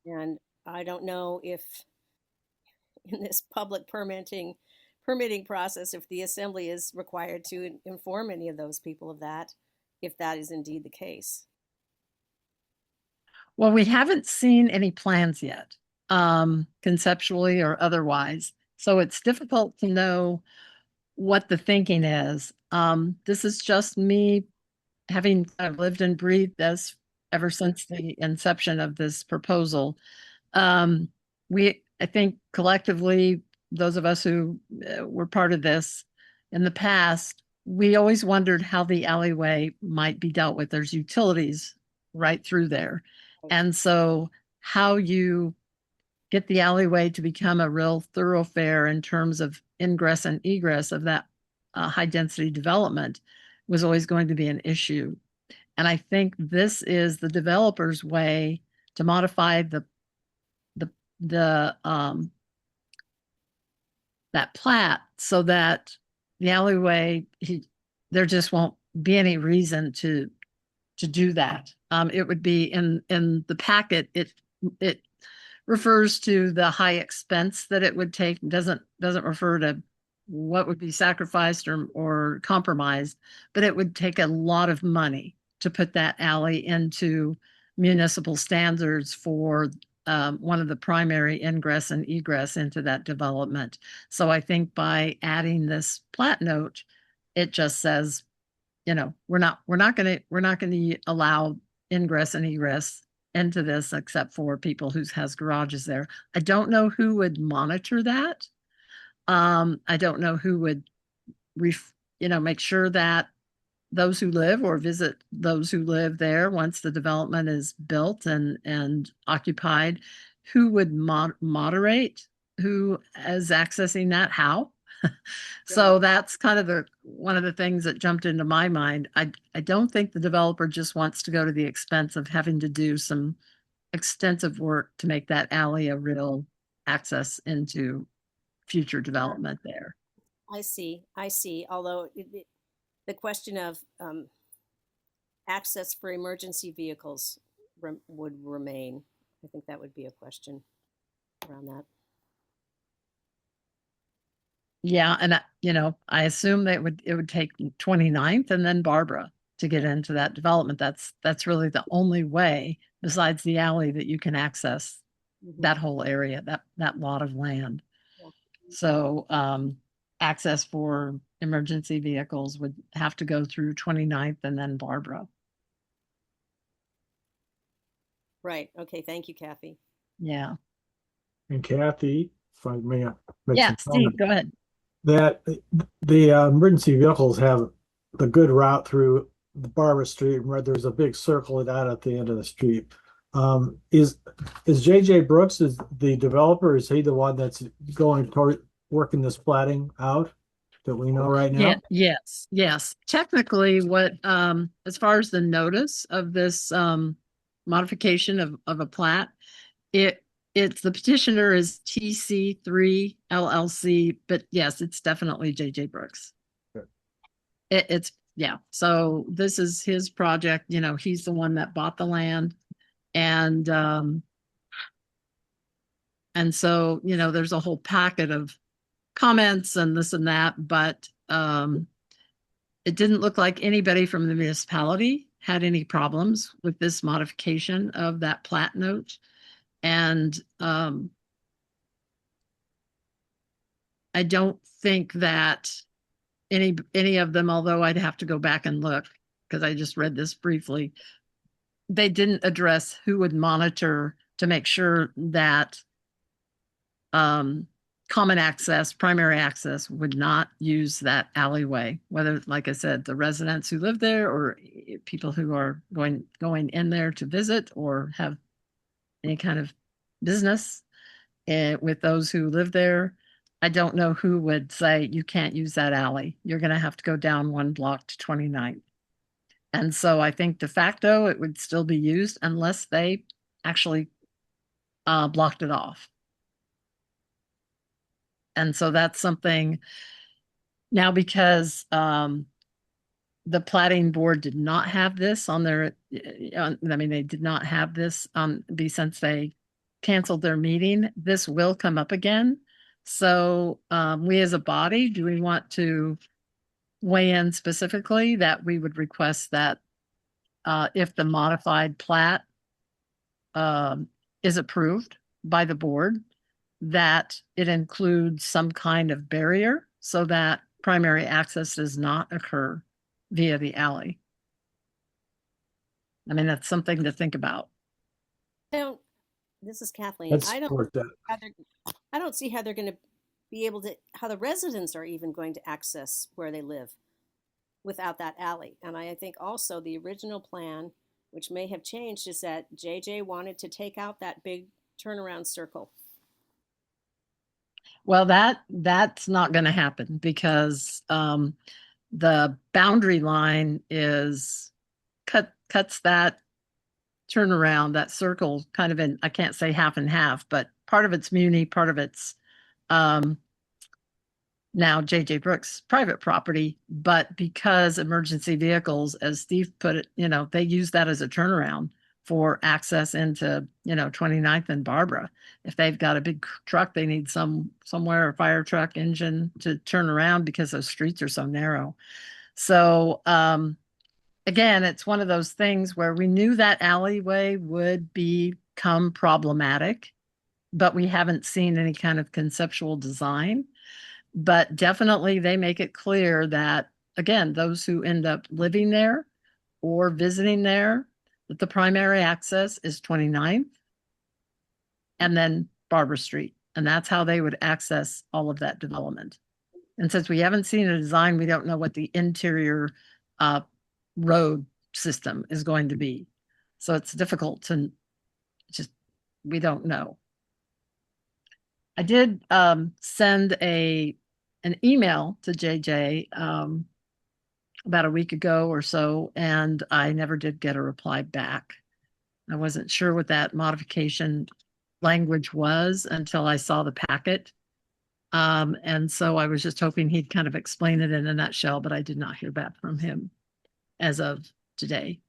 And I don't know if in this public permitting process, if the assembly is required to inform any of those people of that, if that is indeed the case. Well, we haven't seen any plans yet, conceptually or otherwise. So it's difficult to know what the thinking is. This is just me having kind of lived and breathed this ever since the inception of this proposal. I think collectively, those of us who were part of this in the past, we always wondered how the alleyway might be dealt with. There's utilities right through there. And so how you get the alleyway to become a real thoroughfare in terms of ingress and egress of that high density development was always going to be an issue. And I think this is the developer's way to modify that plat so that the alleyway, there just won't be any reason to do that. It would be in the packet. It refers to the high expense that it would take. Doesn't refer to what would be sacrificed or compromised, but it would take a lot of money to put that alley into municipal standards for one of the primary ingress and egress into that development. So I think by adding this plat note, it just says, we're not going to allow ingress and egress into this except for people who has garages there. I don't know who would monitor that. I don't know who would make sure that those who live or visit those who live there once the development is built and occupied, who would moderate who is accessing that, how. So that's kind of one of the things that jumped into my mind. I don't think the developer just wants to go to the expense of having to do some extensive work to make that alley a real access into future development there. I see. Although the question of access for emergency vehicles would remain. I think that would be a question around that. Yeah, and I assume that it would take 29th and then Barbara to get into that development. That's really the only way besides the alley that you can access that whole area, that lot of land. Yeah. So access for emergency vehicles would have to go through 29th and then Barbara. Right. Okay. Thank you, Kathy. Yeah. And Kathy, if I may make Yeah, some Steve, comment, go ahead. that the emergency vehicles have the good route through the Barbara Street where there's a big circle out at the end of the street. Is JJ Brooks is the developer? Is he the one that's going toward working this platting out that we know right now? Yeah, yes. Technically, what as far as the notice of this modification of a plat, it's the petitioner is TC3 LLC, but yes, it's definitely JJ Brooks. Good. It's yeah. So this is his project. He's the one that bought the land, and so there's a whole packet of comments and this and that, but it didn't look like anybody from the municipality had any problems with this modification of that plat note. And I don't think that any of them, although I'd have to go back and look because I just read this briefly, they didn't address who would monitor to make sure that common access, primary access would not use that alleyway, whether, like I said, the residents who live there or people who are going in there to visit or have any kind of business with those who live there. I don't know who would say you can't use that alley. You're going to have to go down one block to 29th. And so I think de facto it would still be used unless they actually blocked it off. And so that's something now because the platting board did not have this on their, they did not have this since they canceled their meeting. This will come up again. So we as a body, do we want to weigh in specifically that we would request that if the modified plat is approved by the board, that it includes some kind of barrier so that primary access does not occur via the alley. That's something to think about. This is Kathleen. Let's support that. I don't see how they're going to be able to, how the residents are even going to access where they live without that alley. And I think also the original plan, which may have changed, is that JJ wanted to take out that big turnaround circle. Well, that's not going to happen because the boundary line is cuts that turnaround, that circle kind of in, I can't say half and half, but part of it's Muni, part of it's now JJ Brooks private property. But because emergency vehicles, as Steve put it, they use that as a turnaround for access into 29th and Barbara. If they've got a big truck, they need somewhere, a fire truck engine to turn around because those streets are so narrow. So again, it's one of those things where we knew that alleyway would become problematic, but we haven't seen any kind of conceptual design. But definitely they make it clear that, again, those who end up living there or visiting there, that the primary access is 29th and then Barbara Street. And that's how they would access all of that development. And since we haven't seen a design, we don't know what the interior road system is going to be. So it's difficult to we don't know. I did send an email to JJ about a week ago or so, and I never did get a reply back. I wasn't sure what that modification language was until I saw the packet. And so I was just hoping he'd kind of explain it in a nutshell, but I did not hear back from him as of today.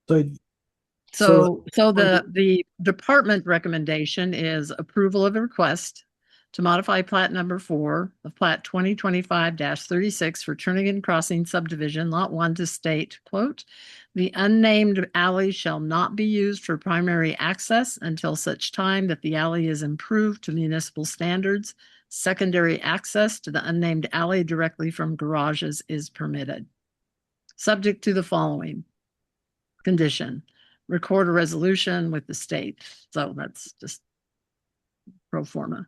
So the department recommendation is approval of a request to modify plat number 4 of plat 2025-36 for Turnagain Crossing subdivision lot 1 to state, quote, the unnamed alley shall not be used for primary access until such time that the alley is improved to municipal standards. Secondary access to the unnamed alley directly from garages is permitted. Subject to the following condition: record a resolution with the state. So that's just pro forma.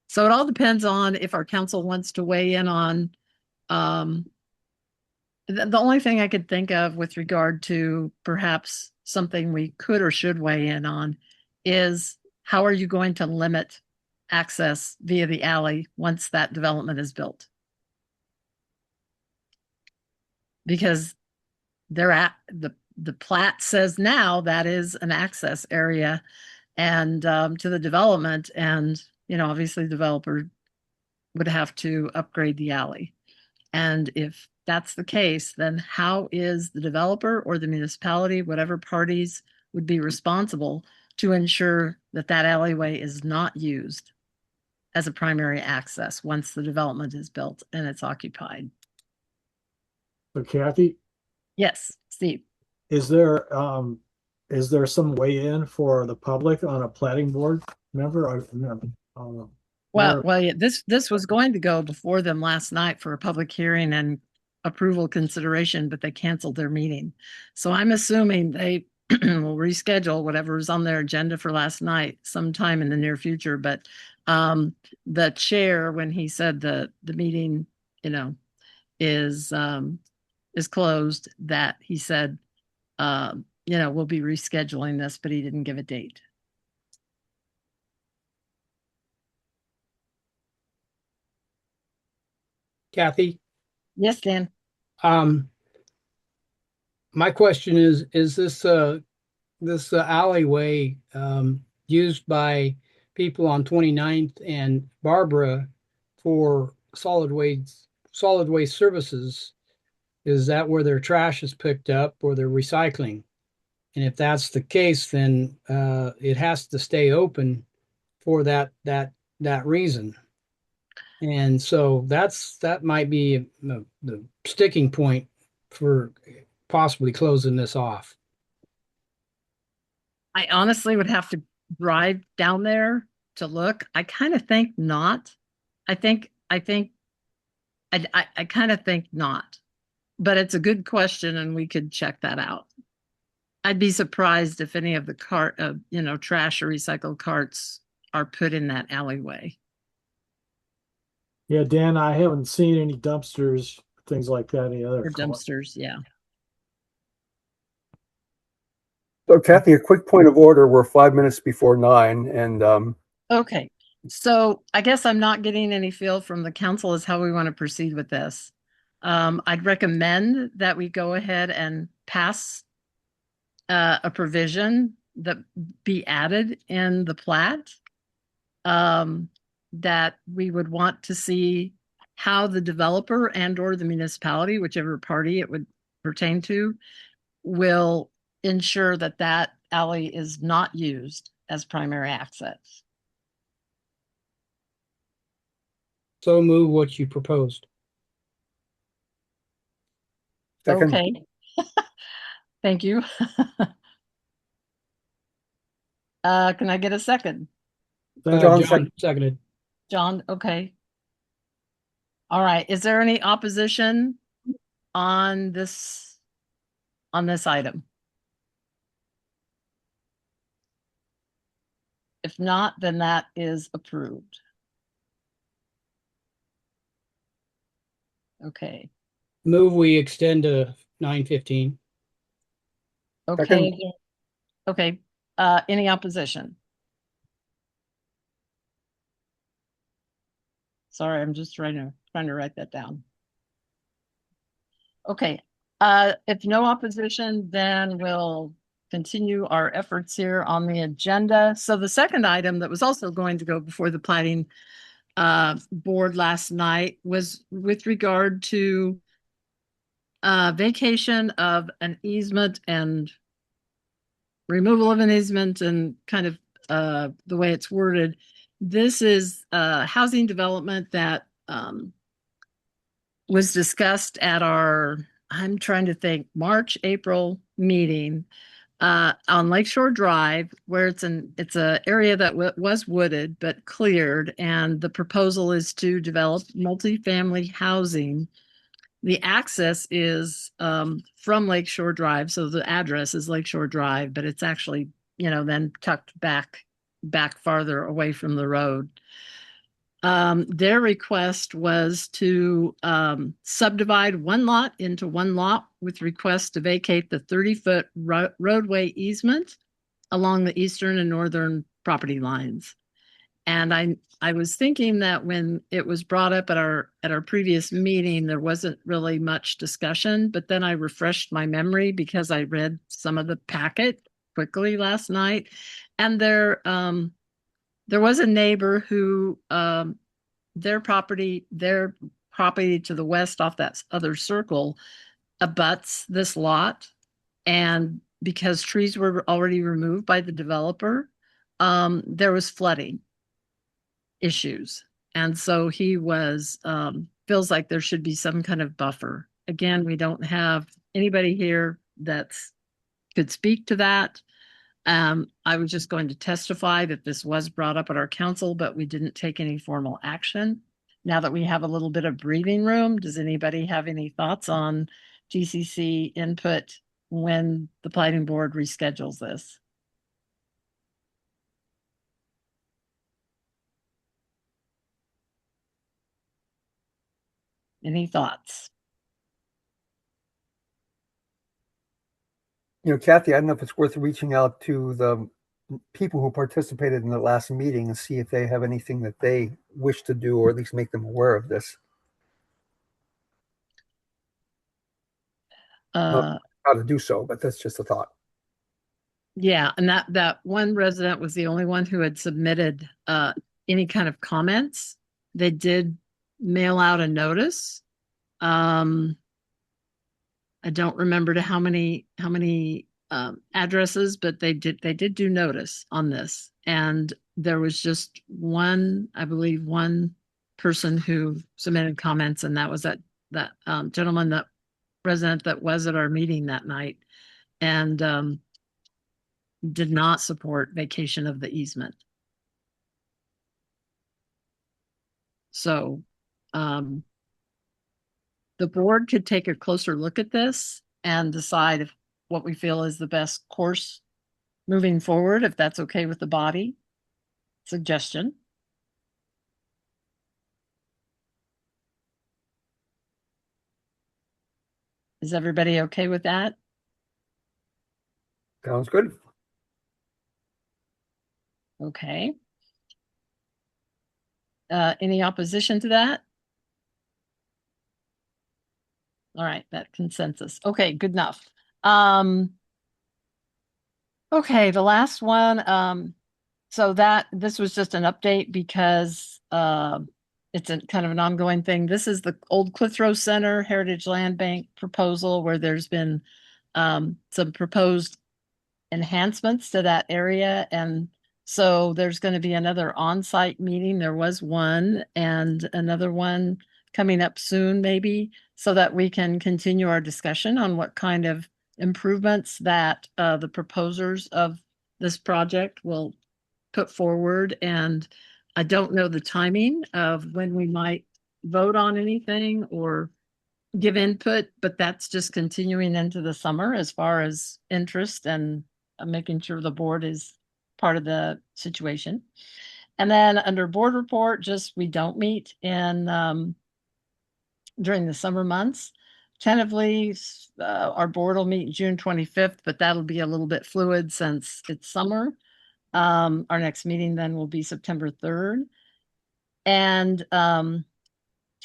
So it all depends on if our council wants to weigh in on, the only thing I could think of with regard to perhaps something we could or should weigh in on is how are you going to limit access via the alley once that development is built? Because they're at the plat says now that is an access area and to the development, and obviously the developer would have to upgrade the alley. And if that's the case, then how is the developer or the municipality, whatever parties would be responsible, to ensure that that alleyway is not used as a primary access once the development is built and it's occupied? So Kathy? Yes, Steve. Is there some way in for the public on a planning board member? Well, yeah, this was going to go before them last night for a public hearing and approval consideration, but they canceled their meeting. So I'm assuming they will reschedule whatever was on their agenda for last night sometime in the near future. But the chair, when he said the meeting, is closed, that he said, we'll be rescheduling this, but he didn't give a date. Kathy? Yes, Dan. My question is this alleyway used by people on 29th and Barbara for solid waste services? Is that where their trash is picked up or their recycling? And if that's the case, then it has to stay open for that reason. And so that might be the sticking point for possibly closing this off. I honestly would have to drive down there to look. I kind of think not. I kind of think not, but it's a good question and we could check that out. I'd be surprised if any of the trash or recycled carts are put in that alleyway. Yeah, Dan, I haven't seen any dumpsters, things like that, any other or dumpsters. Yeah. So Kathy, a quick point of order. We're 5 minutes before 9 and okay. So I guess I'm not getting any feel from the council as how we want to proceed with this. I'd recommend that we go ahead and pass a provision that be added in the plat, that we would want to see how the developer and or the municipality, whichever party it would pertain to, will ensure that that alley is not used as primary access. So move what you proposed. Second. Okay. Thank you. Can I get a second? John seconded. John, okay. All right. Is there any opposition on this item? If not, then that is approved. Okay. Move we extend to 9:15. Okay. Okay. Any opposition? Sorry, I'm just trying to write that down. Okay. If no opposition, then we'll continue our efforts here on the agenda. So the second item that was also going to go before the plating board last night was with regard to vacation of an easement and removal of an easement and kind of the way it's worded. This is housing development that was discussed at our, I'm trying to think, March, April meeting on Lakeshore Drive, where it's a area that was wooded but cleared, and the proposal is to develop multifamily housing. The access is from Lakeshore Drive, so the address is Lakeshore Drive, but it's actually, then tucked back farther away from the road. Their request was to subdivide one lot into one lot with request to vacate the 30-foot roadway easement along the eastern and northern property lines. And I was thinking that when it was brought up at our previous meeting, there wasn't really much discussion, but then I refreshed my memory because I read some of the packet quickly last night, and there was a neighbor who their property to the west off that other circle abuts this lot, and because trees were already removed by the developer, there was flooding issues. And so he was feels like there should be some kind of buffer. Again, we don't have anybody here that's could speak to that. I was just going to testify that this was brought up at our council, but we didn't take any formal action. Now that we have a little bit of breathing room, does anybody have any thoughts on GCC input when the planning board reschedules this? Any thoughts? Kathy, I don't know if it's worth reaching out to the people who participated in the last meeting and see if they have anything that they wish to do, or at least make them aware of this. How to do so, but that's just a thought. Yeah, and that one resident was the only one who had submitted any kind of comments. They did mail out a notice. I don't remember to how many addresses, but they did do notice on this, and there was just one, I believe, one person who submitted comments, and that was that gentleman, that resident that was at our meeting that night, and did not support vacation of the easement. So the board could take a closer look at this and decide what we feel is the best course moving forward, if that's okay with the body. Suggestion. Is everybody okay with that? Sounds good. Okay. Any opposition to that? All right, that consensus. Okay, good enough. Okay, the last one. So this was just an update because it's a kind of an ongoing thing. This is the old Clitheroe Center Heritage Land Bank proposal, where there's been some proposed enhancements to that area, and so there's going to be another on-site meeting. There was one, and another one coming up soon, maybe, so that we can continue our discussion on what kind of improvements that the proposers of this project will put forward. And I don't know the timing of when we might vote on anything or give input, but that's just continuing into the summer as far as interest and making sure the board is part of the situation. And then under board report, just we don't meet in during the summer months. Tentatively, our board will meet June 25th, but that'll be a little bit fluid since it's summer. Our next meeting then will be September 3rd. And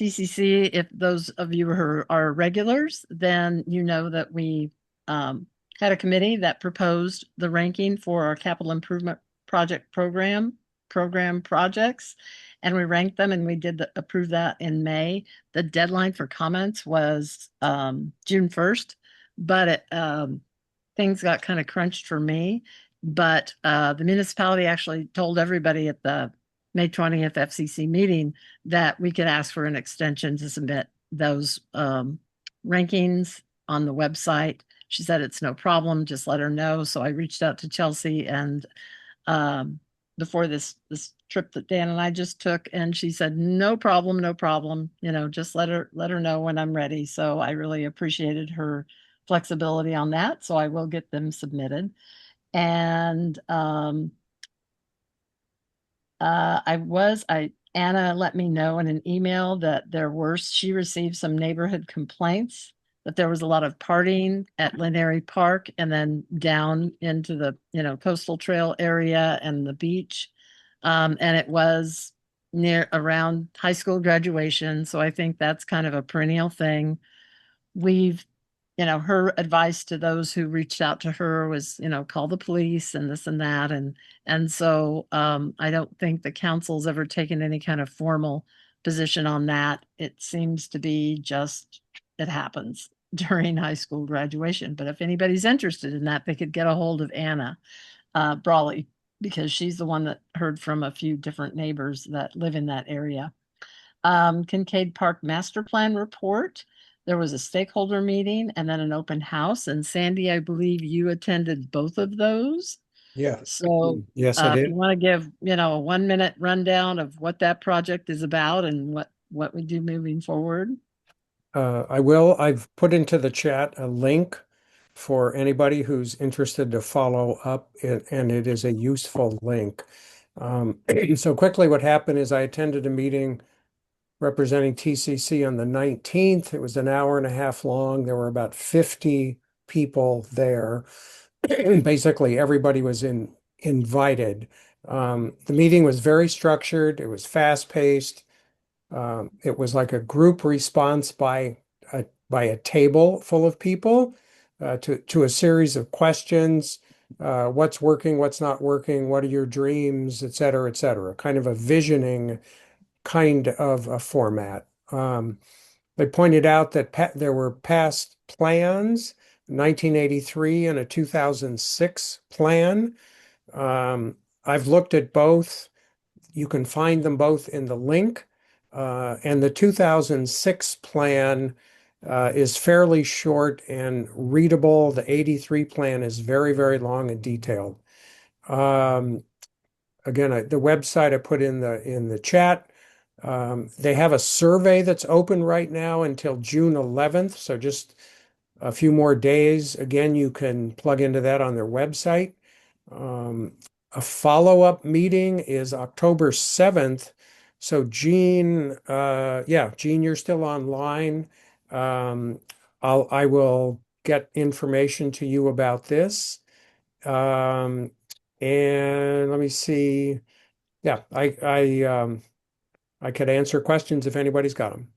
TCC, if those of you who are regulars, then you know that we had a committee that proposed the ranking for our capital improvement program projects, and we ranked them, and we did approve that in May. The deadline for comments was June 1st, but things got kind of crunched for me. But the municipality actually told everybody at the May 20th FCC meeting that we could ask for an extension to submit those rankings on the website. She said it's no problem, just let her know. So I reached out to Chelsea and before this trip that Dan and I just took, and she said no problem, no problem. You know, just let her know when I'm ready. So I really appreciated her flexibility on that. So I will get them submitted. And Anna let me know in an email that she received some neighborhood complaints that there was a lot of partying at Linary Park and then down into the, coastal trail area and the beach. And it was near around high school graduation. So I think that's kind of a perennial thing. We've her advice to those who reached out to her was, call the police and this and that. And so I don't think the council's ever taken any kind of formal position on that. It seems to be just, it happens during high school graduation. But if anybody's interested in that, they could get a hold of Anna Brawley, because she's the one that heard from a few different neighbors that live in that area. Kincaid Park Master Plan report. There was a stakeholder meeting and then an open house. And Sandy, I believe you attended both of those. Yeah. So yes, I if did. you want to give, a 1-minute rundown of what that project is about and what we do moving forward. I will. I've put into the chat a link for anybody who's interested to follow up, and it is a useful link. So quickly, what happened is I attended a meeting representing TCC on the 19th. It was an hour and a half long. There were about 50 people there. Basically, everybody was invited. The meeting was very structured. It was fast-paced. It was like a group response by a table full of people to a series of questions. What's working, what's not working, what are your dreams, et cetera, et cetera. Kind of a visioning kind of a format. They pointed out that there were past plans, 1983 and a 2006 plan. I've looked at both. You can find them both in the link. And the 2006 plan is fairly short and readable. The 83 plan is very, very long and detailed. Again, the website I put in the chat. They have a survey that's open right now until June 11th, so just a few more days. Again, you can plug into that on their website. A follow-up meeting is October 7th. So Jean, Jean, you're still online. I will get information to you about this. And let me see. Yeah, I could answer questions if anybody's got them.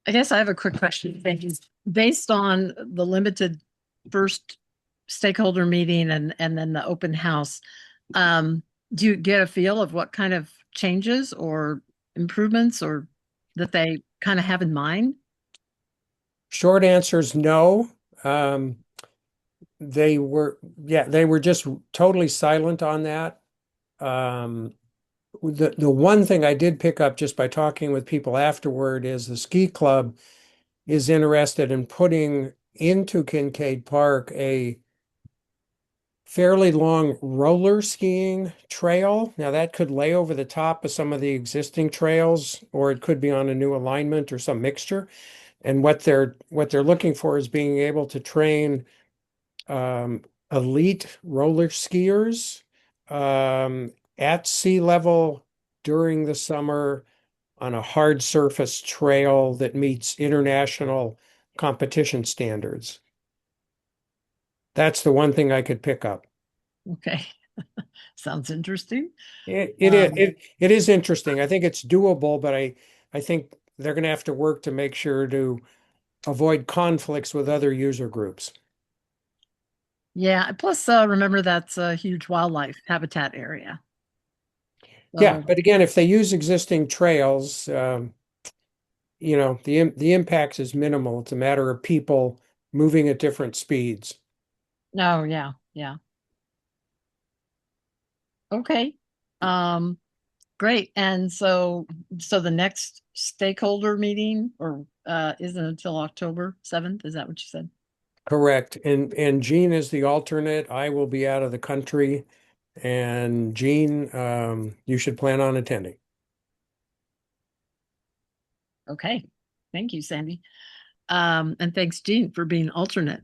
I guess I have a quick question. Thank you. Based on the limited first stakeholder meeting and then the open house, do you get a feel of what kind of changes or improvements or that they kind of have in mind? Short answer is no. They were just totally silent on that. The one thing I did pick up just by talking with people afterward is the ski club is interested in putting into Kincaid Park a fairly long roller skiing trail. Now that could lay over the top of some of the existing trails, or it could be on a new alignment or some mixture. And what they're looking for is being able to train elite roller skiers at sea level during the summer on a hard surface trail that meets international competition standards. That's the one thing I could pick up. Okay. Sounds interesting. It is interesting. I think it's doable, but I think they're going to have to work to make sure to avoid conflicts with other user groups. Yeah. Plus, remember that's a huge wildlife habitat area. Yeah, So, but again, if they use existing trails, the impact is minimal. It's a matter of people moving at different speeds. no, yeah, yeah. Okay. Um, Great. And so the next stakeholder meeting or isn't until October 7th? Is that what you said? Correct. And Gene is the alternate. I will be out of the country. And Gene, you should plan on attending. Okay. Thank you, Sandy. And thanks, Jean, for being alternate.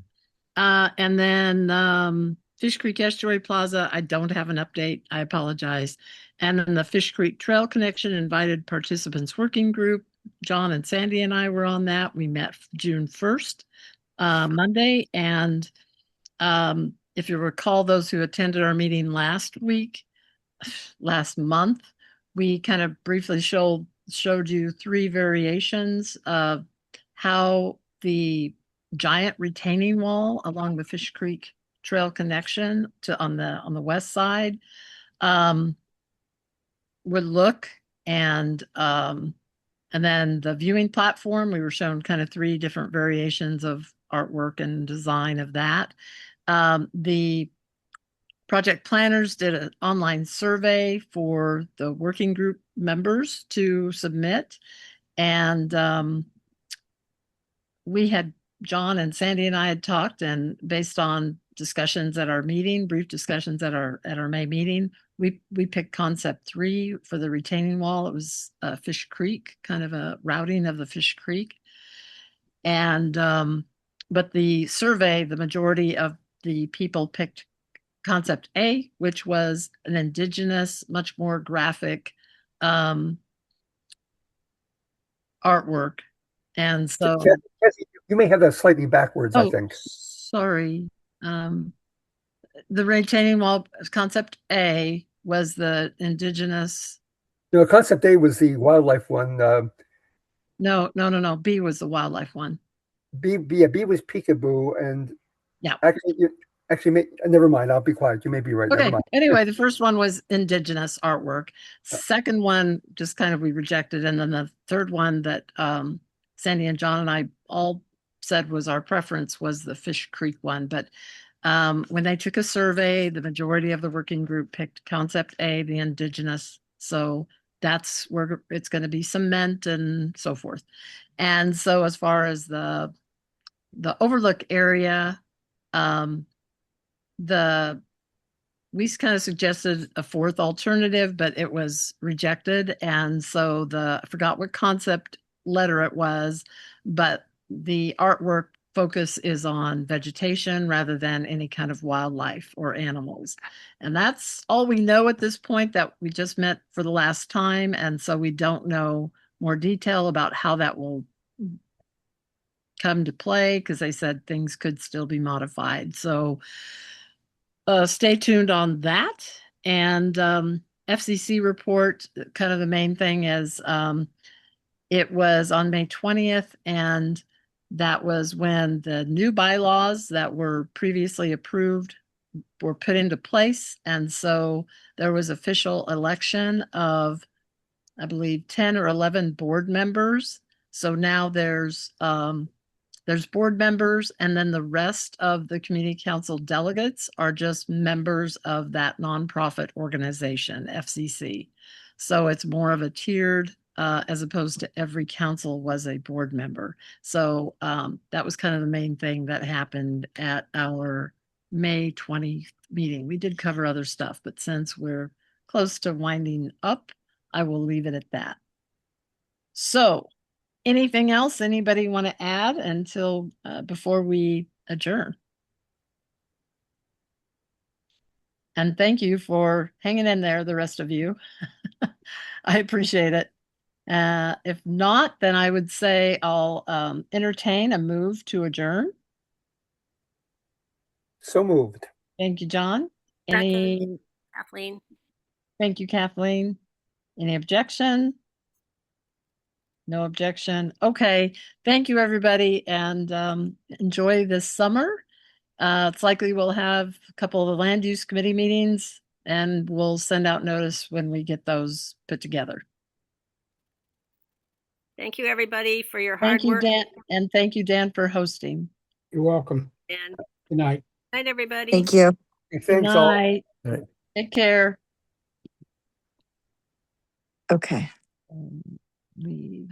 And then Fish Creek Estuary Plaza, I don't have an update. I apologize. And then the Fish Creek Trail Connection invited participants working group. John and Sandy and I were on that. We met June 1st, Monday. And if you recall, those who attended our meeting last month, we kind of briefly showed you three variations of how the giant retaining wall along the Fish Creek Trail connection to on the west side would look, and then the viewing platform, we were shown kind of three different variations of artwork and design of that. The project planners did an online survey for the working group members to submit. And we had John and Sandy and I had talked, and based on discussions at our meeting, brief discussions at our May meeting, we picked concept 3 for the retaining wall. It was Fish Creek, kind of a routing of the Fish Creek. And but the survey, the majority of the people picked concept A, which was an indigenous, much more graphic artwork. And so, Kathy, you may have that slightly backwards, I think. sorry. The retaining wall concept A was the indigenous. No, concept A was the wildlife one. No. B was the wildlife one. B was peekaboo, and yeah, actually, never mind. I'll be quiet. You may be right. Okay. Never mind. Anyway, the first one was indigenous artwork. Second one, just kind of we rejected, and then the third one that Sandy and John and I all said was our preference was the Fish Creek one. But when they took a survey, the majority of the working group picked concept A, the indigenous. So that's where it's going to be cement and so forth. And so as far as the overlook area, we kind of suggested a fourth alternative, but it was rejected. And so I forgot what concept letter it was, but the artwork focus is on vegetation rather than any kind of wildlife or animals. And that's all we know at this point, that we just met for the last time. And so we don't know more detail about how that will come to play, because they said things could still be modified. So stay tuned on that. And FCC report, kind of the main thing is it was on May 20th, and that was when the new bylaws that were previously approved were put into place. And so there was official election of, I believe, 10 or 11 board members. So now there's board members, and then the rest of the community council delegates are just members of that nonprofit organization, FCC. So it's more of a tiered, as opposed to every council was a board member. So that was kind of the main thing that happened at our May 20th meeting. We did cover other stuff, but since we're close to winding up, I will leave it at that. So anything else anybody want to add until before we adjourn? And thank you for hanging in there, the rest of you. I appreciate it. If not, then I would say I'll entertain a move to adjourn. So moved. Thank you, John. Kathleen. Thank you, Kathleen. Any objection? No objection. Okay. Thank you, everybody, and enjoy this summer. It's likely we'll have a couple of the land use committee meetings, and we'll send out notice when we get those put together. Thank you, everybody, for your hard Thank you, work. Dan, and thank you, Dan, for hosting. You're welcome. And Good night. good night, everybody. Thank you. Good Thanks all. night. Take care. Okay. Leave.